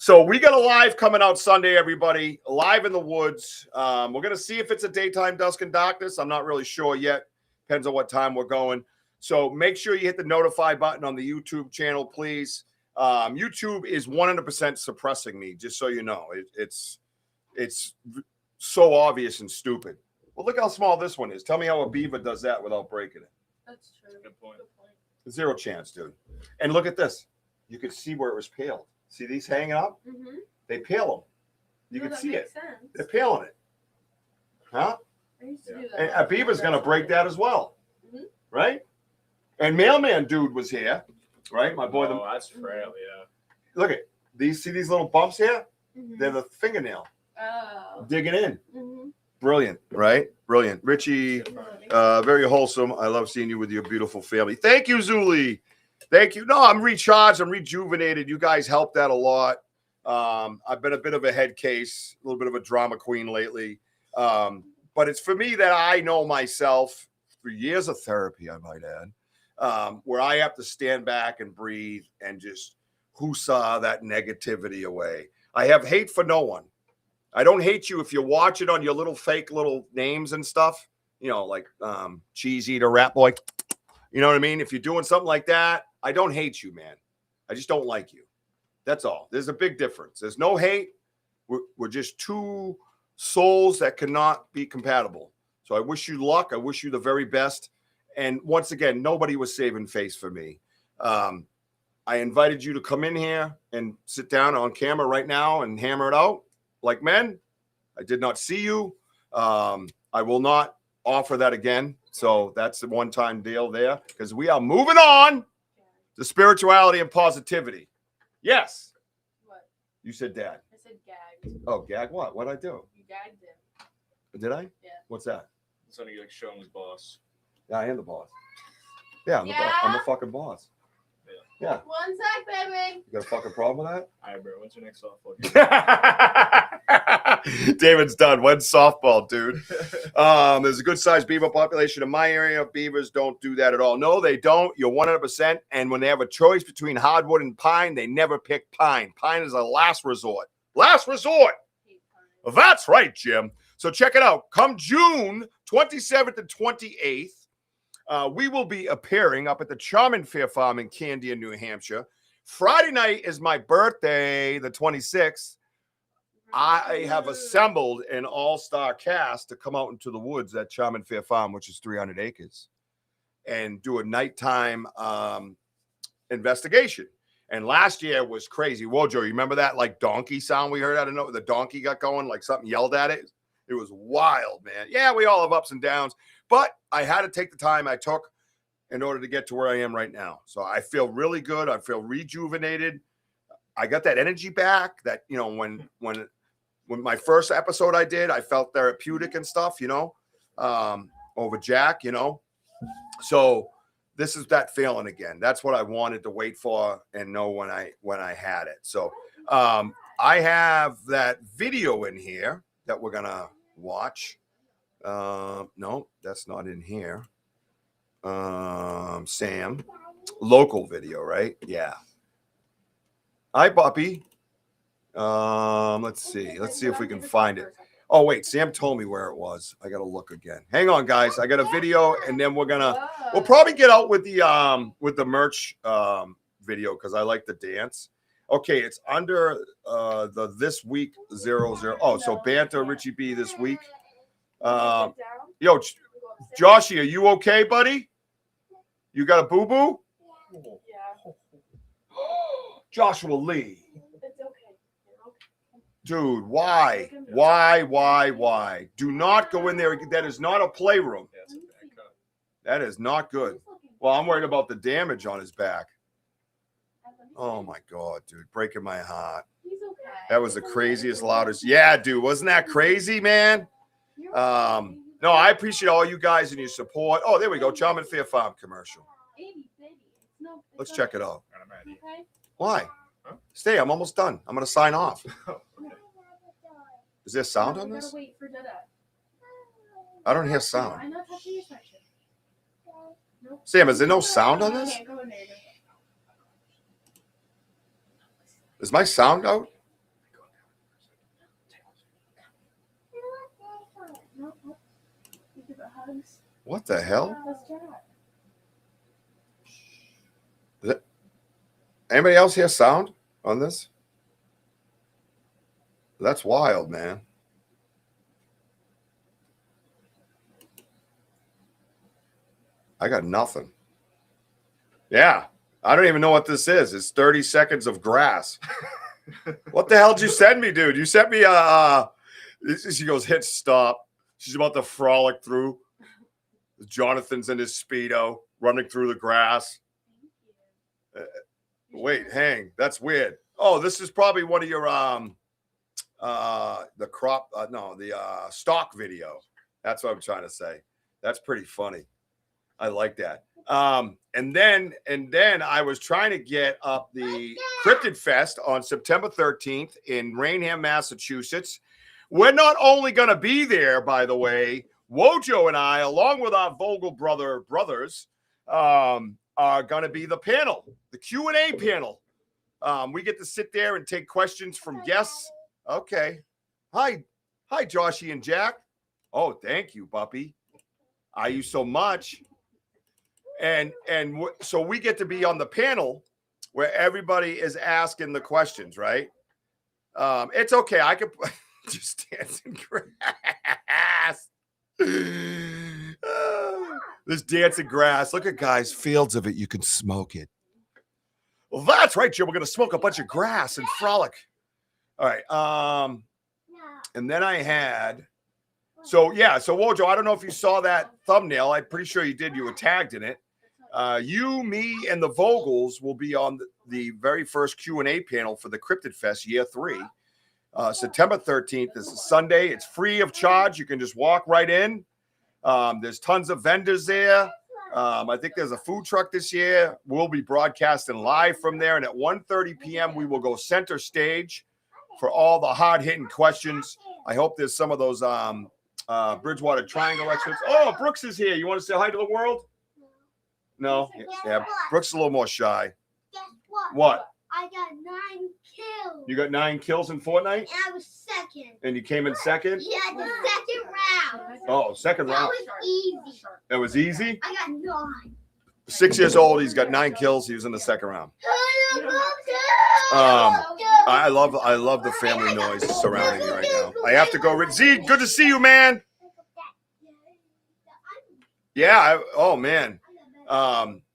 So we got a live coming out Sunday, everybody. Live in the woods. We're going to see if it's a daytime dusk and darkness. I'm not really sure yet. Depends on what time we're going. So make sure you hit the notify button on the YouTube channel, please. YouTube is 100% suppressing me, just so you know. It's so obvious and stupid. Well, look how small this one is. Tell me how a beaver does that without breaking it. That's true. Good point. Zero chance, dude. And look at this. You could see where it was peeled. See these hanging up? Mm-hmm. They peel them. You No, can see it. Sense. They're peeling it. Huh? I used to do that. And a beaver's going to break that as well. Mhm. Right? And Mailman Dude was here. Right? My boy. Oh, that's frail, yeah. Look at these. See these little bumps here? Mhm. They're the fingernail Oh. digging in. Mm-hmm. Brilliant, right? Brilliant. Richie, very wholesome. I love seeing you with your beautiful family. Thank you, Zuli. Thank you. No, I'm recharged. I'm rejuvenated. You guys helped that a lot. I've been a bit of a head case, a little bit of a drama queen lately. But it's for me that I know myself through years of therapy, I might add, where I have to stand back and breathe and just whoosah that negativity away. I have hate for no one. I don't hate you if you watch it on your little fake little names and stuff, you know, like Cheese Eater, Rat Boy. You know what I mean? If you're doing something like that, I don't hate you, man. I just don't like you. That's all. There's a big difference. There's no hate. We're just two souls that cannot be compatible. So I wish you luck. I wish you the very best. And once again, nobody was saving face for me. I invited you to come in here and sit down on camera right now and hammer it out like men. I did not see you. I will not offer that again. So that's the one-time deal there because we are moving on to spirituality and positivity. Yes. What? You said dad. I said gagged. Oh, gag what? What'd I do? You gagged him. Did I? Yeah. What's that? So you like show him his boss. Yeah, I am the boss. Yeah, I'm the fucking boss. Yeah. 1 sec, baby. You got a fucking problem with that? All right, bro. When's your next softball game? David's done. One softball, dude. There's a good sized beaver population in my area. Beavers don't do that at all. No, they don't. You're 100%. And when they have a choice between hardwood and pine, they never pick pine. Pine is a last resort. Last resort. That's right, Jim. So check it out. Come June 27th and 28th, we will be appearing up at the Charmin Fair Farm in Candia, New Hampshire. Friday night is my birthday, the 26th. I have assembled an all-star cast to come out into the woods at Charming Fair Farm, which is 300 acres, and do a nighttime investigation. And last year was crazy. Wojo, you remember that like donkey sound we heard out of nowhere? The donkey got going, like something yelled at it. It was wild, man. Yeah, we all have ups and downs, but I had to take the time I took in order to get to where I am right now. So I feel really good. I feel rejuvenated. I got that energy back that, you know, when my first episode I did, I felt therapeutic and stuff, you know, over Jack, you know. So this is that feeling again. That's what I wanted to wait for and know when I had it. So I have that video in here that we're gonna watch. No, that's not in here. Sam, local video, right? Yeah. Hi, Puppy. Let's see if we can find it. Oh, wait, Sam told me where it was. I gotta look again. Hang on, guys. I got a video, and then we'll probably get out with the merch video because I like the dance. Okay, it's under the this week 00. Oh, so banter Richie B this week. Yo, Joshy, are you okay, buddy? You got a boo-boo? Yeah. Joshua Lee. It's okay. Dude, why? Why? Do not go in there. That is not a playroom. That is not good. Well, I'm worried about the damage on his back. Oh, my God, dude. Breaking my heart. He's okay. That was the craziest, loudest. Yeah, dude. Wasn't that crazy, man? No, I appreciate all you guys and your support. Oh, there we go. Charming Fair Farm commercial. Let's check it out. Okay. Why? Stay. I'm almost done. I'm going to sign off. Is there sound on this? Wait for Dada. I don't hear sound. I'm not touching your section. Nope. Sam, is there no sound on You this? can't go in there. Is my sound out? No. You give it hugs. What the hell? That's Jack. Is it? Anybody else hear sound on this? That's wild, man. I got nothing. Yeah. I don't even know what this is. It's 30 seconds of grass. What the hell did you send me, dude? You sent me she goes, hit stop. She's about to frolic through. Jonathan's in his Speedo running through the grass. Wait, hang. That's weird. Oh, this is probably one of your the stock video. That's what I'm trying to say. That's pretty funny. I like that. And then I was trying to get up the Cryptid Fest on September 13th in Rainham, Massachusetts. We're not only going to be there, by the way, Wojo and I, along with our Vogel brothers, are going to be the panel, the Q&A panel. We get to sit there and take questions from guests. Okay. Hi, Joshy and Jack. Oh, thank you, puppy. I you so much. And so we get to be on the panel where everybody is asking the questions, right? It's okay. I could just dance in grass. This dancing grass. Look at guys, fields of it. You can smoke it. Well, that's right, Jim. We're going to smoke a bunch of grass and frolic. All right. And then I had, so Wojo, I don't know if you saw that thumbnail. I'm pretty sure you did. You were tagged in it. You, me, and the Vogels will be on the very first Q&A panel for the Cryptid Fest Year 3. September 13th is a Sunday. It's free of charge. You can just walk right in. There's tons of vendors there. I think there's a food truck this year. We'll be broadcasting live from there. And at 1:30 p.m., we will go center stage for all the hard-hitting questions. I hope there's some of those Bridgewater Triangle experts. Oh, Brooks is here. You want to say hi to the world? No? Yeah, Brooks is a little more shy. Guess what? What? I got 9 kills. You got 9 kills in Fortnite? And I was second. And you came in second? Yeah, the second round. Oh, second That round. was easy. That was easy? I got 9. 6 years old. He's got 9 kills. He was in the second round. Um, I love the family noise surrounding me right now. I have to go. Z, good to see you, man. Yeah. Oh man.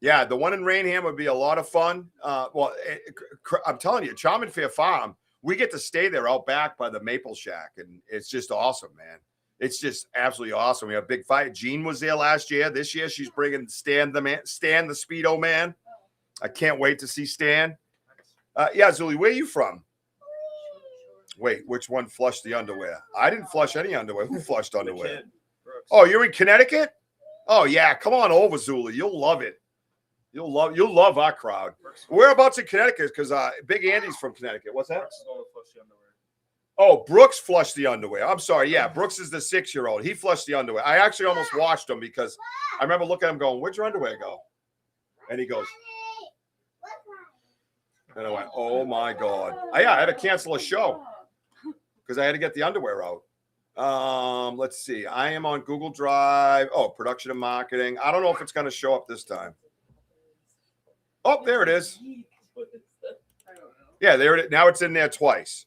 Yeah, the one in Rainham would be a lot of fun. I'm telling you, Charming Fair Farm, we get to stay there out back by the Maple Shack, and it's just awesome, man. It's just absolutely awesome. We have a big fight. Jean was there last year. This year, she's bringing Stan the Speedo man. I can't wait to see Stan. Yeah, Zuli, where are you from? Wait, which one flushed the underwear? I didn't flush any underwear. Who flushed underwear? Oh, you're in Connecticut? Oh yeah, come on over, Zuli. You'll love it. You'll love our crowd. Whereabouts in Connecticut? Because Big Andy's from Connecticut. What's that? Oh, Brooks flushed the underwear. I'm sorry. Yeah, Brooks is the 6-year-old. He flushed the underwear. I actually almost watched him because I remember looking at him going, "Where'd your underwear go?" And he goes, and I went, "Oh my God!" I had to cancel a show because I had to get the underwear out. Let's see. I am on Google Drive. Oh, production and marketing. I don't know if it's going to show up this time. Oh, there it is. Yeah, there it is. Now it's in there twice.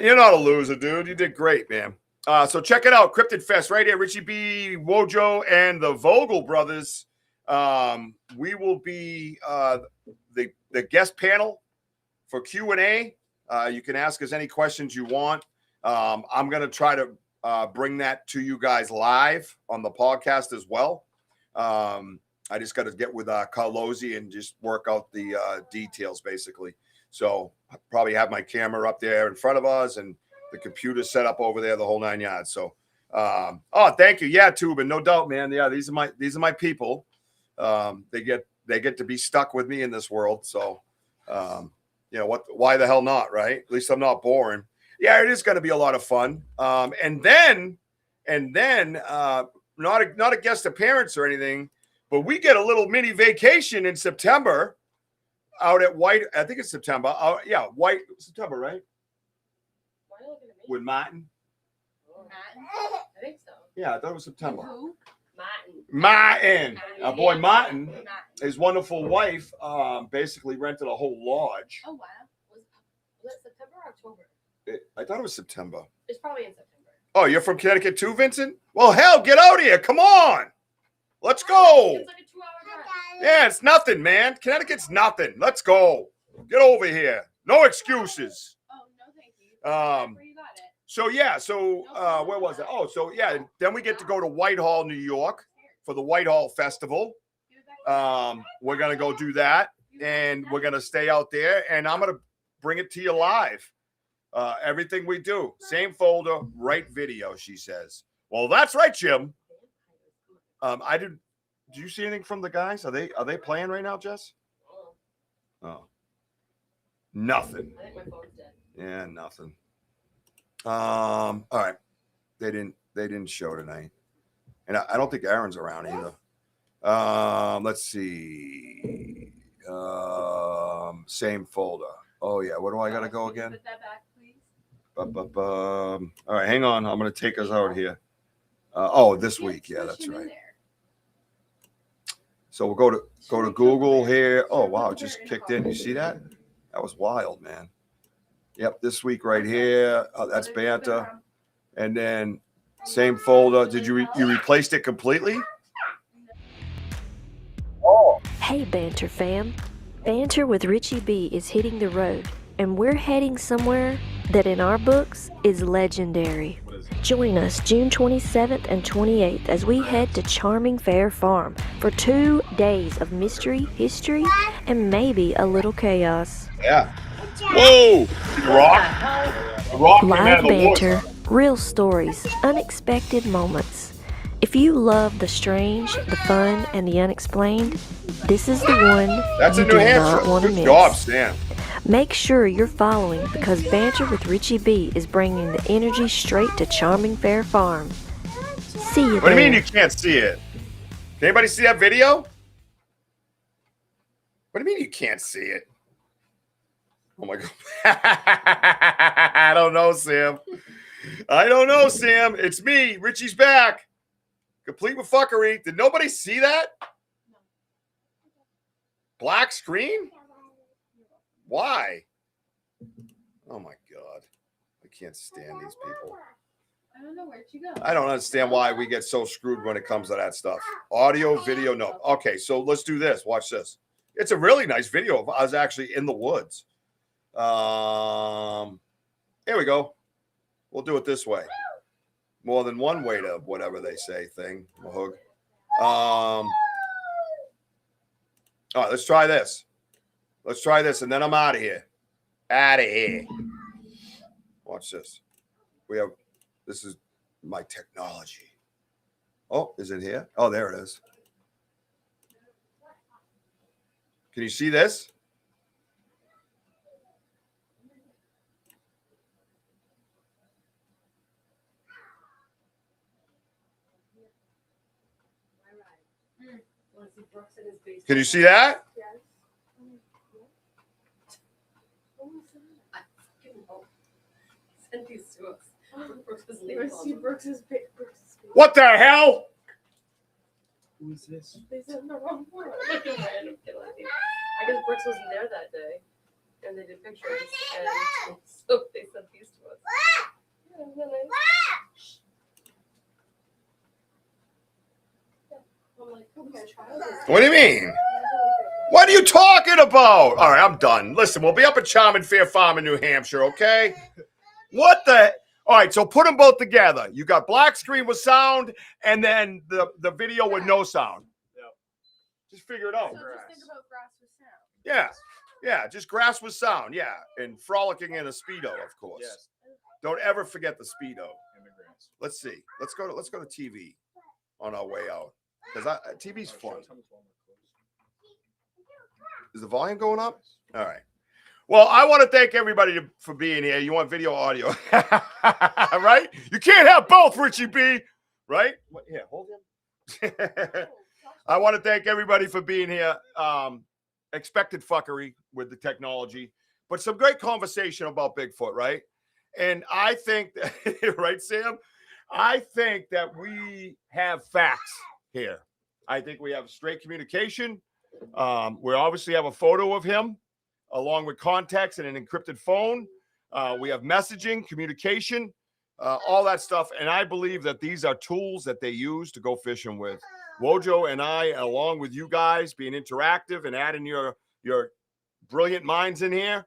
You're not a loser, dude. You did great, man. So check it out. Cryptid Fest right here. Richie B, Wojo, and the Vogel brothers. We will be the guest panel for Q&A. You can ask us any questions you want. I'm going to try to bring that to you guys live on the podcast as well. I just got to get with Carlozzi and just work out the details, basically. So I'll probably have my camera up there in front of us and the computer set up over there, the whole 9 yards. So, thank you. Yeah, Tubin, no doubt, man. Yeah, these are my people. They get to be stuck with me in this world. So, why the hell not, right? At least I'm not boring. Yeah, it is going to be a lot of fun. And then not a guest appearance or anything, but we get a little mini vacation in September out at White. I think it's September. White September, right? Why are you looking at me? With Martin. Martin? I think so. Yeah, I thought it was September. Who? Martin. Our boy Martin, his wonderful wife, basically rented a whole lodge. Oh, wow. Was it September or October? I thought it was September. It's probably in September. Oh, you're from Connecticut too, Vincent? Well, hell, get out here. Come on. Let's go. It's like a 2-hour drive. Yeah, it's nothing, man. Connecticut's nothing. Let's go. Get over here. No excuses. Oh, no, thank you. Where you got it? So where was it? Oh, so yeah, then we get to go to Whitehall, New York for the Whitehall Festival. We're going to go do that, and we're going to stay out there, and I'm going to bring it to you live. Everything we do. Same folder, right video, she says. Well, that's right, Jim. Did you see anything from the guys? Are they playing right now, Jess? Oh. Nothing. I think my phone's dead. Yeah, nothing. All right. They didn't show tonight. And I don't think Aaron's around either. Let's see. Same folder. Oh yeah, where do I gotta go again? Put that back, please. All right, hang on. I'm gonna take us out here. This week. Yeah, that's right. So we'll go to Google here. Oh wow, it just kicked in. You see that? That was wild, man. Yep, this week right here. That's banter. And then same folder. Did you replaced it completely? Oh. Hey, Banter fam. Banter with Richie B is hitting the road, and we're heading somewhere that in our books is legendary. Join us June 27th and 28th as we head to Charming Fair Farm for 2 days of mystery, history, and maybe a little chaos. Yeah. Whoa! The rock came out Live of the woods. banter, real stories, unexpected moments. If you love the strange, the fun, and the unexplained, this is the one That's you in New do Hampshire. not want to Good miss. job, Sam. Make sure you're following because Banter with Richie B is bringing the energy straight to Charming Fair Farm. See you What do there. you mean you can't see it? Can anybody see that video? What do you mean you can't see it? Oh my God. I don't know, Sam. It's me. Richie's back. Complete with fuckery. Did nobody see that? Black screen? Why? Oh my God. I can't stand these people. I don't know, where'd you go? I don't understand why we get so screwed when it comes to that stuff. Audio, video, no. Okay, so let's do this. Watch this. It's a really nice video of us actually in the woods. Here we go. We'll do it this way. More than one way to whatever they say thing. Mahug. All right, let's try this. Let's try this, and then I'm out of here. Out of here. Watch this. This is my technology. Oh, is it here? Oh, there it is. Can you see this? Can you see that? Send these to us. What the hell? Who is this? They sent the wrong one. I guess Brooks wasn't there that day, and they did pictures, and so they sent these to us. Yeah, isn't that nice? I'm like, okay, try this. What do you mean? What are you talking about? All right, I'm done. Listen, we'll be up at Charming Fair Farm in New Hampshire, okay? What the? All right, so put them both together. You got black screen with sound, and then the video with no sound. Yep. Just figure it out. So just think about grass with sound. Yeah, just grass with sound, yeah, and frolicking in a Speedo, of course. Yes. Don't ever forget the Speedo. Immigrants. Let's see. Let's go to TV on our way out because TV's fun. Is the volume going up? All right. Well, I want to thank everybody for being here. You want video, audio, right? You can't have both, Richie B. Right? Here, hold him. I want to thank everybody for being here. Expected fuckery with the technology, but some great conversation about Bigfoot, right? And I think that, right, Sam? I think that we have facts here. I think we have straight communication. We obviously have a photo of him along with context and an encrypted phone. We have messaging, communication, all that stuff. And I believe that these are tools that they use to go fishing with. Wojo and I, along with you guys, being interactive and adding your brilliant minds in here,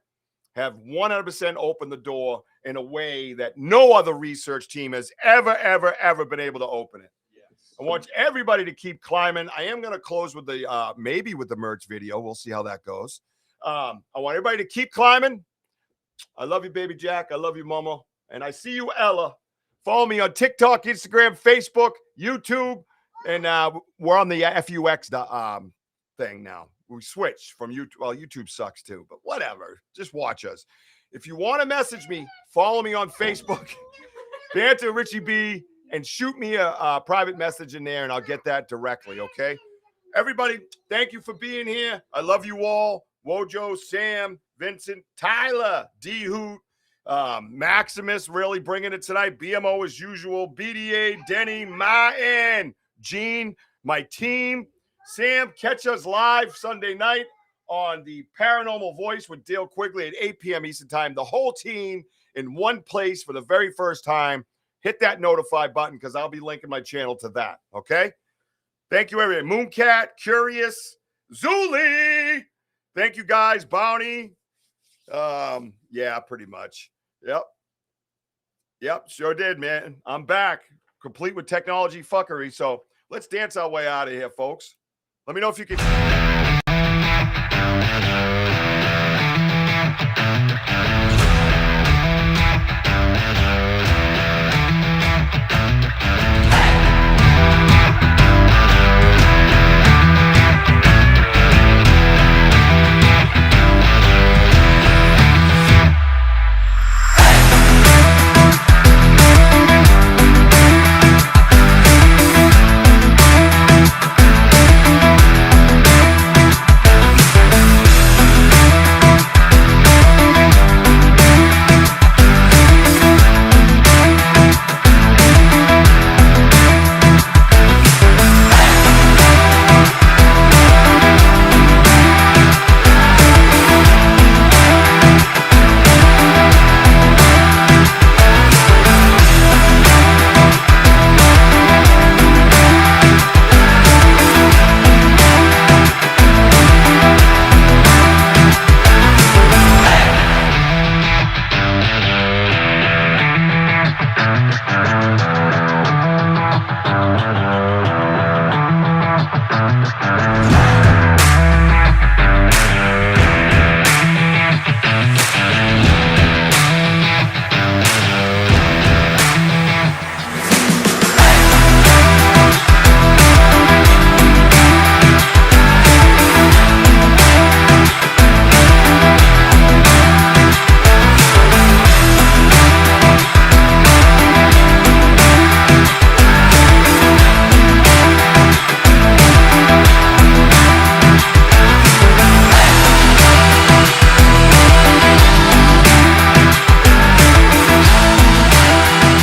have 100% opened the door in a way that no other research team has ever been able to open it. Yes. I want everybody to keep climbing. I am going to close with the maybe with the merch video. We'll see how that goes. I want everybody to keep climbing. I love you, baby Jack. I love you, Mama. And I see you, Ella. Follow me on TikTok, Instagram, Facebook, YouTube. And we're on the FUX thing now. We switched from YouTube. Well, YouTube sucks too, but whatever. Just watch us. If you want to message me, follow me on Facebook, Banter Richie B, and shoot me a private message in there, and I'll get that directly, okay? Everybody, thank you for being here. I love you all. Wojo, Sam, Vincent, Tyler, D-Hoot, Maximus really bringing it tonight. BMO as usual. BDA, Denny, Martin, Gene, my team. Sam, catch us live Sunday night on the Paranormal Voice with Dale Quigley at 8 p.m. Eastern Time. The whole team in one place for the very first time. Hit that notify button because I'll be linking my channel to that, okay? Thank you, everybody. Mooncat, Curious, Zuli. Thank you, guys. Bounty. Yeah, pretty much. Yep, sure did, man. I'm back, complete with technology fuckery. So let's dance our way out of here, folks. Let me know if you can.